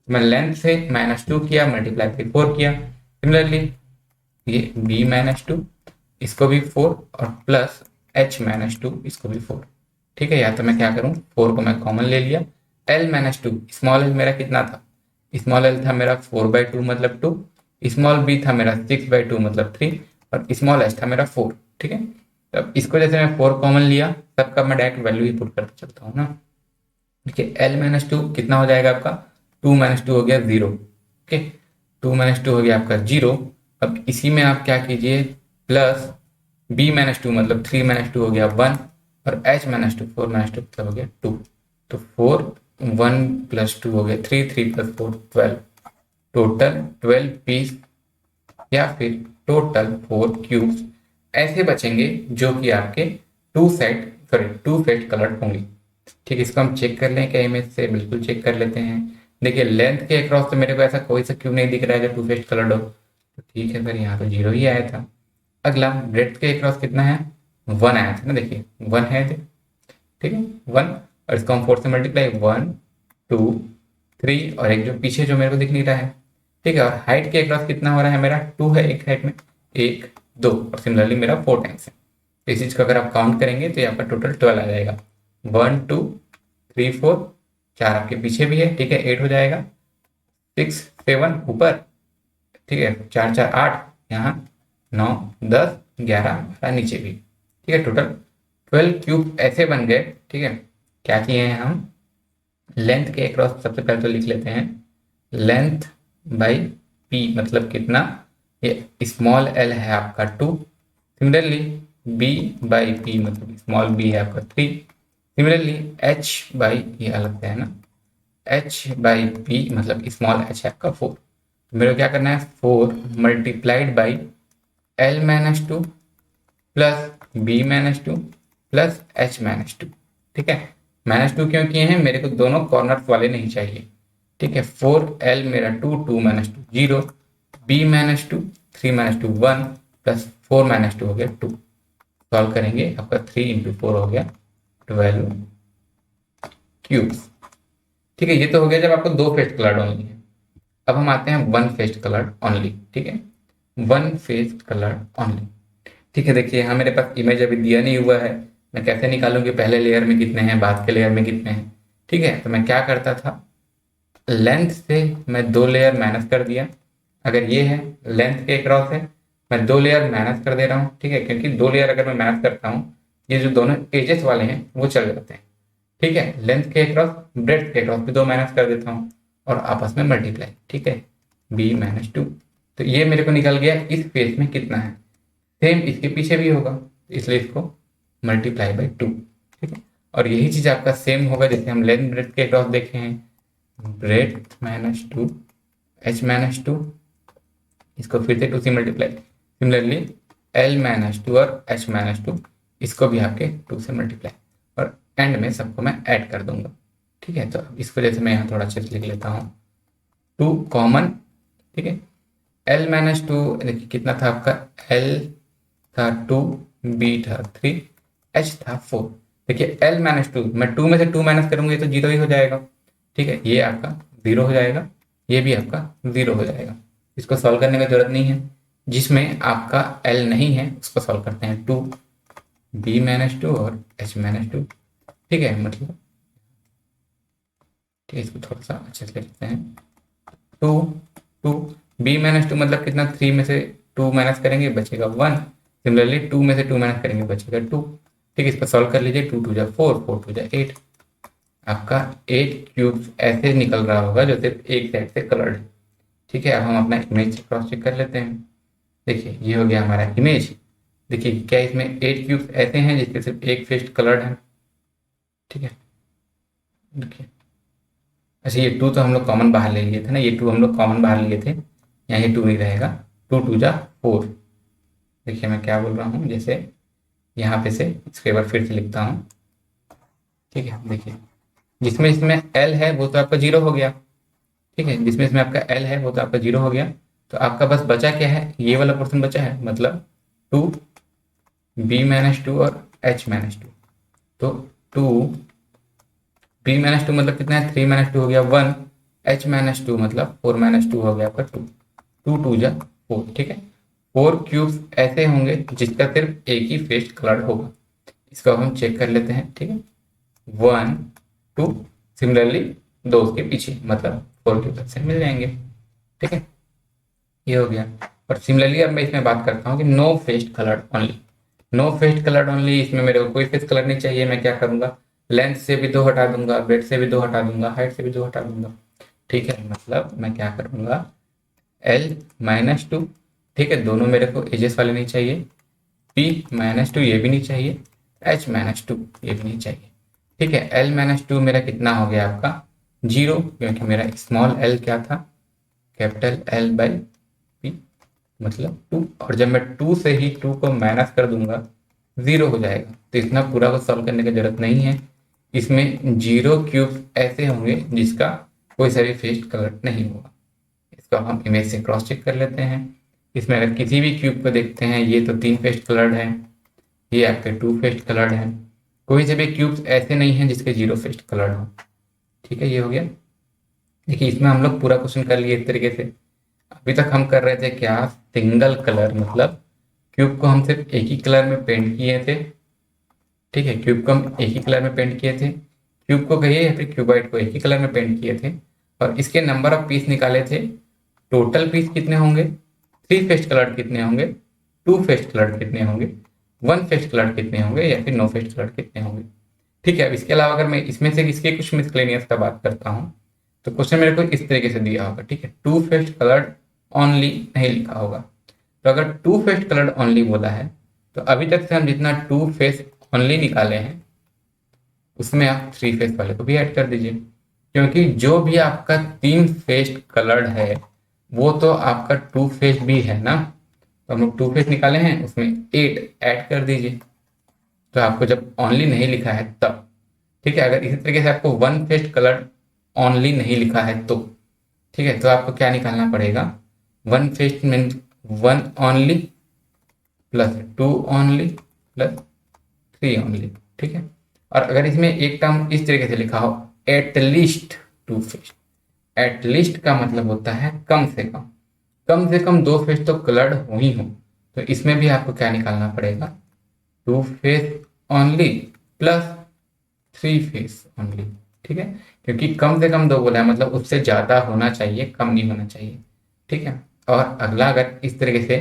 मैं लेंथ से -2 किया, मल्टीप्लाई बाई 4 किया। सिमिलरली ये b-2, इसको भी 4, और प्लस h-2, इसको भी 4, ठीक है। या तो मैं क्या करूं, 4 को मैं कॉमन ले लिया, l-2, स्मॉल एल मेरा कितना था, स्मॉल एल था मेरा 4/2 मतलब 2, स्मॉल बी था मेरा 6/2 मतलब 3, और स्मॉल एच था मेरा 4, ठीक है। अब इसको जैसे मैं 4 कॉमन लिया, सबका मैं डायरेक्ट वैल्यू ही पुट करते चलता हूँ ना, देखिए l-2 कितना हो जाएगा आपका, 2-2 हो गया 0, ओके, 2-2 हो गया आपका 0। अब इसी में आप क्या कीजिए, प्लस b-2 मतलब 3-2 हो गया 1, और h-2 4-2 मतलब हो गया 2। तो 4 1 प्लस 2 हो गया 3, 3 प्लस 4 12, टोटल 12 पीस, या फिर टोटल 4 क्यूब्स ऐसे बचेंगे जो कि आपके 2 फेस कलर होंगे, ठीक है। इसको हम चेक कर लें क्या इमेज से, बिल्कुल चेक कर लेते हैं। देखिए लेंथ के अक्रॉस तो मेरे को ऐसा कोई सा क्यूब नहीं दिख रहा है जो 2 फेस कलर्ड हो, तो ठीक है, फिर यहाँ तो 0 ही आया था। अगला ब्रेड्थ के अक्रॉस कितना है, 1 आया था ना, देखिए 1 है, ठीक है 1, और इसको हम 4 से मल्टीप्लाई, 1 2 3, और एक जो पीछे जो मेरे को दिख नहीं रहा है, ठीक है। और हाइट के अक्रॉस कितना हो रहा है मेरा, 2 है एक हाइट में, 1 2, और सिमिलरली मेरा 4 टाइम्स है। इस चीज को अगर आप काउंट करेंगे तो ये आपका टोटल 12 आ जाएगा, 1 2 3 4, 4 आपके पीछे भी है, ठीक है, 8 हो जाएगा, 6 7 ऊपर, ठीक है, 4 4 8, यहाँ 9 10 11 12 नीचे भी, ठीक है। टोटल 12 क्यूब ऐसे बन गए, ठीक है। क्या किए हैं हम, लेंथ के अक्रॉस सबसे पहले तो लिख लेते हैं, लेंथ बाई पी मतलब कितना, ये स्मॉल एल है आपका 2, सिमिलरली बी बाई पी मतलब स्मॉल बी है आपका 3, सिमिलरली एच बाई, ये अलग है ना, एच बाई पी मतलब स्मॉल एच है आपका 4। तो मेरे को क्या करना है, 4 multiplied by l-2 plus b-2 plus h-2, ठीक है। -2 क्यों किए हैं, मेरे को दोनों कॉर्नर्स वाले नहीं चाहिए, ठीक है। 4l मेरा 2 2-2 0, b-2 3-2 1, प्लस 4-2 हो गया 2। सॉल्व करेंगे, आपका 3 इंटू 4 हो गया 12 क्यूब्स, ठीक है। ये तो हो गया जब आपको 2 फेस कलर्ड ओनली है। अब हम आते हैं 1 फेस कलर्ड ओनली, ठीक है, 1 फेस कलर्ड ओनली, ठीक है। देखिए यहाँ मेरे पास इमेज अभी दिया नहीं हुआ है, मैं कैसे निकालूं कि पहले लेयर में कितने हैं बाद के लेयर में कितने हैं, ठीक है। तो मैं क्या करता था, लेंथ से मैं 2 लेयर माइनस कर दिया, अगर ये है लेंथ के क्रॉस है मैं 2 लेयर माइनस कर दे रहा हूँ, ठीक है, क्योंकि 2 लेयर अगर मैं माइनस करता हूँ, ये जो दोनों एजेस वाले हैं वो चल जाते हैं, ठीक है। लेंथ के अक्रॉस, ब्रेड्थ के अक्रॉस भी 2 माइनस कर देता हूँ और आपस में मल्टीप्लाई, ठीक है, b-2। तो ये मेरे को निकल गया इस फेस में कितना है। सेम इसके पीछे भी होगा, इसलिए इसको मल्टीप्लाई बाई 2, ठीक है। और यही चीज आपका सेम होगा जैसे हम लेंथ ब्रेड्थ के अक्रॉस देखे हैं, ब्रेड्थ-2 h-2, इसको फिर से 2 से मल्टीप्लाई। सिमिलरली l-2 और h-2, इसको भी आपके 2 से मल्टीप्लाई, और एंड में सबको मैं ऐड कर दूंगा, ठीक है। तो इस वजह से मैं यहाँ थोड़ा अच्छे से लिख लेता हूँ, 2 कॉमन, ठीक है। l-2 देखिए कितना था आपका, l था 2, b था 3, h था 4। देखिए l-2, मैं 2 में से 2 माइनस करूंगा तो 0 ही हो जाएगा, ठीक है। ये आपका 0 हो जाएगा, ये भी आपका 0 हो जाएगा। इसको सॉल्व करने की जरूरत नहीं है। जिसमें आपका l नहीं है उसको सॉल्व करते हैं, 2 b-2 और h-2, ठीक है। मतलब ठीक है, इसको थोड़ा सा अच्छे से लिखते हैं, 2 2 b-2 मतलब कितना, 3 में से 2 माइनस करेंगे बचेगा 1। सिमिलरली 2 में से 2 माइनस करेंगे बचेगा 2, ठीक है। इसको सॉल्व कर लीजिए, 2 2 जा 4, 4 2 जा 8। आपका 8 क्यूब ऐसे निकल रहा होगा जो सिर्फ एक साइड से कलर्ड है, ठीक है। अब हम अपना इमेज क्रॉस चेक कर लेते हैं। देखिए ये हो गया हमारा इमेज। देखिए क्या इसमें 8 क्यूब्स ऐसे हैं जिसके सिर्फ एक फेस कलर्ड है, ठीक है। देखिए अच्छा, ये 2 तो हम लोग कॉमन बाहर ले लिए थे ना, ये 2 हम लोग कॉमन बाहर लिए थे, यहाँ ये 2 ही रहेगा, 2 2 जा 4। देखिए मैं क्या बोल रहा हूँ, जैसे यहाँ पे से इसको एक बार फिर से लिखता हूँ, ठीक है। देखिए जिसमें इसमें L है वो तो आपका 0 हो गया, ठीक है। जिसमें इसमें आपका L है वो तो आपका 0 हो गया। तो आपका बस बचा क्या है, ये वाला पोर्शन बचा है, मतलब 2 b-2 और h-2। तो 2 b-2 मतलब कितना है, 3-2 हो गया 1, h-2 मतलब 4-2 हो गया आपका 2, 2 2 जा 4, ठीक है। 4 क्यूब्स ऐसे होंगे जिसका सिर्फ एक ही फेस कलर होगा। इसको हम चेक कर लेते हैं, ठीक है। 1 2, सिमिलरली 2 उसके पीछे, मतलब 4 क्यूब्स ऐसे मिल जाएंगे, ठीक है। ये हो गया। और सिमिलरली अब मैं इसमें बात करता हूँ कि no faced coloured only. No faced coloured only, इसमें मेरे को कोई फेस कलर नहीं चाहिए। मैं क्या करूंगा, लेंथ से भी 2 हटा दूंगा, ब्रेड से भी 2 हटा दूंगा, हाइट से भी 2 हटा दूंगा, ठीक है। मतलब मैं क्या करूंगा, l-2, ठीक है, दोनों मेरे को एजेस वाले नहीं चाहिए, p-2 ये भी नहीं चाहिए, h-2 ये भी नहीं चाहिए, ठीक है। l-2 मेरा कितना हो गया आपका 0, क्योंकि मेरा स्मॉल l क्या था, कैपिटल L बाई p, मतलब 2। और जब मैं 2 से ही 2 को माइनस कर दूंगा 0 हो जाएगा। तो इतना पूरा को सॉल्व करने की जरूरत नहीं है। इसमें 0 क्यूब ऐसे होंगे जिसका कोई सा भी फेस कलर नहीं होगा। इसको हम इमेज से क्रॉस चेक कर लेते हैं। इसमें अगर किसी भी क्यूब को देखते हैं, ये तो 3 फेस कलर्ड है, ये आपके 2 फेस कलर्ड है, कोई से भी क्यूब्स ऐसे नहीं हैं जिसके 0 फेस कलर्ड हो, ठीक है। ये हो गया। देखिए इसमें हम लोग पूरा क्वेश्चन कर लिए इस तरीके से। अभी तक हम कर रहे थे क्या, सिंगल कलर, मतलब क्यूब को हम सिर्फ एक ही कलर में पेंट किए थे, ठीक है। क्यूब को हम एक ही कलर में पेंट किए थे, क्यूब को कहिए या फिर क्यूबाइड को एक ही कलर में पेंट किए थे, और इसके नंबर ऑफ पीस निकाले थे। टोटल पीस कितने होंगे, 3 फेस्ड कलर्ड कितने होंगे, 2 फेस्ड कलर्ड कितने होंगे, 1 फेस्ड कलर्ड कितने होंगे, या फिर 9 फेस्ड कलर्ड कितने होंगे, ठीक है। अब इसके अलावा अगर मैं इसमें से इसके कुछ मिसलेनियस का बात करता हूँ, तो क्वेश्चन मेरे को इस तरीके से दिया होगा, ठीक है। 2 फेस्ड कलर्ड ओनली नहीं लिखा होगा। तो अगर 2 फेस्ड कलर्ड ओनली बोला है, तो अभी तक से हम जितना 2 फेस ओनली निकाले हैं उसमें आप 3 फेस वाले को भी ऐड कर दीजिए, क्योंकि जो भी आपका 3 फेस कलर्ड है वो तो आपका 2 फेस भी है ना। तो हम लोग 2 फेस निकाले हैं, उसमें 8 ऐड कर दीजिए। तो आपको जब ओनली नहीं लिखा है तब, ठीक है। अगर इसी तरीके से आपको 1 फेस कलर्ड ओनली नहीं लिखा है तो, ठीक है, तो आपको क्या निकालना पड़ेगा, 1 face mean 1 only plus 2 only plus 3 only, ठीक है। और अगर इसमें एक टर्म इस तरीके से लिखा हो, एटलीस्ट 2 फेस, एटलीस्ट का मतलब होता है कम से कम, कम से कम 2 फेस तो कलर्ड हो ही हो। तो इसमें भी आपको क्या निकालना पड़ेगा, 2 face only plus 3 face only, ठीक है। क्योंकि कम से कम 2 बोला है, मतलब उससे ज्यादा होना चाहिए, कम नहीं होना चाहिए, ठीक है। और अगला अगर इस तरीके से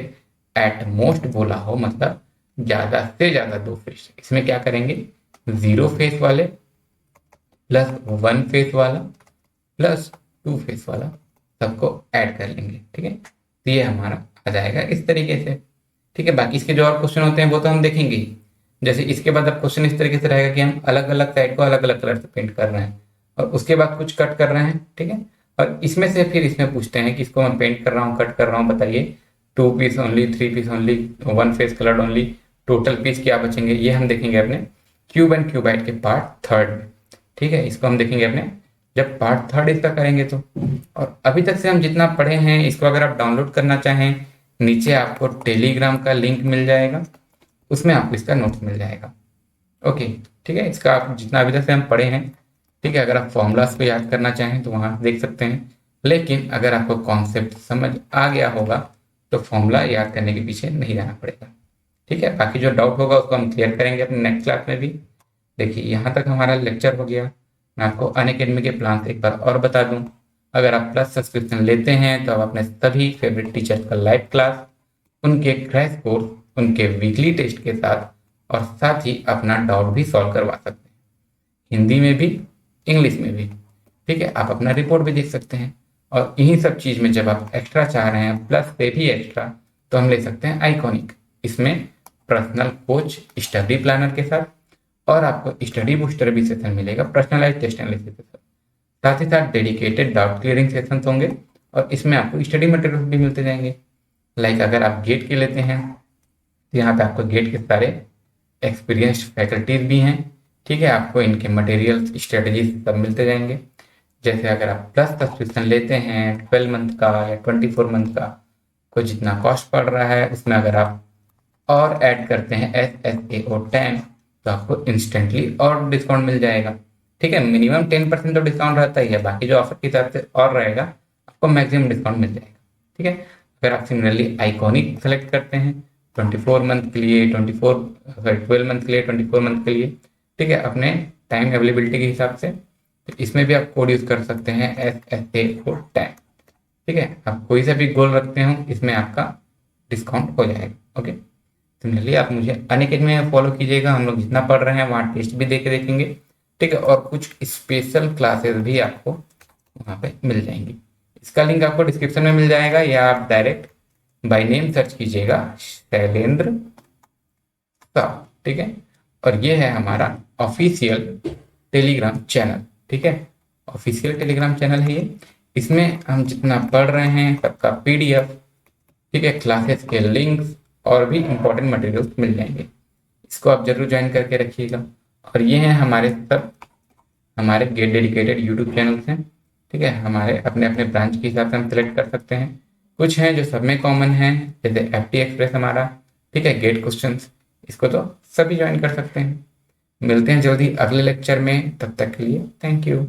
एट मोस्ट बोला हो, मतलब ज्यादा से ज्यादा 2 फेस, इसमें क्या करेंगे 0 फेस वाले प्लस 1 फेस वाला प्लस 2 फेस वाला सबको ऐड कर लेंगे। ठीक है, तो ये हमारा आ जाएगा इस तरीके से। ठीक है, बाकी इसके जो और क्वेश्चन होते हैं वो तो हम देखेंगे ही। जैसे इसके बाद अब क्वेश्चन इस तरीके से रहेगा कि हम अलग अलग साइड को अलग अलग कलर से पेंट कर रहे हैं और उसके बाद कुछ कट कर रहे हैं। ठीक है, और इसमें से फिर इसमें पूछते हैं कि इसको मैं पेंट कर रहा हूँ कट कर रहा हूँ, बताइए 2 piece only, 3 piece only, 1 face coloured only, total piece क्या बचेंगे, ये हम देखेंगे अपने क्यूब एंड क्यूबाइट के पार्ट 3 में। ठीक है, इसको हम देखेंगे अपने जब पार्ट 3 इसका करेंगे तो। और अभी तक से हम जितना पढ़े हैं इसको अगर आप डाउनलोड करना चाहें, नीचे आपको टेलीग्राम का लिंक मिल जाएगा, उसमें आपको इसका नोट्स मिल जाएगा। ओके, ठीक है, इसका आप जितना अभी तक से हम पढ़े हैं, ठीक है, अगर आप फॉर्मूलाज को याद करना चाहें तो वहाँ देख सकते हैं, लेकिन अगर आपको कॉन्सेप्ट समझ आ गया होगा तो फॉर्मूला याद करने के पीछे नहीं जाना पड़ेगा। ठीक है, बाकी जो डाउट होगा उसको हम क्लियर करेंगे अपने नेक्स्ट क्लास में भी। देखिए यहाँ तक हमारा लेक्चर हो गया। मैं आपको अनअकैडमी के प्लान एक बार और बता दूं, अगर आप प्लस सब्सक्रिप्शन लेते हैं तो आप अपने सभी फेवरेट टीचर का लाइव क्लास, उनके क्रैश कोर्स, उनके वीकली टेस्ट के साथ और साथ ही अपना डाउट भी सॉल्व करवा सकते हैं, हिंदी में भी इंग्लिश में भी। ठीक है, आप अपना रिपोर्ट भी देख सकते हैं। और इन्हीं सब चीज़ में जब आप एक्स्ट्रा चाह रहे हैं प्लस पे भी एक्स्ट्रा, तो हम ले सकते हैं आइकॉनिक। इसमें पर्सनल कोच स्टडी प्लानर के साथ और आपको स्टडी बूस्टर भी सेशन मिलेगा, पर्सनलाइज टेस्ट एनालिसिस के साथ ही साथ डेडिकेटेड डाउट क्लियरिंग सेशंस होंगे और इसमें आपको स्टडी मटेरियल भी मिलते जाएंगे। लाइक अगर आप गेट के लेते हैं तो यहाँ पे आपको गेट के सारे एक्सपीरियंस्ड फैकल्टीज भी हैं। ठीक है, आपको इनके मटेरियल्स स्ट्रेटजीज सब मिलते जाएंगे। जैसे अगर आप प्लस सब्सक्रिप्शन लेते हैं 12 मंथ का या 24 मंथ का, को जितना कॉस्ट पड़ रहा है उसमें अगर आप और ऐड करते हैं SSAO10 तो आपको इंस्टेंटली और डिस्काउंट मिल जाएगा। ठीक है, मिनिमम 10% तो डिस्काउंट रहता ही है, बाकी जो ऑफर की तरफ से और रहेगा आपको मैक्सिमम डिस्काउंट मिल जाएगा। ठीक है, अगर आप सिमिलरली आइकॉनिक सेलेक्ट करते हैं 24 मंथ के लिए, 12 मंथ के लिए, 24 मंथ के लिए, ठीक है, अपने टाइम अवेलेबिलिटी के हिसाब से, तो इसमें भी आप कोड यूज कर सकते हैं SSAO10। ठीक है, आप कोई सा भी गोल रखते हो इसमें आपका डिस्काउंट हो जाएगा। ओके, सिमिलरली आप मुझे अनअकैडमी में फॉलो कीजिएगा, हम लोग जितना पढ़ रहे हैं वहाँ टेस्ट भी देके देखेंगे। ठीक है, और कुछ स्पेशल क्लासेस भी आपको वहाँ पे मिल जाएंगी। इसका लिंक आपको डिस्क्रिप्शन में मिल जाएगा या आप डायरेक्ट बाय नेम सर्च कीजिएगा शैलेंद्र साहु। ठीक है, और ये है हमारा ऑफिशियल टेलीग्राम चैनल। ठीक है, ऑफिशियल टेलीग्राम चैनल है ये, इसमें हम जितना पढ़ रहे हैं सबका PDF, ठीक है, क्लासेस के लिंक्स और भी इंपॉर्टेंट मटेरियल्स मिल जाएंगे। इसको आप जरूर ज्वाइन करके रखिएगा। और ये हैं हमारे गेट डेडिकेटेड यूट्यूब चैनल्स हैं। ठीक है, हमारे अपने अपने ब्रांच के हिसाब से हम सेलेक्ट कर सकते हैं। कुछ हैं जो सब में कॉमन है, जैसे FT एक्सप्रेस हमारा, ठीक है, गेट क्वेश्चंस, इसको तो सभी ज्वाइन कर सकते हैं। मिलते हैं जल्दी अगले लेक्चर में, तब तक के लिए थैंक यू।